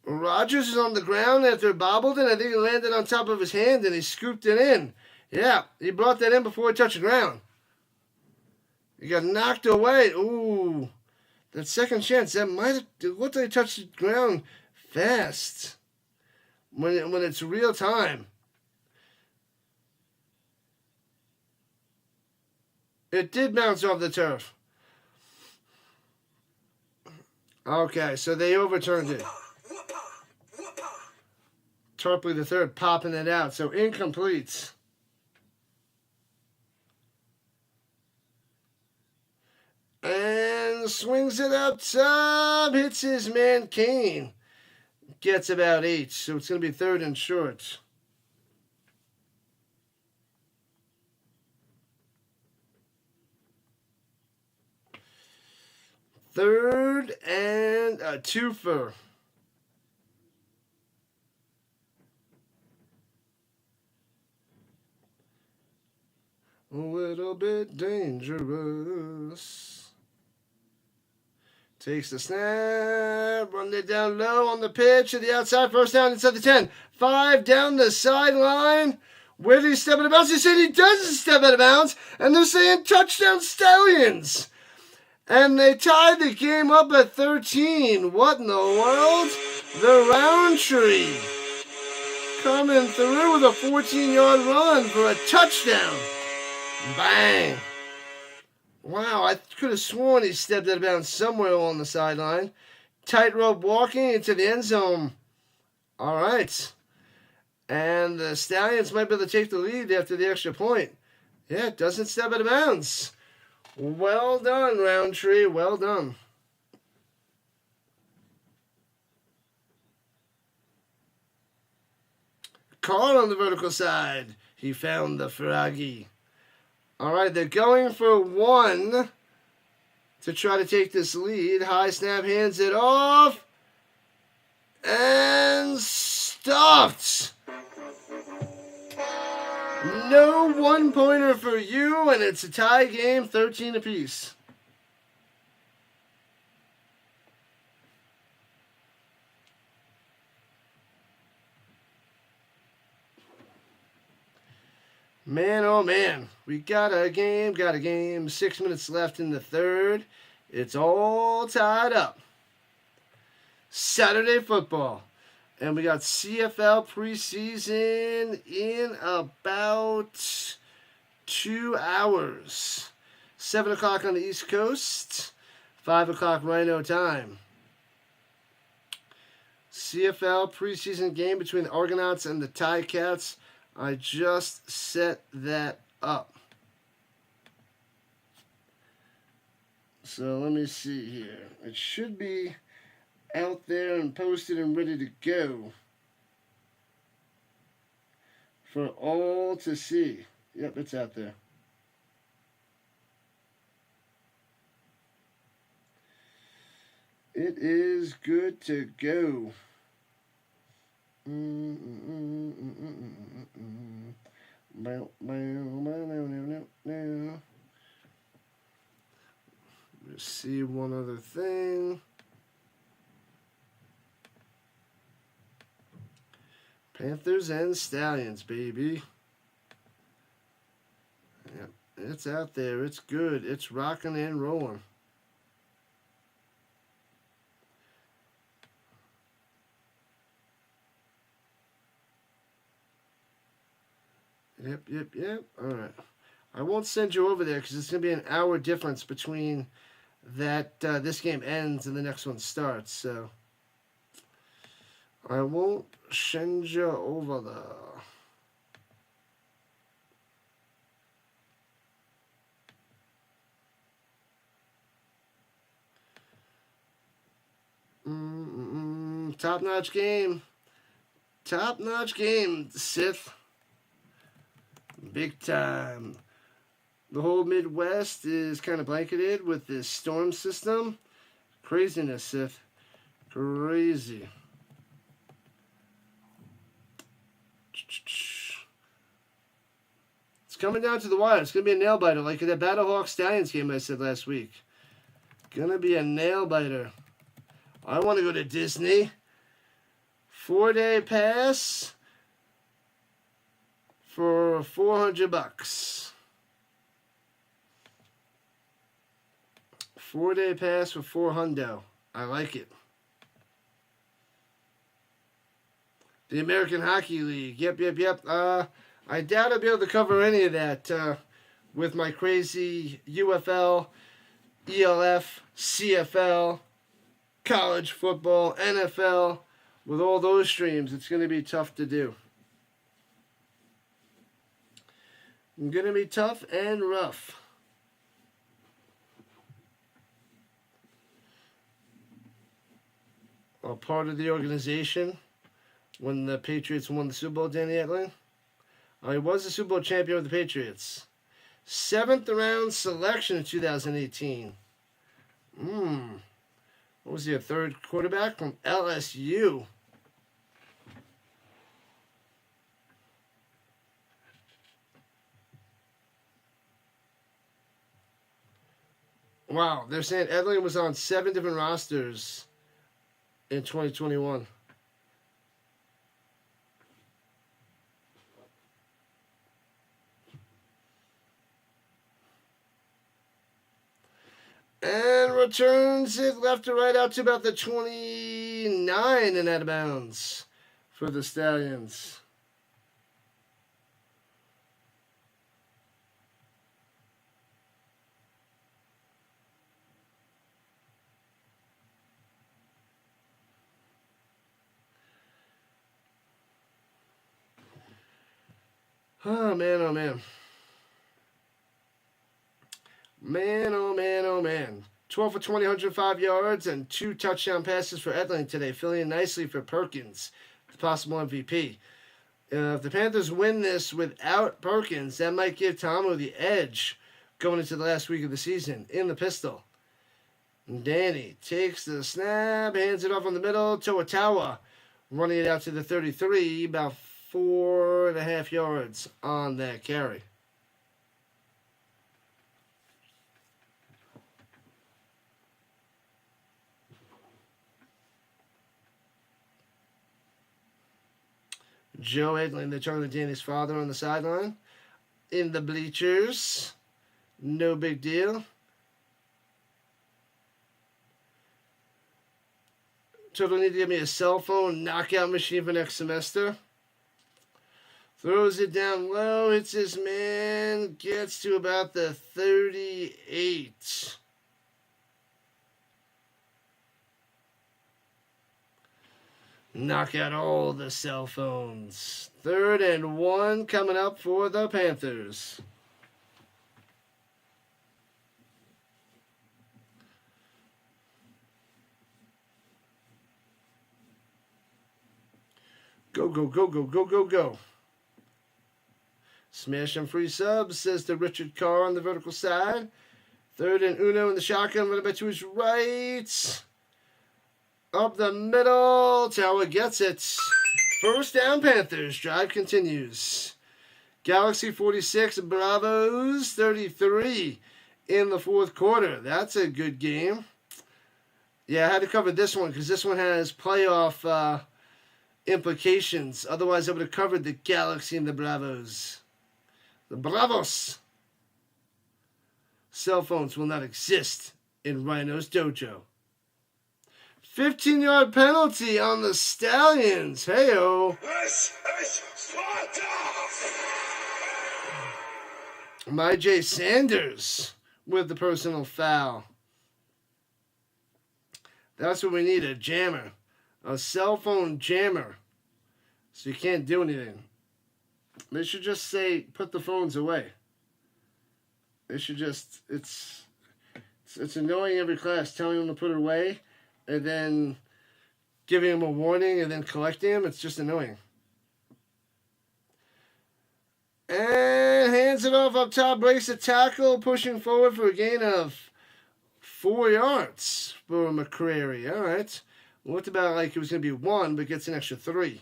Rodgers is on the ground after it bobbled, and I think it landed on top of his hand, and he scooped it in. Yeah, he brought that in before it touched the ground. He got knocked away. Ooh, that second chance, that might have looked like it touched the ground fast when it's real time. It did bounce off the turf. Okay, so they overturned it. Tarpley the third popping it out, so incomplete. And swings it up top. Hits his man Kane. Gets about 8. So it's going to be third and short. Third and a twofer. A little bit dangerous. Takes the snap, run it down low on the pitch to the outside, first down inside the 10. 5 down the sideline. Where did he step out of bounds? He said he doesn't step out of bounds, and they're saying touchdown Stallions. And they tied the game up at 13. What in the world? The Roundtree coming through with a 14-yard run for a touchdown. Bang. Wow, I could have sworn he stepped out of bounds somewhere along the sideline. Tightrope walking into the end zone. All right. And the Stallions might be able to take the lead after the extra point. Yeah, it doesn't step out of bounds. Well done, Roundtree. Well done. Carl on the vertical side. He found the froggy. All right, they're going for 1 to try to take this lead. High snap, hands it off. And stuffed. No one-pointer for you, and it's a tie game, 13 apiece. Man, oh man, we got a game. 6 minutes left in the third. It's all tied up. Saturday football. And we got CFL preseason in about 2 hours. 7 o'clock on the East Coast, 5 o'clock Rhino time. CFL preseason game between the Argonauts and the Ticats. I just set that up. So let me see here. It should be out there and posted and ready to go for all to see. Yep, it's out there. It is good to go. Let's see one other thing. Panthers and Stallions, baby. Yep, it's out there. It's good. It's rocking and rolling. Yep. All right. I won't send you over there because it's going to be an hour difference between that this game ends and the next one starts. So I won't send you over there. Top-notch game. Top-notch game, Sith. Big time. The whole Midwest is kind of blanketed with this storm system. Craziness, Sith. Crazy. It's coming down to the wire. It's going to be a nail-biter like that Battlehawk Stallions game I said last week. Gonna be a nail-biter. I want to go to Disney. 4-day pass for $400. 4-day pass for $400. I like it. The American Hockey League. Yep. I doubt I'll be able to cover any of that with my crazy UFL, ELF, CFL, college football, NFL. With all those streams, it's going to be tough to do. Going to be tough and rough. A part of the organization when the Patriots won the Super Bowl, Danny Etling. He was the Super Bowl champion with the Patriots. 7th round selection in 2018. What was he, a third quarterback from LSU? Wow, they're saying Edling was on 7 different rosters in 2021. And returns it left to right out to about the 29 and out of bounds for the Stallions. Oh, man, oh, man. Man. 12 for 20, 105 yards, and 2 touchdown passes for Edling today, filling in nicely for Perkins, the possible MVP. If the Panthers win this without Perkins, that might give Tomo the edge going into the last week of the season in the pistol. And Danny takes the snap, hands it off in the middle to Ottawa, running it out to the 33, about 4.5 yards on that carry. Joe Edling, the Charlie Danny's father, on the sideline. in the bleachers. No big deal. Totally need to give me a cell phone knockout machine for next semester. Throws it down low, hits his man, gets to about the 38. Knock out all the cell phones. 3rd and 1 coming up for the Panthers. Go, go, go, go, go, go, go. Smash and free subs, says to Richard Carr on the vertical side. 3rd and Uno in the shotgun, running back to his right. Up the middle, Tower gets it. 1st down Panthers, drive continues. Galaxy 46, Bravos 33 in the 4th quarter. That's a good game. Yeah, I had to cover this one because this one has playoff implications. Otherwise, I would have covered the Galaxy and the Bravos. The Bravos. Cell phones will not exist in Rhino's dojo. 15-yard penalty on the Stallions. Hey-oh. This is Sparta! My J. Sanders with the personal foul. That's what we need, a jammer. A cell phone jammer. So you can't do anything. They should just say, put the phones away. They should just, it's annoying every class, telling them to put it away, and then giving them a warning, and then collecting them. It's just annoying. And hands it off up top, breaks the tackle, pushing forward for a gain of 4 yards for McCrary. All right. Looked about like it was going to be 1, but gets an extra 3.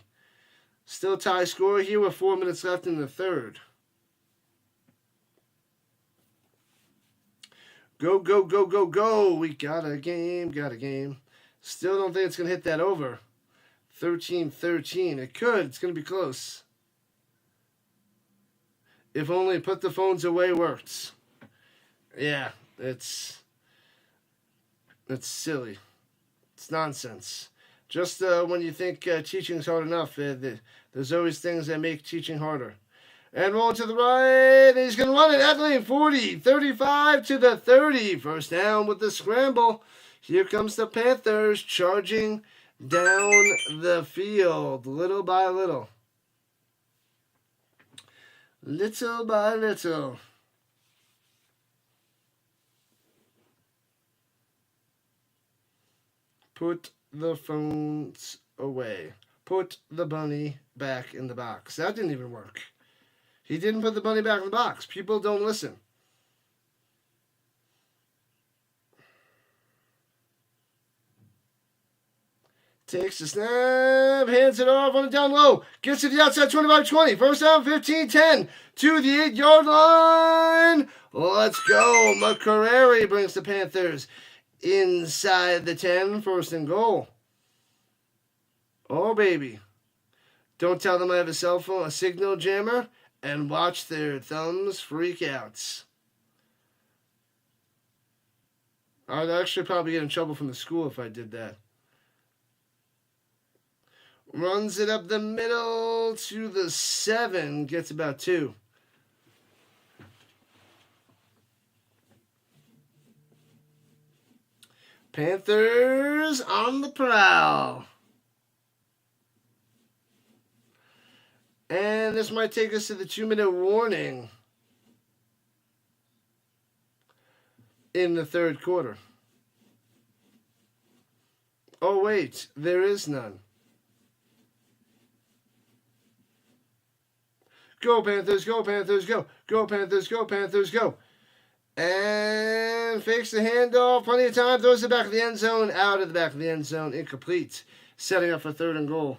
Still tie score here with 4 minutes left in the 3rd. Go, go, go, go, go. We got a game. Still don't think it's going to hit that over. 13-13. It could. It's going to be close. If only put the phones away works. Yeah, it's silly. It's nonsense. Just when you think teaching's hard enough, there's always things that make teaching harder. And roll to the right, and he's going to run it at lane 40, 35 to the 30. 1st down with the scramble. Here comes the Panthers charging down the field, little by little. Little by little. Put the phones away. Put the bunny back in the box. That didn't even work. He didn't put the bunny back in the box. People don't listen. Takes the snap, hands it off on it down low. Gets to the outside 25-20. 1st down 15-10 to the 8-yard line. Let's go. McCrary brings the Panthers inside the 10. 1st and goal. Oh, baby. Don't tell them I have a cell phone, a signal jammer, and watch their thumbs freak out. I'd actually probably get in trouble from the school if I did that. Runs it up the middle to the 7. Gets about 2. Panthers on the prowl. And this might take us to the 2-minute warning in the 3rd quarter. Oh, wait, there is none. Go, Panthers, go, Panthers, go. Go, Panthers, go, Panthers, go. And fakes the handoff. Plenty of time. Throws it back of the end zone. Out of the back of the end zone. Incomplete. Setting up for 3rd and goal.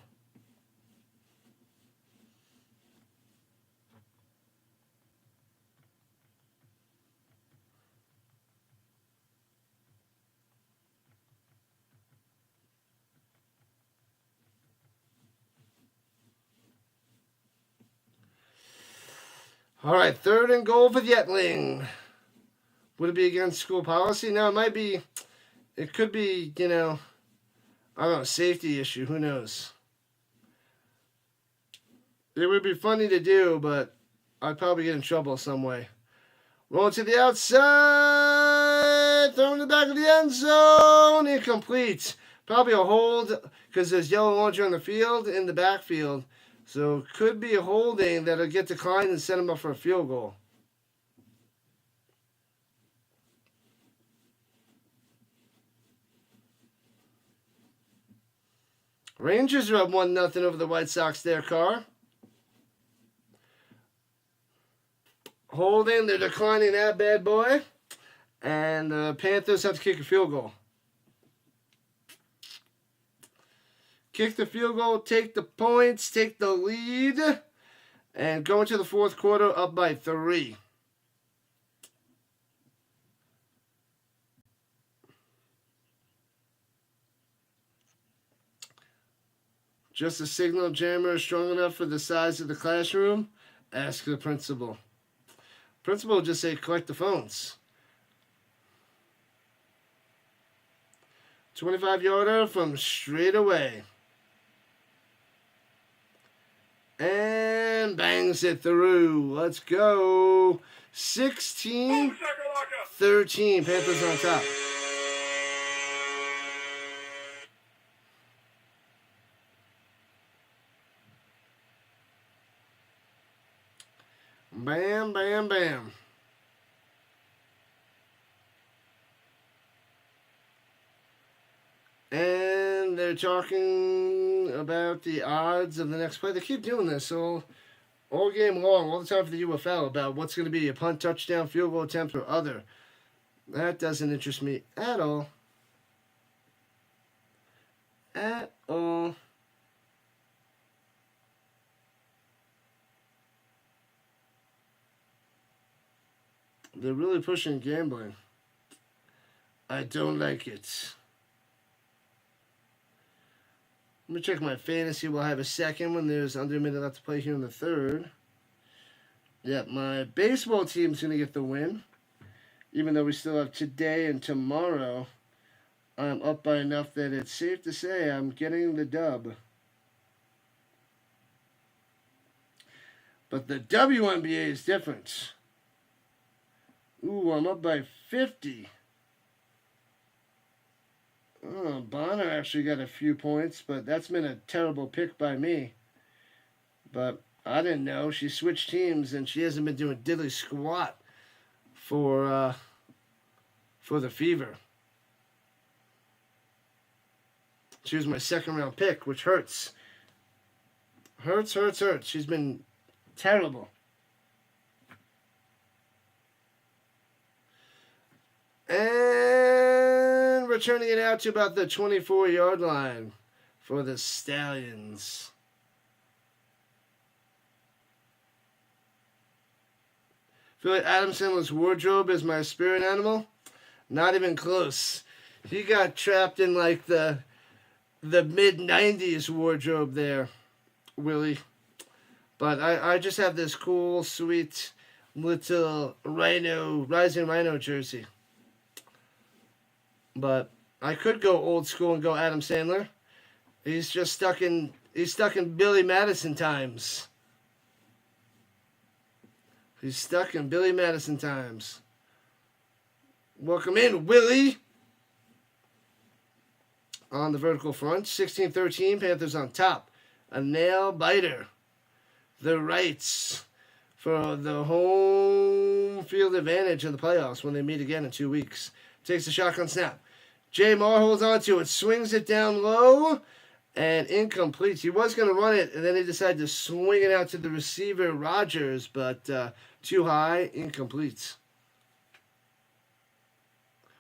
All right, 3rd and goal for the Yetling. Would it be against school policy? No, it might be. It could be, I don't know, safety issue. Who knows? It would be funny to do, but I'd probably get in trouble some way. Rolling to the outside. Throwing the back of the end zone. Incomplete. Probably a hold because there's yellow launcher on the field in the backfield. So could be a holding that'll get declined and set him up for a field goal. Rangers are up 1-0 over the White Sox there, Carr. Holding, they're declining that bad boy. And the Panthers have to kick a field goal. Kick the field goal, take the points, take the lead, and go into the 4th quarter up by 3. Just a signal jammer strong enough for the size of the classroom? Ask the principal. Principal will just say, collect the phones. 25-yarder from straight away. And bangs it through. Let's go. 16-13. Panthers on top. Bam, bam, bam. And they're talking about the odds of the next play. They keep doing this all game long, all the time for the UFL, about what's going to be a punt, touchdown, field goal attempt, or other. That doesn't interest me at all. At all. They're really pushing gambling. I don't like it. Let me check my fantasy. We'll have a second when there's under a minute left to play here in the 3rd. Yep, my baseball team's going to get the win. Even though we still have today and tomorrow, I'm up by enough that it's safe to say I'm getting the dub. But the WNBA is different. Ooh, I'm up by 50. Oh, Bonner actually got a few points, but that's been a terrible pick by me. But I didn't know. She switched teams, and she hasn't been doing diddly squat for the Fever. She was my 2nd-round pick, which hurts. Hurts. She's been terrible. And returning it out to about the 24-yard line for the Stallions. I feel like Adam Sandler's wardrobe is my spirit animal. Not even close. He got trapped in like the mid-90s wardrobe there, Willie. But I just have this cool, sweet little Rising Rhino jersey. But I could go old school and go Adam Sandler. He's stuck in Billy Madison times. He's stuck in Billy Madison times. Welcome in, Willie. On the vertical front, 16-13, Panthers on top. A nail biter. The rights for the home field advantage in the playoffs when they meet again in 2 weeks. Takes the shotgun snap. J. Marr holds on to it, swings it down low, and incomplete. He was going to run it, and then he decided to swing it out to the receiver, Rogers, but too high, incomplete.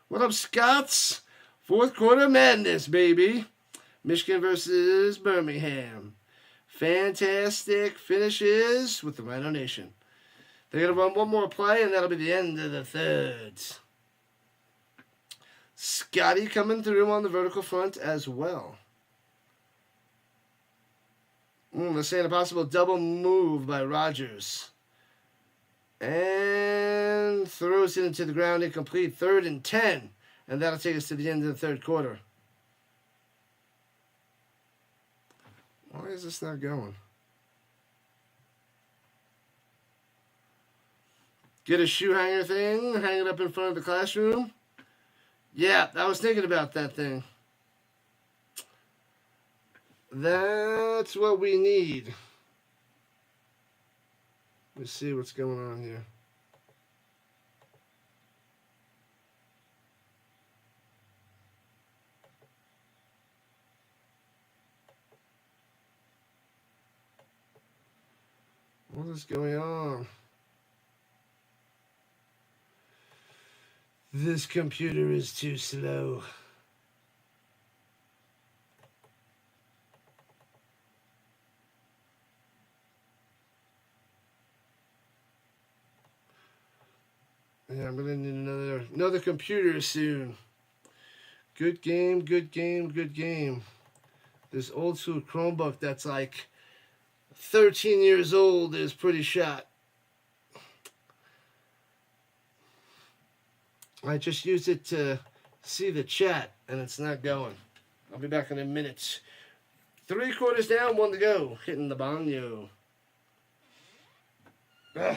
What up, Scots? 4th quarter madness, baby. Michigan versus Birmingham. Fantastic finishes with the Rhino Nation. They're going to run one more play, and that'll be the end of the 3rd. Scotty coming through on the vertical front as well. They're saying a possible double move by Rogers. And throws it into the ground, incomplete. 3rd and 10. And that'll take us to the end of the third quarter. Why is this not going? Get a shoe hanger thing, hang it up in front of the classroom. Yeah, I was thinking about that thing. That's what we need. Let's see what's going on here. What is going on? This computer is too slow. Yeah, I'm gonna need another computer soon. Good game, good game, good game. This old school Chromebook that's like 13 years old is pretty shot. I just used it to see the chat, and it's not going. I'll be back in a minute. 3 quarters down, 1 to go. Hitting the banyo. Ugh.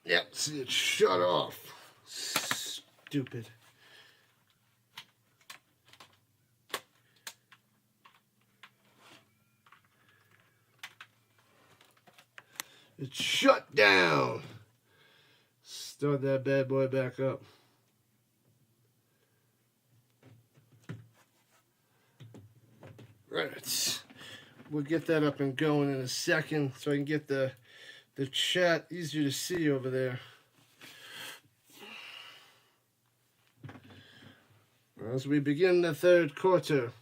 Yep, see it shut off. Stupid. It's shut down. Start that bad boy back up. Right. We'll get that up and going in a second so I can get the chat easier to see over there. As we begin the third quarter.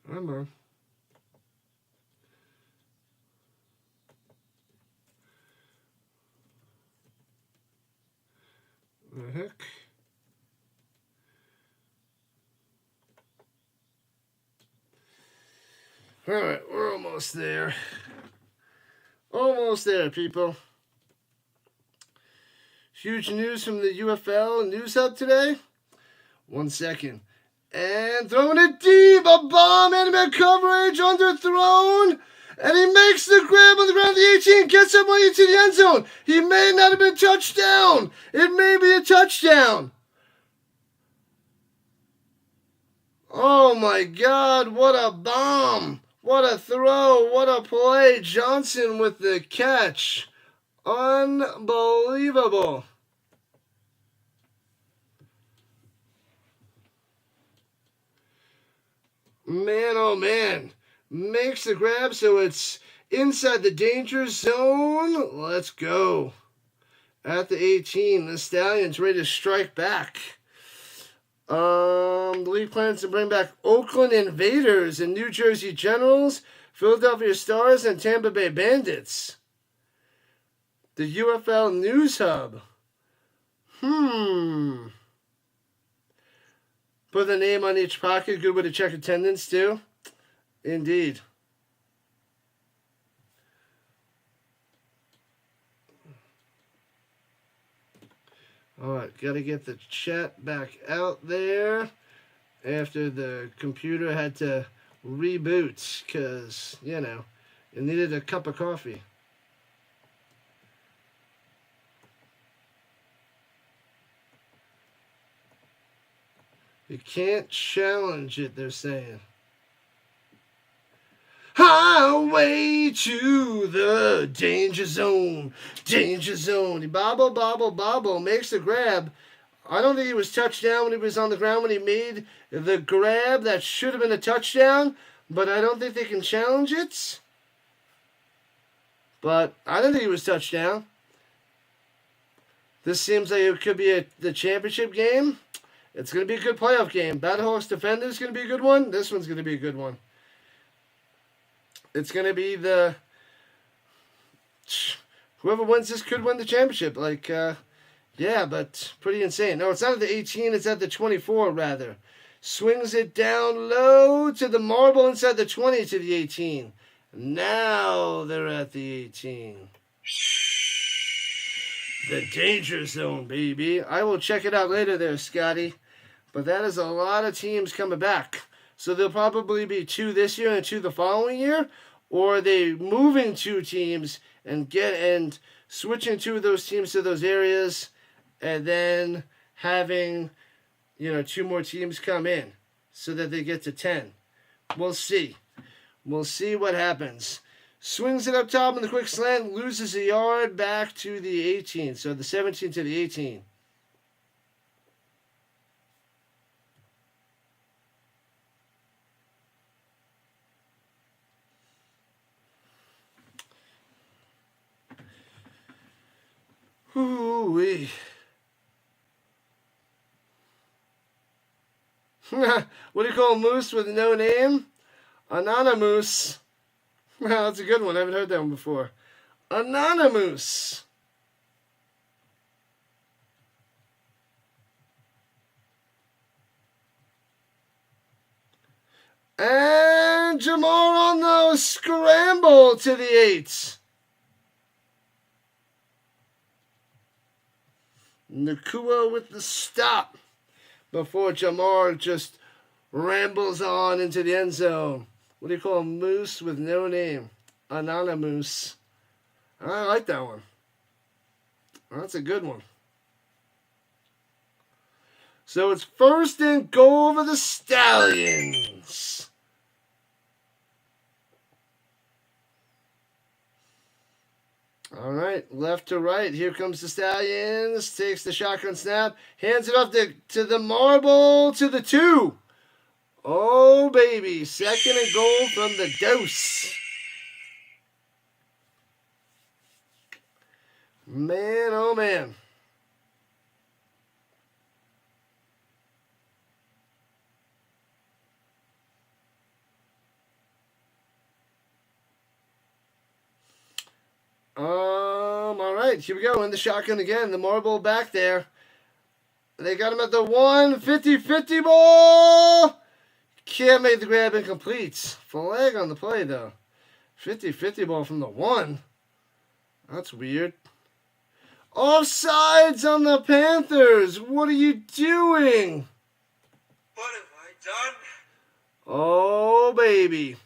Come on. The heck? All right, we're almost there. Almost there, people. Huge news from the UFL News Hub today. 1 second. And throwing it deep. A bomb, enemy coverage, underthrown. And he makes the grab on the ground of the 18. Gets somebody into the end zone. He may not have been touchdown. It may be a touchdown. Oh my God, what a bomb. What a throw. What a play. Johnson with the catch. Unbelievable. Man, oh man. Makes the grab, so it's inside the danger zone. Let's go. At the 18, the Stallions ready to strike back. The league plans to bring back Oakland Invaders and New Jersey Generals, Philadelphia Stars, and Tampa Bay Bandits. The UFL News Hub. Put the name on each pocket. Good way to check attendance, too. Indeed. Alright, gotta get the chat back out there after the computer had to reboot because, you know, it needed a cup of coffee. You can't challenge it, they're saying. Highway to the danger zone. Danger zone. He bobble, makes the grab. I don't think he was touchdown when he was on the ground when he made the grab. That should have been a touchdown, but I don't think they can challenge it. But I don't think he was touchdown. This seems like it could be the championship game. It's going to be a good playoff game. Battlehawks Defender is going to be a good one. This one's going to be a good one. It's going to be whoever wins this could win the championship. Yeah, but pretty insane. No, it's not at the 18. It's at the 24, rather. Swings it down low to the marble inside the 20 to the 18. Now they're at the 18. The danger zone, baby. I will check it out later there, Scotty. But that is a lot of teams coming back. So there'll probably be 2 this year and 2 the following year. Or are they moving 2 teams and switching 2 of those teams to those areas and then having, 2 more teams come in so that they get to 10. We'll see. We'll see what happens. Swings it up top in the quick slant, loses a yard back to the 18. So the 17 to the 18. Ooh-wee. What do you call a moose with no name? Anonymous. Well, that's a good one. I haven't heard that one before. Anonymous. And Jamar on the scramble to the 8. Nakua with the stop before Jamar just rambles on into the end zone. What do you call a moose with no name? Anonymous. I like that one. That's a good one. So it's 1st and goal for the Stallions. All right, left to right. Here comes the Stallions. Takes the shotgun snap. Hands it off to the marble to the 2. Oh, baby. 2nd and goal from the dose. Man, oh, man. All right, here we go. In the shotgun again. The marble back there. They got him at the 1. 50-50 ball. Can't make the grab incomplete. Flag on the play, though. 50-50 ball from the 1. That's weird. Offsides on the Panthers. What are you doing? What have I done? Oh, baby.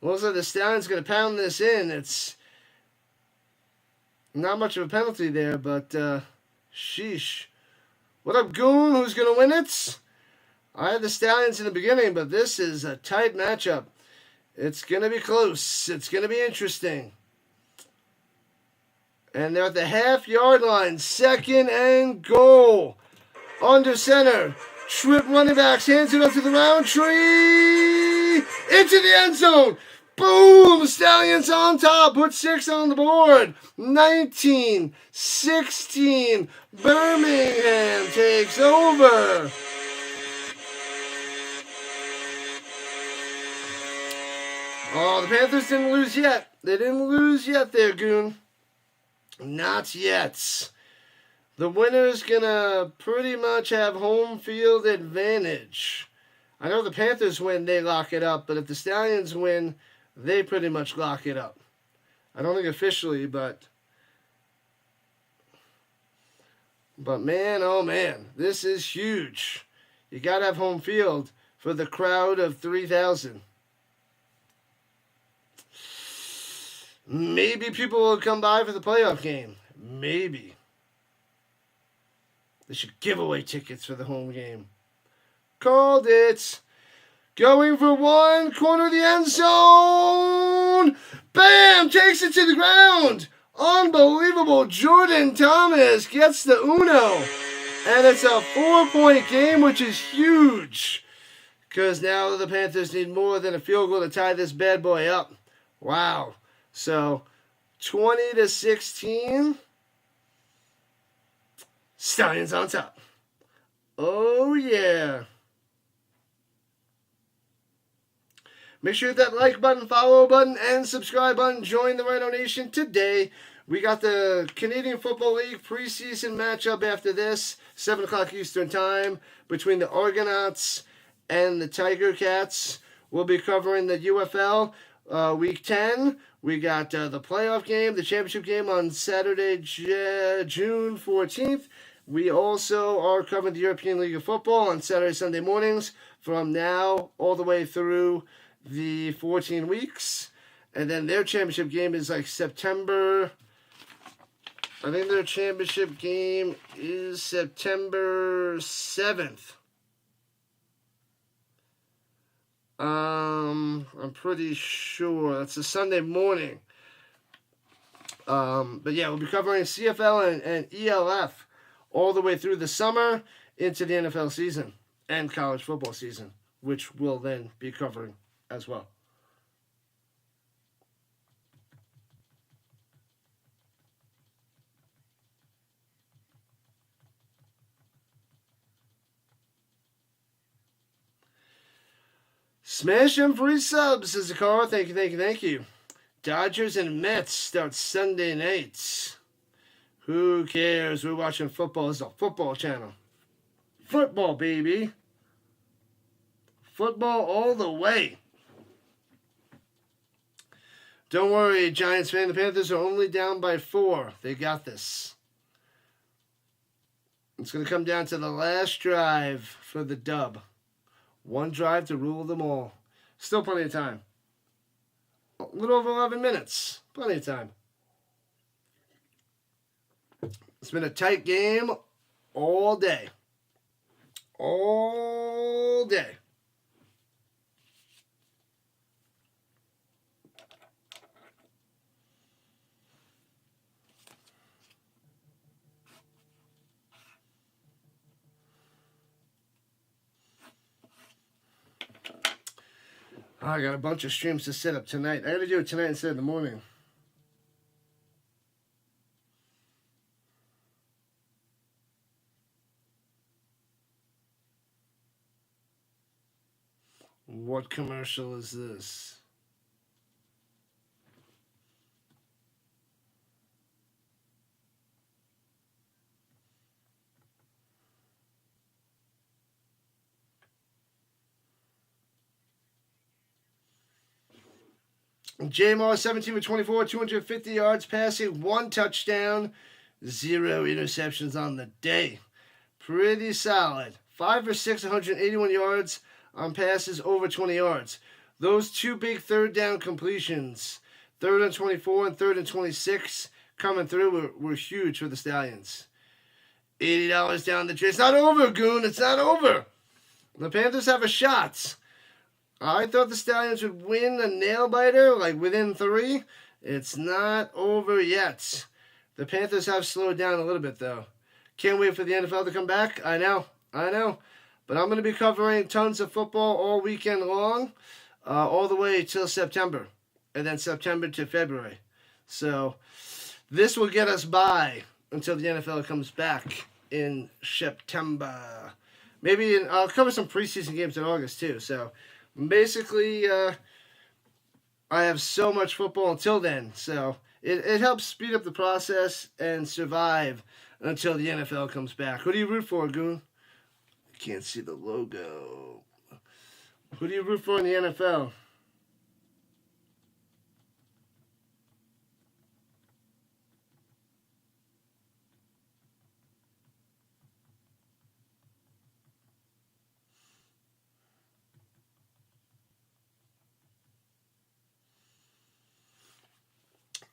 Looks like the Stallions going to pound this in. It's not much of a penalty there, but sheesh. What up, Goon? Who's going to win it? I had the Stallions in the beginning, but this is a tight matchup. It's going to be close. It's going to be interesting. And they're at the half-yard line. 2nd and goal. Under center. Trip running backs. Hands it up to the Roundtree. Into the end zone. Boom! Stallions on top. Put 6 on the board. 19-16. Birmingham takes over. Oh, the Panthers didn't lose yet. They didn't lose yet there, Goon. Not yet. The winner's gonna pretty much have home field advantage. I know the Panthers win, they lock it up, but if the Stallions win, they pretty much lock it up. I don't think officially, but man, oh man, this is huge. You gotta have home field for the crowd of 3,000. Maybe people will come by for the playoff game. Maybe. They should give away tickets for the home game. Called it. Going for one. Corner of the end zone. Bam! Takes it to the ground. Unbelievable. Jordan Thomas gets the uno. And it's a 4-point game, which is huge. Because now the Panthers need more than a field goal to tie this bad boy up. Wow. So, 20-16. Stallions on top. Oh, yeah. Make sure to hit that like button, follow button, and subscribe button. Join the Rhino Nation today. We got the Canadian Football League preseason matchup after this. 7 o'clock Eastern Time between the Argonauts and the Tiger Cats. We'll be covering the UFL Week 10. We got the playoff game, the championship game on Saturday, June 14th. We also are covering the European League of Football on Saturday, Sunday mornings from now all the way through the 14 weeks. And then their championship game is like September. I think their championship game is September 7th. I'm pretty sure. That's a Sunday morning. But yeah, we'll be covering CFL and ELF all the way through the summer into the NFL season and college football season, which we'll then be covering as well. Smash them free subs, says the car. Thank you, thank you, thank you. Dodgers and Mets start Sunday nights. Who cares? We're watching football. It's a football channel. Football, baby. Football all the way. Don't worry, Giants fan. The Panthers are only down by 4. They got this. It's going to come down to the last drive for the dub. One drive to rule them all. Still plenty of time. A little over 11 minutes. Plenty of time. It's been a tight game all day. All day. Oh, I got a bunch of streams to set up tonight. I got to do it tonight instead of the morning. What commercial is this? Jamar, 17 for 24, 250 yards passing, 1 touchdown, 0 interceptions on the day. Pretty solid. 5 for 6, 181 yards on passes over 20 yards. Those 2 big third down completions, 3rd and 24 and 3rd and 26, coming through were huge for the Stallions. $80 down the drain. It's not over, Goon. It's not over. The Panthers have a shot. I thought the Stallions would win a nail-biter, like within 3. It's not over yet. The Panthers have slowed down a little bit, though. Can't wait for the NFL to come back. I know. But I'm going to be covering tons of football all weekend long, all the way till September. and then September to February. So this will get us by until the NFL comes back in September. Maybe I'll cover some preseason games in August too. So basically, I have so much football until then. So it helps speed up the process and survive until the NFL comes back. Who do you root for, Goon? I can't see the logo. Who do you root for in the NFL?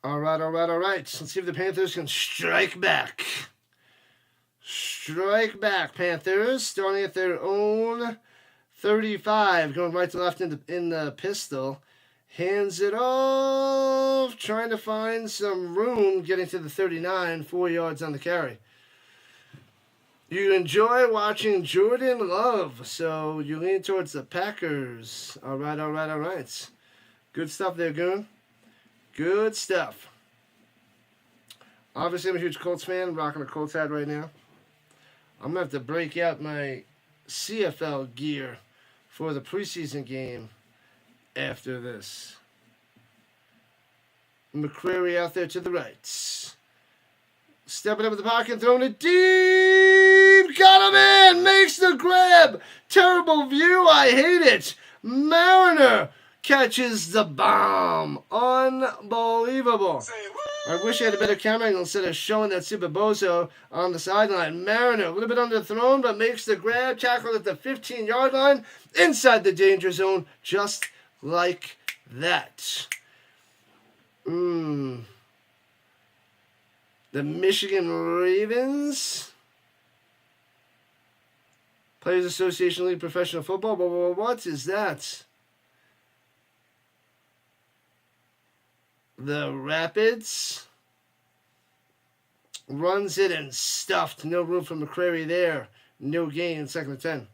All right. Let's see if the Panthers can strike back. Strike back, Panthers. Starting at their own 35. Going right to left in the pistol. Hands it off. Trying to find some room. Getting to the 39. 4 yards on the carry. You enjoy watching Jordan Love. So you lean towards the Packers. All right. Good stuff there, Goon. Good stuff. Obviously, I'm a huge Colts fan. I'm rocking a Colts hat right now. I'm going to have to break out my CFL gear for the preseason game after this. McCrary out there to the right. Stepping up in the pocket, throwing it deep. Got him in. Makes the grab. Terrible view. I hate it. Mariner catches the bomb. Unbelievable. I wish I had a better camera angle instead of showing that super bozo on the sideline. Mariner, a little bit underthrown, but makes the grab. Tackled at the 15-yard line. Inside the danger zone, just like that. The Michigan Ravens. Players Association League Professional Football. What is that? The Rapids runs it and stuffed. No room for McCrary there. No gain. 2nd and 10.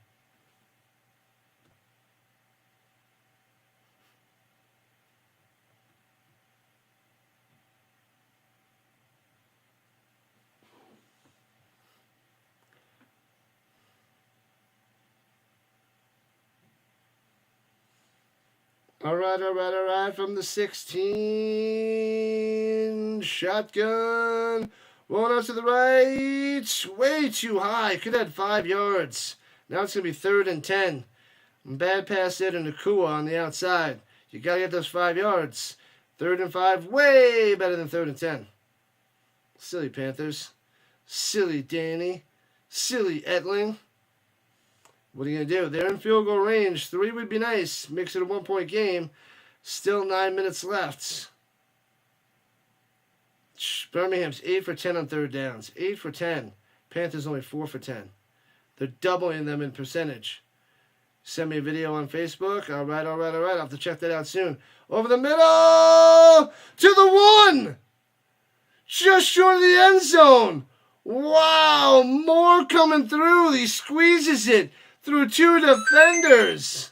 All right. From the 16. Shotgun. Rolling out to the right. Way too high. Could have had 5 yards. Now it's going to be 3rd and 10. Bad pass there to Nakua on the outside. You got to get those 5 yards. 3rd and 5. Way better than 3rd and 10. Silly Panthers. Silly Danny. Silly Etling. What are you going to do? They're in field goal range. 3 would be nice. Makes it a 1-point game. Still 9 minutes left. Birmingham's 8 for 10 on 3rd downs. 8 for 10. Panthers only 4 for 10. They're doubling them in percentage. Send me a video on Facebook. All right. I'll have to check that out soon. Over the middle. To the 1. Just short of the end zone. Wow. Moore coming through. He squeezes it through 2 defenders.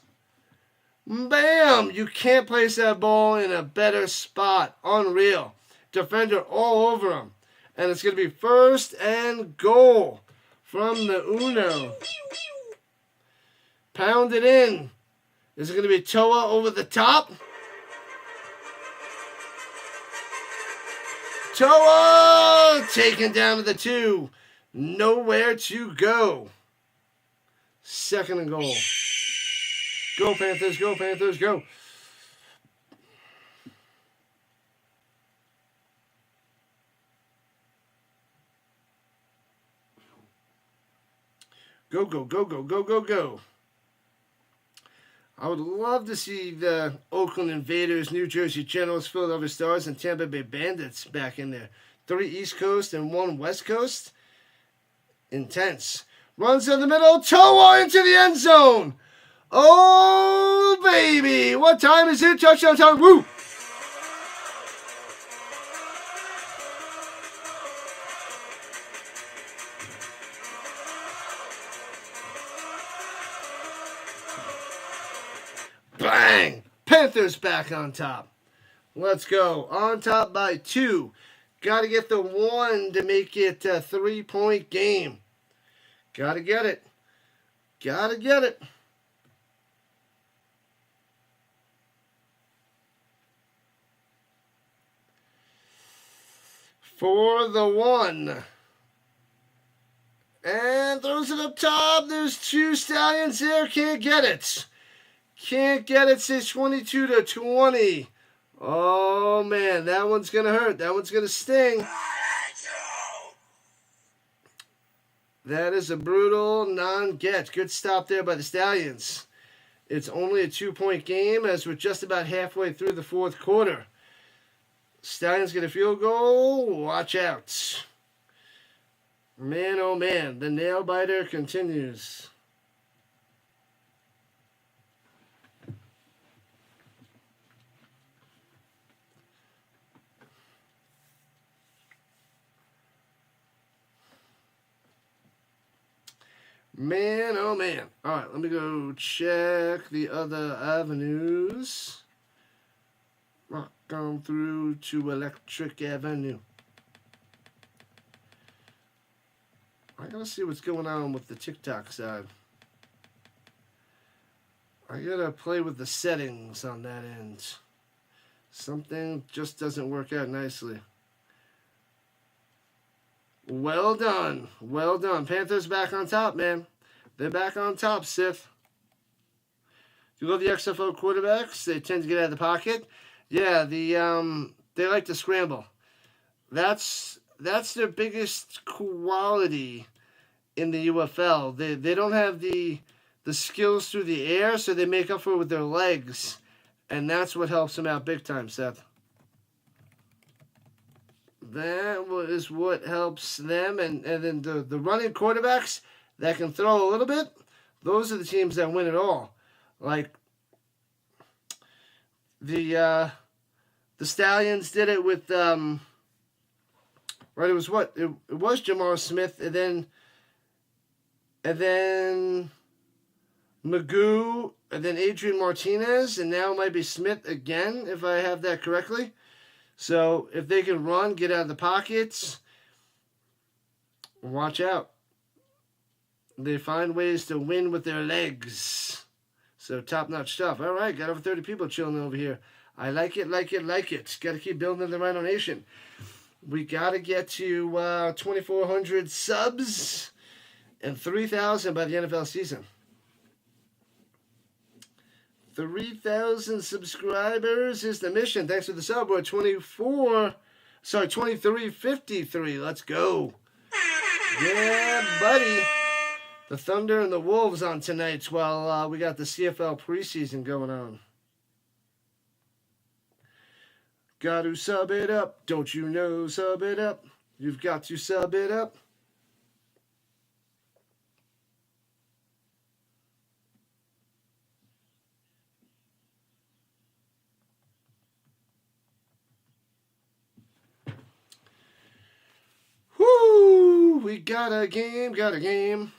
Bam! You can't place that ball in a better spot. Unreal. Defender all over him. And it's going to be 1st and goal from the Uno. Pound it in. Is it going to be Toa over the top? Toa taken down to the 2. Nowhere to go. 2nd and goal. Go Panthers, go Panthers, go. Go. I would love to see the Oakland Invaders, New Jersey Generals, Philadelphia Stars, and Tampa Bay Bandits back in there. 3 East Coast and 1 West Coast. Intense. Runs in the middle. Toa into the end zone. Oh, baby. What time is it? Touchdown time. Woo! Bang! Panthers back on top. Let's go. On top by 2. Got to get the 1 to make it a 3-point game. Got to get it. Got to get it. For the 1. And throws it up top. There's 2 Stallions there. Can't get it. Can't get it. Says 22-20. Oh, man. That one's going to hurt. That one's going to sting. That is a brutal non-get. Good stop there by the Stallions. It's only a 2-point game as we're just about halfway through the 4th quarter. Stallions get a field goal. Watch out. Man, oh man, the nail biter continues. Man, oh man. All right, let me go check the other avenues. Rock on through to Electric Avenue. I gotta see what's going on with the TikTok side. I gotta play with the settings on that end. Something just doesn't work out nicely. Well done. Well done. Panthers back on top, man. They're back on top, Sith. You love the XFL quarterbacks? They tend to get out of the pocket. Yeah, they like to scramble. That's their biggest quality in the UFL. They don't have the skills through the air, so they make up for it with their legs. And that's what helps them out big time, Seth. That is what helps them. And then the running quarterbacks that can throw a little bit, those are the teams that win it all. Like the Stallions did it with right. It was what it was Jamar Smith, and then Magoo, and then Adrian Martinez, and now it might be Smith again if I have that correctly. So if they can run, get out of the pockets, watch out. They find ways to win with their legs. So top-notch stuff. All right, got over 30 people chilling over here. I like it, like it, like it. Got to keep building the Rhino Nation. We got to get to 2,400 subs and 3,000 by the NFL season. 3,000 subscribers is the mission. Thanks for the sub. We're at 2353. Let's go. Yeah, buddy. The Thunder and the Wolves on tonight while we got the CFL preseason going on. Got to sub it up. Don't you know, sub it up. You've got to sub it up. Whoo! We got a game.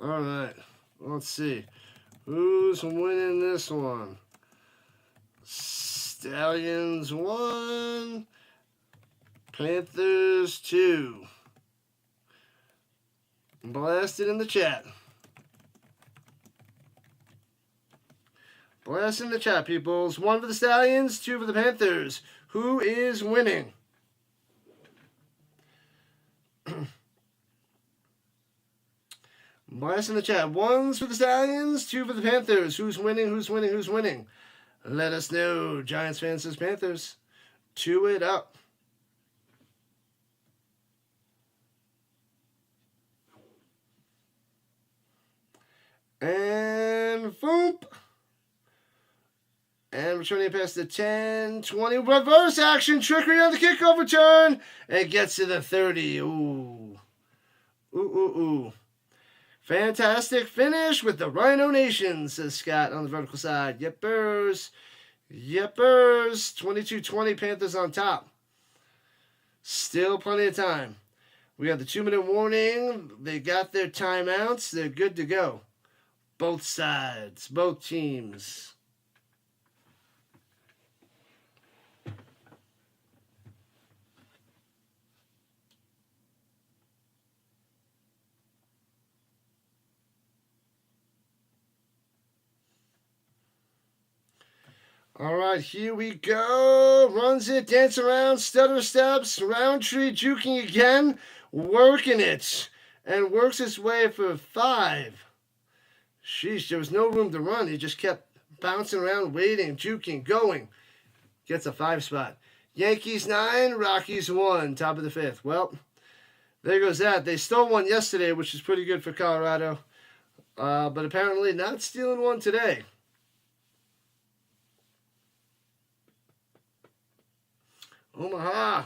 All right, let's see. Who's winning this one? Stallions 1, Panthers 2. Blast it in the chat. Blast in the chat, peoples. 1 for the Stallions, 2 for the Panthers. Who is winning? Blast in the chat. 1's for the Stallions, 2 for the Panthers. Who's winning? Who's winning? Who's winning? Let us know. Giants fans says Panthers. 2 it up. And boom. And returning past the 10, 20. Reverse action. Trickery on the kickoff return. And gets to the 30. Ooh. Ooh. Fantastic finish with the Rhino Nation, says Scott on the vertical side. Yepers. 22-20, Panthers on top. Still plenty of time. We got the 2-minute warning. They got their timeouts. They're good to go. Both sides, both teams. All right, here we go. Runs it, dance around, stutter steps, Roundtree juking again, working it, and works his way for 5. Sheesh, there was no room to run. He just kept bouncing around, waiting, juking, going. Gets a 5 spot. Yankees 9, Rockies 1, top of the 5th. Well, there goes that. They stole one yesterday, which is pretty good for Colorado, but apparently not stealing one today. Omaha,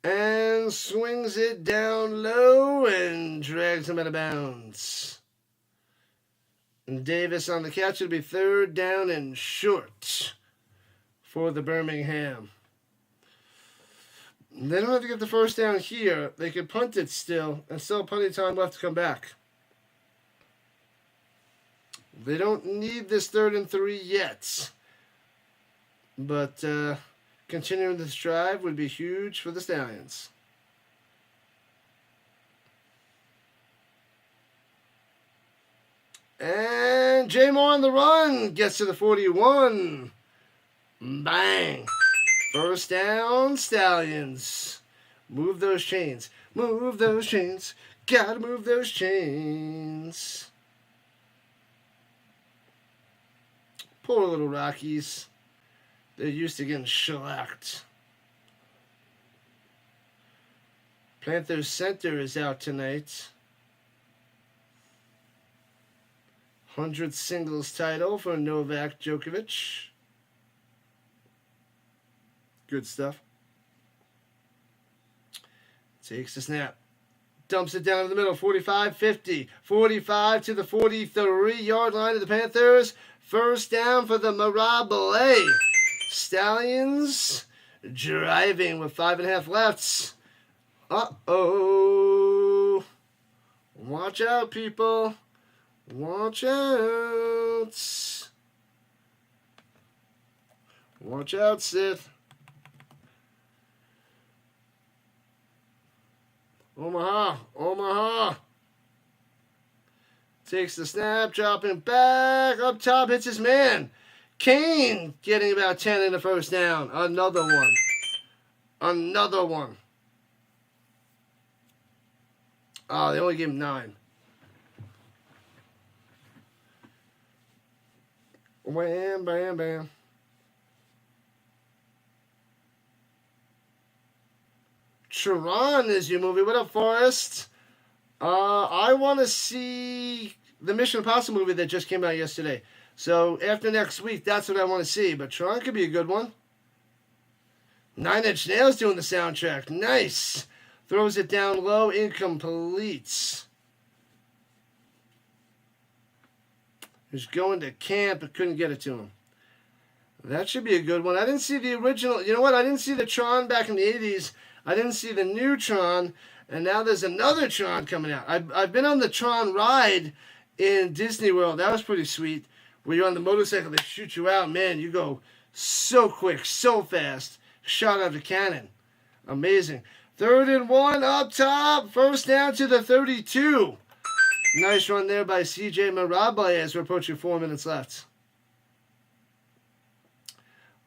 and swings it down low and drags him out of bounds. And Davis on the catch. It'll be 3rd down and short for the Birmingham. They don't have to get the 1st down here. They could punt it still, and still plenty of time left to come back. They don't need this 3rd and 3 yet. But continuing this drive would be huge for the Stallions. And Jay Moore on the run gets to the 41. Bang. 1st down, Stallions. Move those chains. Move those chains. Gotta move those chains. Poor little Rockies. They're used to getting shellacked. Panthers center is out tonight. 100 singles title for Novak Djokovic. Good stuff. Takes the snap. Dumps it down in the middle. 45, 50. 45 to the 43-yard line of the Panthers. 1st down for the Mirabile. Stallions driving with 5.5 left. Uh-oh. Watch out, people. Watch out. Watch out, Sith. Omaha. Takes the snap, dropping back. Up top, hits his man. Kane getting about 10 in the 1st down. Another one. Oh, they only gave him 9. Wham, bam, bam. Tron is your movie. What up, Forrest? I want to see the Mission Impossible movie that just came out yesterday. So after next week, that's what I want to see. But Tron could be a good one. 9 Inch Nails doing the soundtrack. Nice. Throws it down low. Incomplete. He's going to camp but couldn't get it to him. That should be a good one. I didn't see the original. You know what? I didn't see the Tron back in the 80s. I didn't see the new Tron. And now there's another Tron coming out. I've been on the Tron ride in Disney World. That was pretty sweet. Where you're on the motorcycle, they shoot you out. Man, you go so quick, so fast. Shot out of a cannon. Amazing. 3rd and 1 up top. 1st down to the 32. Nice run there by CJ Mirabile as we're approaching 4 minutes left.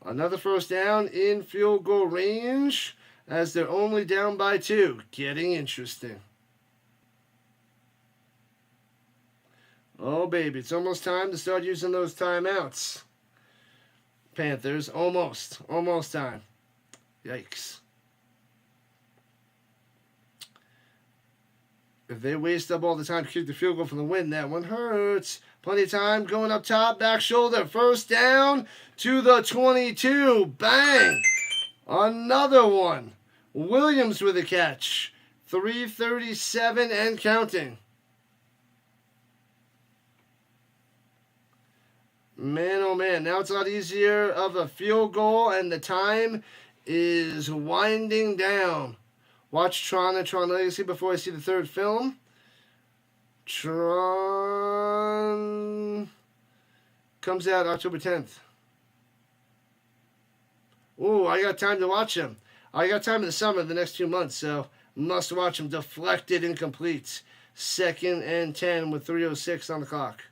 Another 1st down in field goal range as they're only down by 2. Getting interesting. Oh, baby, it's almost time to start using those timeouts. Panthers, almost time. Yikes. If they waste up all the time to kick the field goal for the win, that one hurts. Plenty of time going up top, back shoulder. 1st down to the 22. Bang! Another one. Williams with a catch. 3:37 and counting. Man, oh man, now it's a lot easier of a field goal, and the time is winding down. Watch Tron and Tron Legacy before I see the 3rd film. Tron comes out October 10th. Ooh, I got time to watch him. I got time in the summer, the next 2 months, so must watch him. Deflected, incomplete. 2nd and 10 with 3:06 on the clock.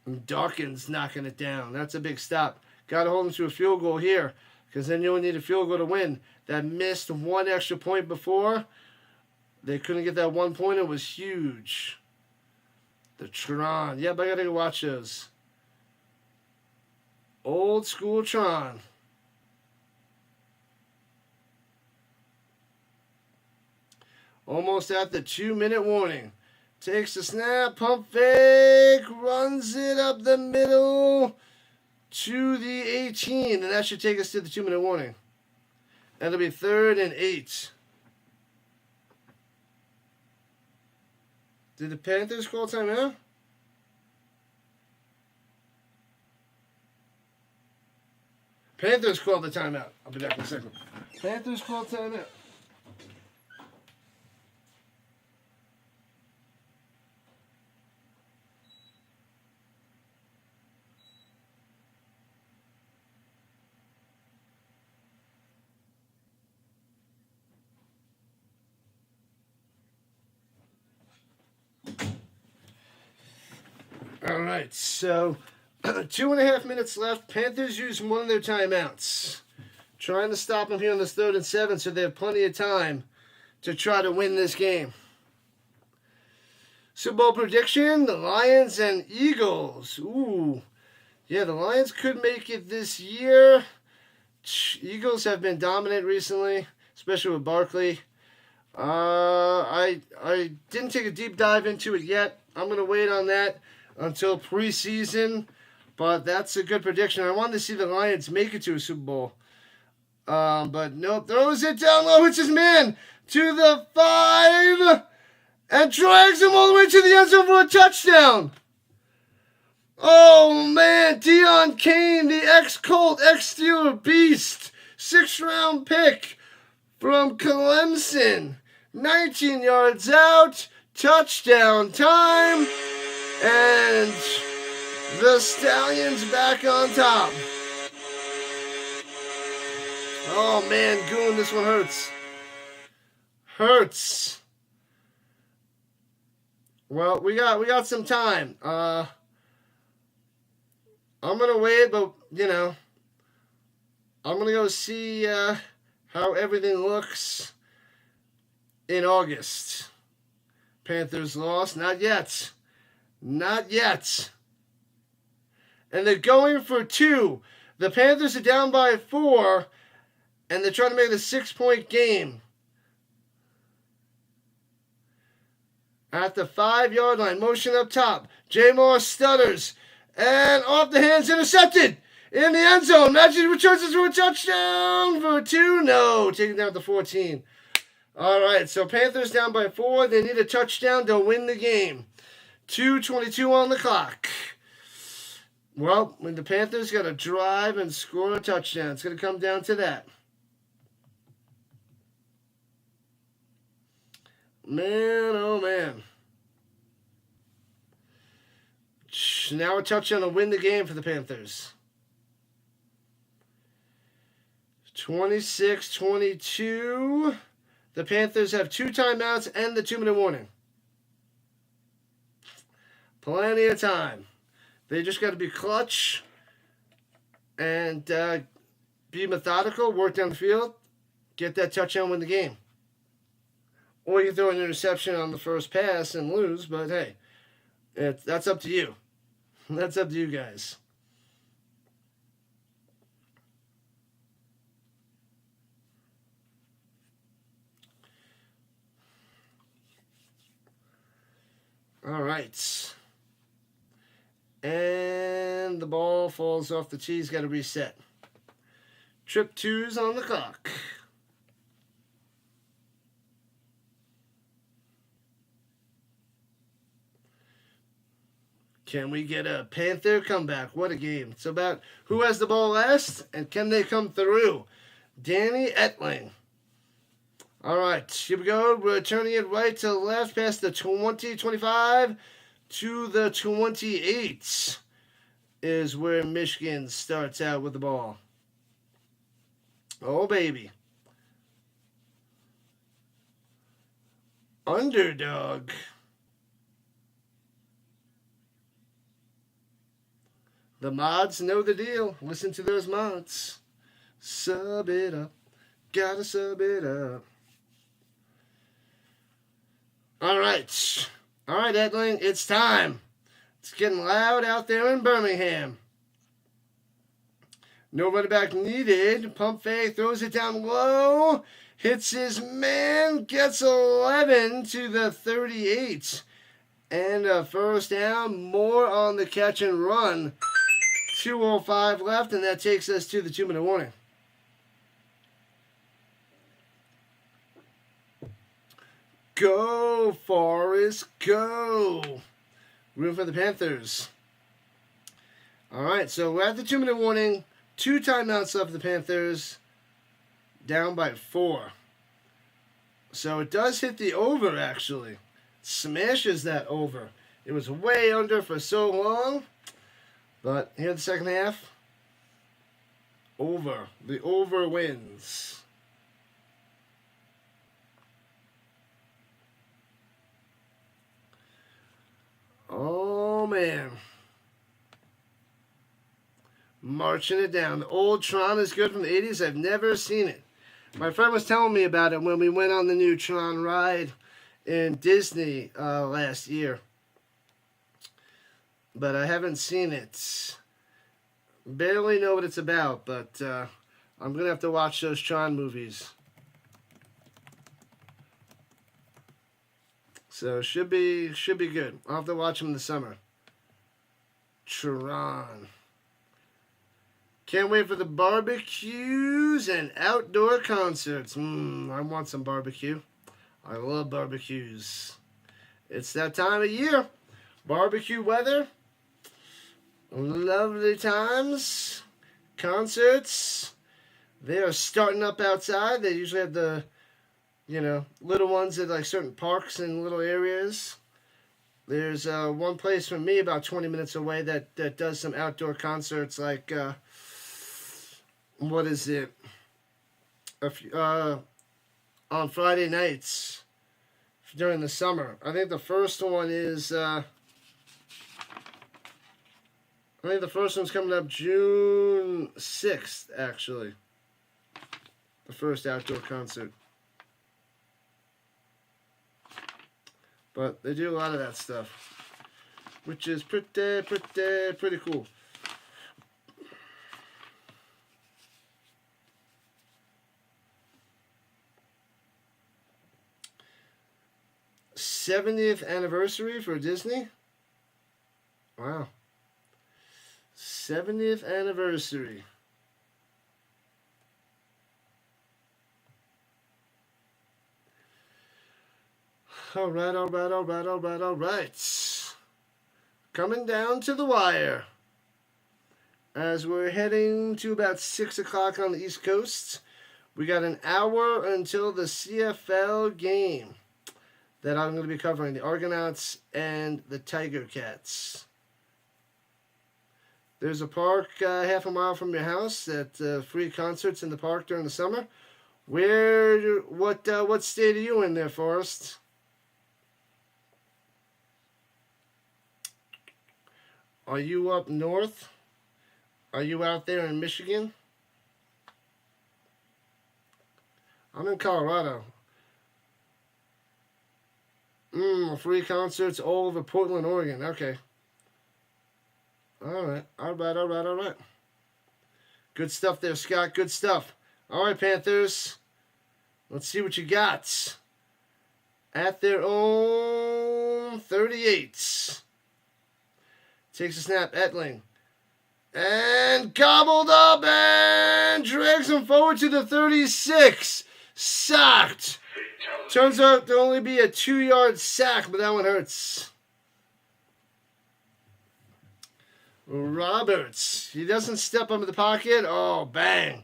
And Dawkins knocking it down. That's a big stop. Got to hold them to a field goal here, because then you only need a field goal to win. That missed one extra point before. They couldn't get that 1 point. It was huge. The Tron. Yep, I got to go watch those. Old school Tron. Almost at the 2-minute warning. Takes the snap, pump fake, runs it up the middle to the 18. And that should take us to the 2-minute warning. That'll be 3rd and 8. Did the Panthers call timeout? Panthers called the timeout. I'll be back in a second. Panthers called timeout. All right, so 2.5 minutes left. Panthers use one of their timeouts. Trying to stop them here on this 3rd and 7, so they have plenty of time to try to win this game. Super Bowl prediction, the Lions and Eagles. Ooh, yeah, the Lions could make it this year. Eagles have been dominant recently, especially with Barkley. I didn't take a deep dive into it yet. I'm going to wait on that until preseason, but that's a good prediction. I wanted to see the Lions make it to a Super Bowl. But nope, throws it down low, hits his man to the 5, and drags him all the way to the end zone for a touchdown. Oh man, Deion Kane, the ex-Colt, ex-Steeler beast, 6th-round pick from Clemson, 19 yards out, touchdown time. And the Stallions back on top. Oh man, Goon, this one hurts. Hurts. Well, we got some time. I'm gonna wait, but I'm gonna go see how everything looks in August. Panthers lost, not yet. Not yet. And they're going for 2. The Panthers are down by 4, and they're trying to make it a 6-point game. At the 5-yard line, motion up top. J. Moore stutters, and off the hands, intercepted in the end zone. Magic returns it for a touchdown for 2. No, taking down to 14. All right, so Panthers down by 4. They need a touchdown to win the game. 2:22 on the clock. Well, when the Panthers got to drive and score a touchdown, it's going to come down to that. Man, oh man. Now a touchdown to win the game for the Panthers. 26-22. The Panthers have 2 timeouts and the 2-minute warning. Plenty of time. They just got to be clutch and be methodical, work down the field, get that touchdown, win the game. Or you throw an interception on the first pass and lose, but hey, that's up to you. That's up to you guys. All right. And the ball falls off the tee. He's got to reset. Trip 2's on the clock. Can we get a Panther comeback? What a game. It's about who has the ball last and can they come through. Danny Etling. All right, here we go. We're turning it right to left past the 20-25 to the 28 is where Michigan starts out with the ball. Oh, baby. Underdog. The mods know the deal. Listen to those mods. Sub it up. Gotta sub it up. All right. All right, Edling, it's time. It's getting loud out there in Birmingham. No running back needed. Pump fake, throws it down low. Hits his man. Gets 11 to the 38. And a first down. More on the catch and run. 2:05 left, and that takes us to the 2-minute warning. Go, Forrest, go. Room for the Panthers. All right, so we're at the 2-minute warning. 2 timeouts left for the Panthers. Down by 4. So it does hit the over, actually. Smashes that over. It was way under for so long. But here in the second half. Over. The over wins. Oh, man. Marching it down. The old Tron is good from the 80s. I've never seen it. My friend was telling me about it when we went on the new Tron ride in Disney last year. But I haven't seen it. Barely know what it's about, but I'm going to have to watch those Tron movies. So should be good. I'll have to watch them in the summer. Tron. Can't wait for the barbecues and outdoor concerts. I want some barbecue. I love barbecues. It's that time of year. Barbecue weather. Lovely times. Concerts. They are starting up outside. They usually have the, little ones at like certain parks and little areas. There's one place from me about 20 minutes away that does some outdoor concerts like, what is it? On Friday nights during the summer. I think the first one is, the first one's coming up June 6th, actually. The first outdoor concert. But they do a lot of that stuff, which is pretty cool. '70th anniversary for Disney. Wow. 70th anniversary. All right. Coming down to the wire. As we're heading to about 6 o'clock on the East Coast, we got an hour until the CFL game that I'm going to be covering, the Argonauts and the Tiger Cats. There's a park half a mile from your house that free concerts in the park during the summer. What state are you in there, Forrest? Are you up north? Are you out there in Michigan? I'm in Colorado. Free concerts all over Portland, Oregon. Okay. All right. Good stuff there, Scott. Good stuff. All right, Panthers. Let's see what you got. At their own 38. Takes a snap, Etling. And gobbled up and drags him forward to the 36. Sacked. Turns out to only be a 2-yard sack, but that one hurts. Roberts. He doesn't step up in the pocket. Oh, bang.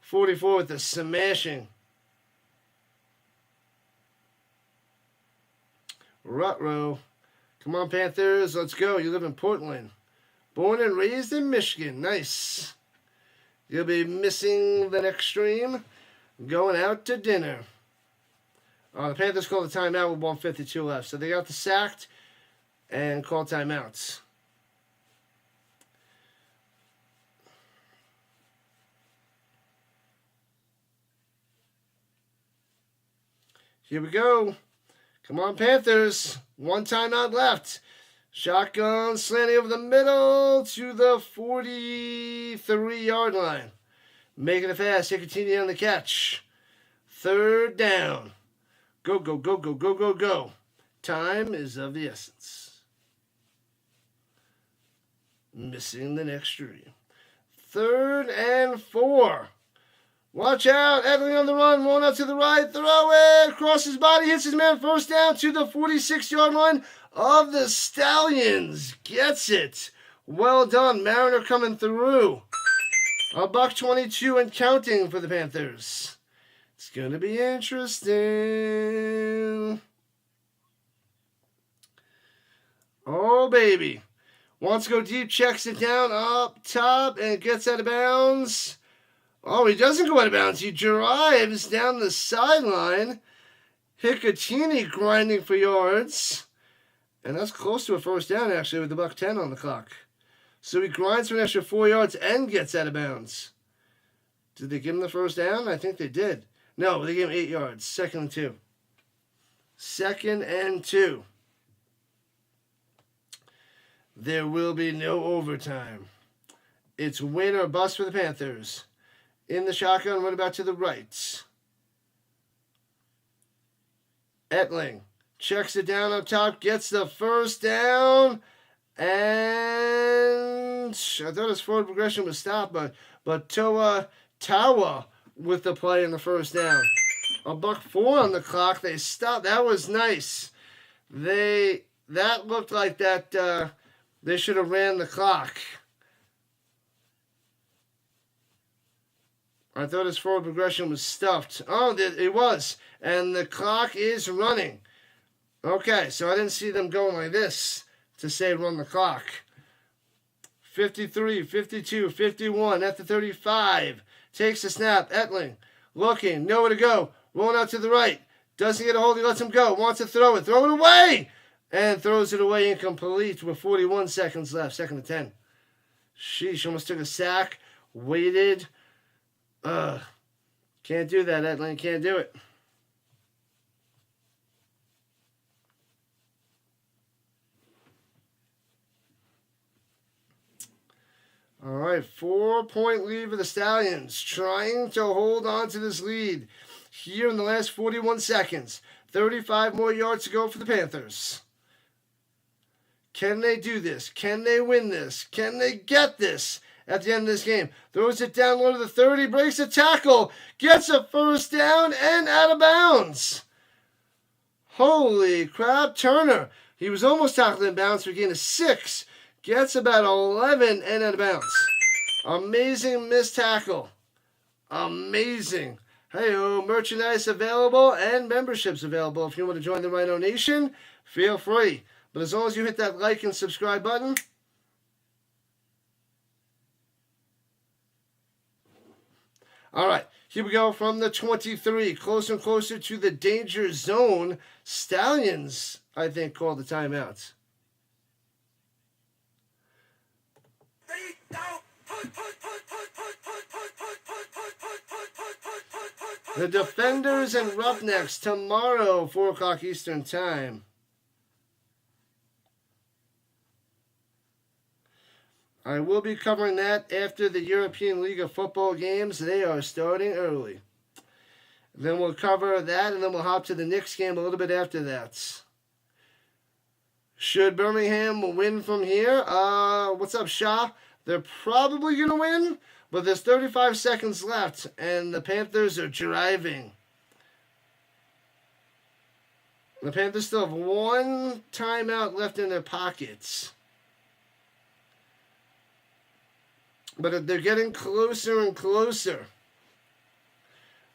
44 with the smashing. Rutrow. Come on, Panthers. Let's go. You live in Portland. Born and raised in Michigan. Nice. You'll be missing the next stream. Going out to dinner. The Panthers called a timeout with 1:52 left. So they got the sacked and called timeouts. Here we go. Come on, Panthers. One timeout left. Shotgun slanting over the middle to the 43-yard line. Making it fast. Here, continue on the catch. Third down. Go, go, go, go, go, go, go. Time is of the essence. Missing the next tree. 3rd and 4. Watch out. Edling on the run. Rolling out to the right. Throw it. Across his body. Hits his man. First down to the 46-yard line of the Stallions. Gets it. Well done. Mariner coming through. $1.22 and counting for the Panthers. It's going to be interesting. Oh, baby. Wants to go deep, checks it down up top, and gets out of bounds. Oh, he doesn't go out of bounds. He drives down the sideline. Hicatini grinding for yards. And that's close to a first down, actually, with $1.10 on the clock. So he grinds for an extra 4 yards and gets out of bounds. Did they give him the first down? I think they did. No, they gave him 8 yards. 2nd and 2. 2nd and 2. There will be no overtime. It's win or bust for the Panthers. In the shotgun, run about to the right. Etling checks it down up top, gets the first down, and I thought his forward progression was stopped, but Tawa with the play in the first down. $1.04 on the clock. They stopped. That was nice. That looked like that. They should have ran the clock. I thought his forward progression was stuffed. Oh, it was. And the clock is running. Okay, so I didn't see them going like this to say run the clock. 53, 52, 51 at the 35. Takes the snap. Etling looking. Nowhere to go. Rolling out to the right. Doesn't get a hold. He lets him go. Wants to throw it. Throw it away. And throws it away incomplete with 41 seconds left. 2nd and 10. Sheesh, almost took a sack. Waited. Can't do that, Etling. Can't do it. All right, 4-point lead for the Stallions. Trying to hold on to this lead here in the last 41 seconds. 35 more yards to go for the Panthers. Can they do this? Can they win this? Can they get this at the end of this game? Throws it down low to the 30, breaks a tackle, gets a first down, and out of bounds. Holy crap, Turner. He was almost tackled in bounds for a gain of 6. Gets about 11 and out of bounds. Amazing missed tackle. Amazing. Hey-oh, merchandise available and memberships available. If you want to join the Rhino Nation, feel free. But as long as you hit that like and subscribe button, all right, here we go from the 23. Closer and closer to the danger zone. Stallions, I think, called the timeouts. The Defenders and Roughnecks tomorrow, 4 o'clock Eastern Time. I will be covering that after the European League of Football games. They are starting early. Then we'll cover that, and then we'll hop to the Knicks game a little bit after that. Should Birmingham win from here? What's up, Shaw? They're probably going to win, but there's 35 seconds left, and the Panthers are driving. The Panthers still have 1 timeout left in their pockets. But they're getting closer and closer.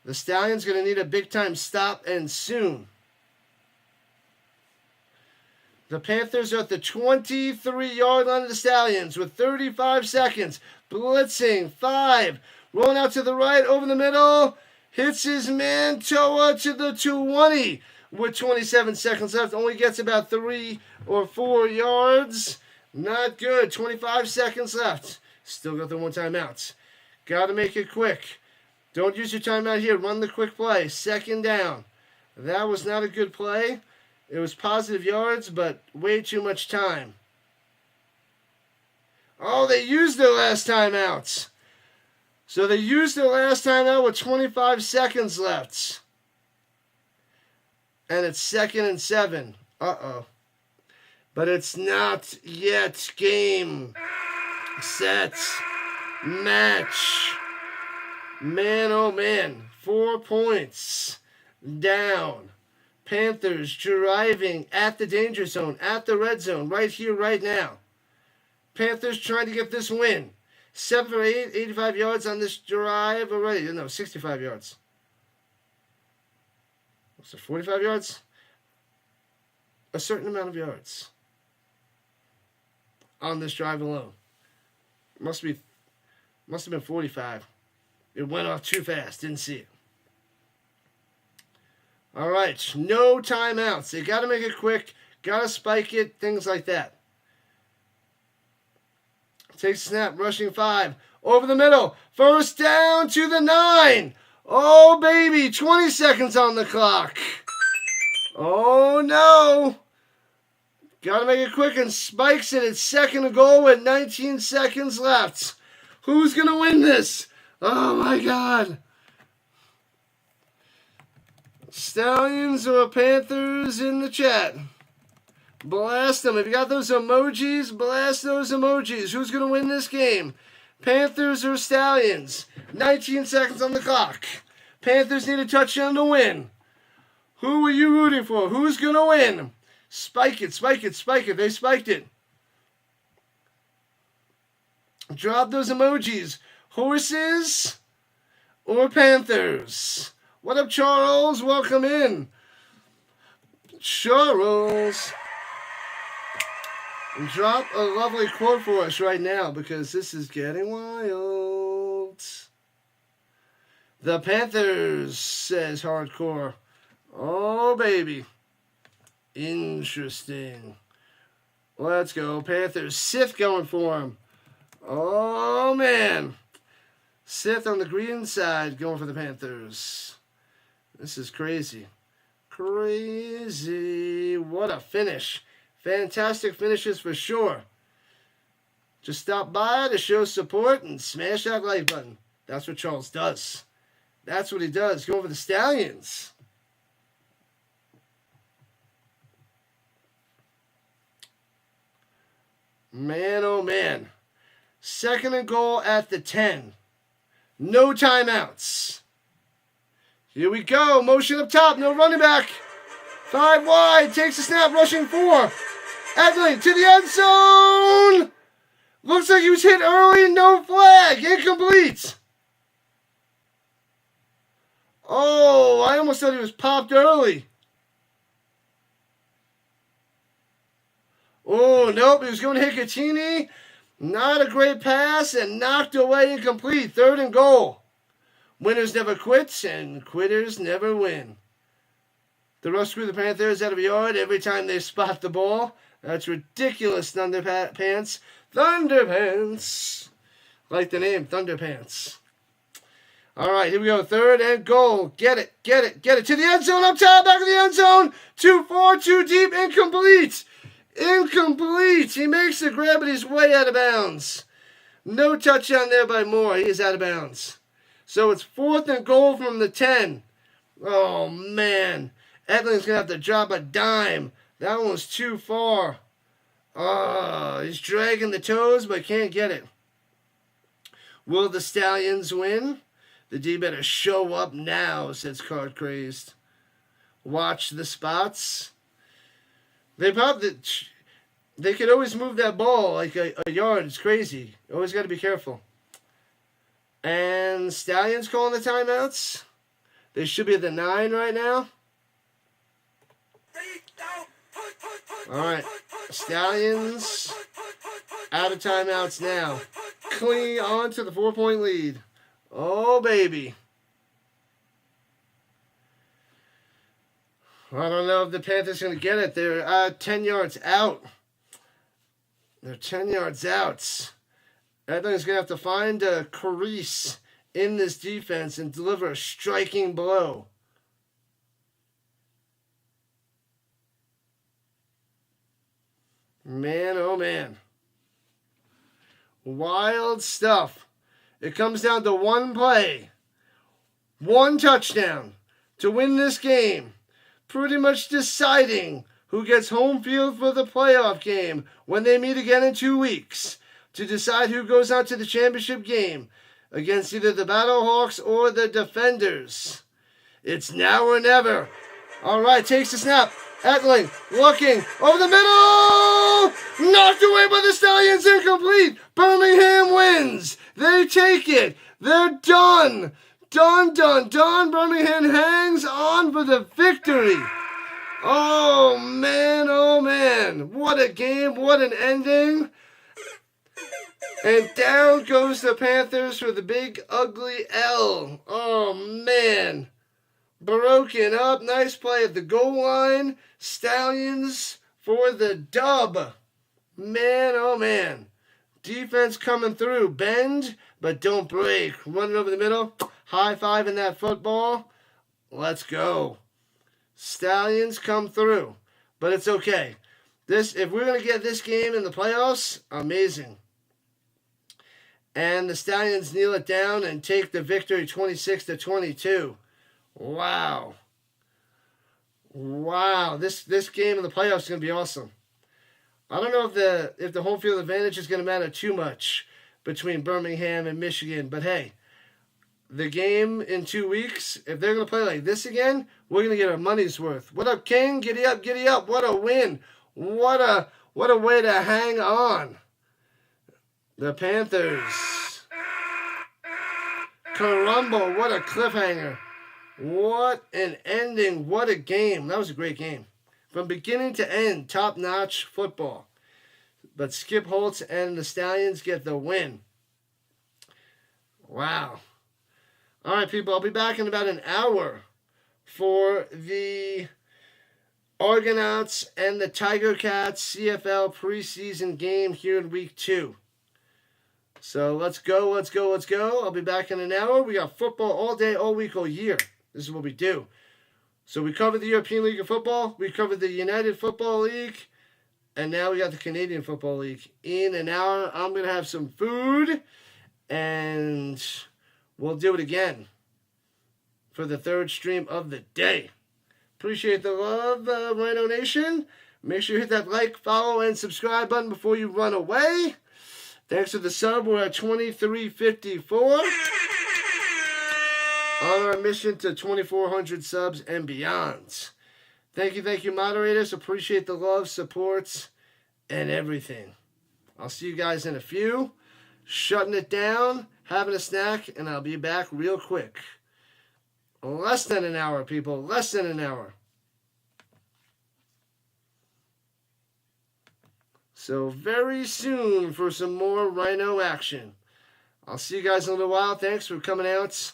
The Stallions going to need a big-time stop, and soon. The Panthers are at the 23-yard line of the Stallions with 35 seconds. Blitzing, 5. Rolling out to the right, over the middle. Hits his man, Toa, to the 20 with 27 seconds left. Only gets about 3 or 4 yards. Not good. 25 seconds left. Still got the 1 timeout. Got to make it quick. Don't use your timeout here. Run the quick play. 2nd down. That was not a good play. It was positive yards, but way too much time. Oh, they used their last timeouts. So they used their last timeout with 25 seconds left. And it's 2nd and 7. Uh-oh. But it's not yet game, set, match. Man, oh man. 4 points down. Panthers driving at the danger zone, at the red zone, right here, right now. Panthers trying to get this win. 7 for 8, 85 yards on this drive already. No, 65 yards. What's it, 45 yards? A certain amount of yards on this drive alone. Must have been 45. It went off too fast. Didn't see it. All right. No timeouts. They got to make it quick. Got to spike it. Things like that. Takes a snap. Rushing 5. Over the middle. First down to the 9. Oh, baby. 20 seconds on the clock. Oh, no. Got to make it quick and spikes it. It's 2nd and goal with 19 seconds left. Who's going to win this? Oh, my God. Stallions or Panthers in the chat. Blast them. If you got those emojis, blast those emojis. Who's going to win this game? Panthers or Stallions? 19 seconds on the clock. Panthers need a touchdown to win. Who are you rooting for? Who's going to win? Spike it, spike it, spike it. They spiked it. Drop those emojis. Horses or Panthers? What up, Charles? Welcome in. Charles. Drop a lovely quote for us right now because this is getting wild. The Panthers, says Hardcore. Oh, baby. Interesting. Let's go. Panthers. Sith going for him. Oh, man. Sith on the green side going for the Panthers. This is crazy. Crazy. What a finish. Fantastic finishes for sure. Just stop by to show support and smash that like button. That's what Charles does. That's what he does. Going for the Stallions. Man, oh man. 2nd and goal at the 10. No timeouts. Here we go. Motion up top. No running back. 5 wide. Takes a snap. Rushing 4. Edley to the end zone. Looks like he was hit early. No flag. Incomplete. Oh, I almost thought he was popped early. Oh, nope. He was going to hit Hicatini. Not a great pass and knocked away incomplete. 3rd and goal. Winners never quit and quitters never win. The rush screw the Panthers out of a yard every time they spot the ball. That's ridiculous, Thunderpants. Thunderpants. Like the name, Thunderpants. All right, here we go. 3rd and goal. Get it, get it, get it. To the end zone, up top, back of the end zone. Too far, too deep, incomplete. Incomplete. He makes the grab, but he's way out of bounds. No touchdown there by Moore. He is out of bounds. So it's 4th and goal from the 10. Oh, man. Edling's going to have to drop a dime. That one was too far. Oh, he's dragging the toes, but can't get it. Will the Stallions win? The D better show up now, says Card Crazed. Watch the spots. They could always move that ball like a yard. It's crazy. Always got to be careful. And Stallions calling the timeouts. They should be at the 9 right now. All right. Stallions out of timeouts now. Clean on to the 4-point lead. Oh, baby. I don't know if the Panthers are going to get it. They're 10 yards out. They're 10 yards out. Edling's going to have to find a crease in this defense and deliver a striking blow. Man, oh man. Wild stuff. It comes down to one play, one touchdown to win this game, pretty much deciding who gets home field for the playoff game when they meet again in 2 weeks to decide who goes on to the championship game against either the Battlehawks or the Defenders. It's now or never. All right, takes the snap. Etling looking over the middle. Knocked away by the Stallions, incomplete. Birmingham wins. They take it. They're done. Done. Birmingham hangs on for the victory. Oh, man. What a game. What an ending. And down goes the Panthers for the big, ugly L. Oh, man. Broken up. Nice play at the goal line. Stallions for the dub. Man, oh, man. Defense coming through. Bend, but don't break. Running over the middle. High five in that football. Let's go. Stallions come through. But it's okay. If we're going to get this game in the playoffs, amazing. And the Stallions kneel it down and take the victory 26-22. Wow. This game in the playoffs is going to be awesome. I don't know if the home field advantage is going to matter too much between Birmingham and Michigan, but hey, the game in 2 weeks, if they're going to play like this again, we're going to get our money's worth. What up, King? Giddy up. What a win. What a way to hang on. The Panthers. Carumbo, what a cliffhanger. What an ending. What a game. That was a great game. From beginning to end, top-notch football. But Skip Holtz and the Stallions get the win. Wow. All right, people, I'll be back in about an hour for the Argonauts and the Tiger Cats CFL preseason game here in week 2. So let's go. I'll be back in an hour. We got football all day, all week, all year. This is what we do. So we covered the European League of Football. We covered the United Football League. And now we got the Canadian Football League. In an hour, I'm going to have some food. And we'll do it again for the third stream of the day. Appreciate the love, Rhino Nation. Make sure you hit that like, follow, and subscribe button before you run away. Thanks for the sub. We're at 2354. On our mission to 2,400 subs and beyond. Thank you, moderators. Appreciate the love, supports, and everything. I'll see you guys in a few. Shutting it down, having a snack, and I'll be back real quick. Less than an hour, people. Less than an hour. So very soon for some more Rhino action. I'll see you guys in a little while. Thanks for coming out.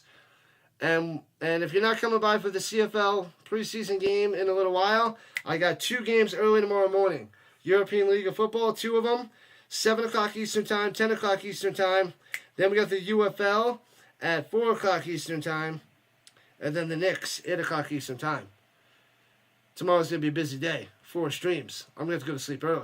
And if you're not coming by for the CFL preseason game in a little while, I got 2 games early tomorrow morning. European League of Football, 2 of them, 7 o'clock Eastern Time, 10 o'clock Eastern Time. Then we got the UFL at 4 o'clock Eastern Time. And then the Knicks, 8 o'clock Eastern Time. Tomorrow's going to be a busy day. 4 streams. I'm going to have to go to sleep early.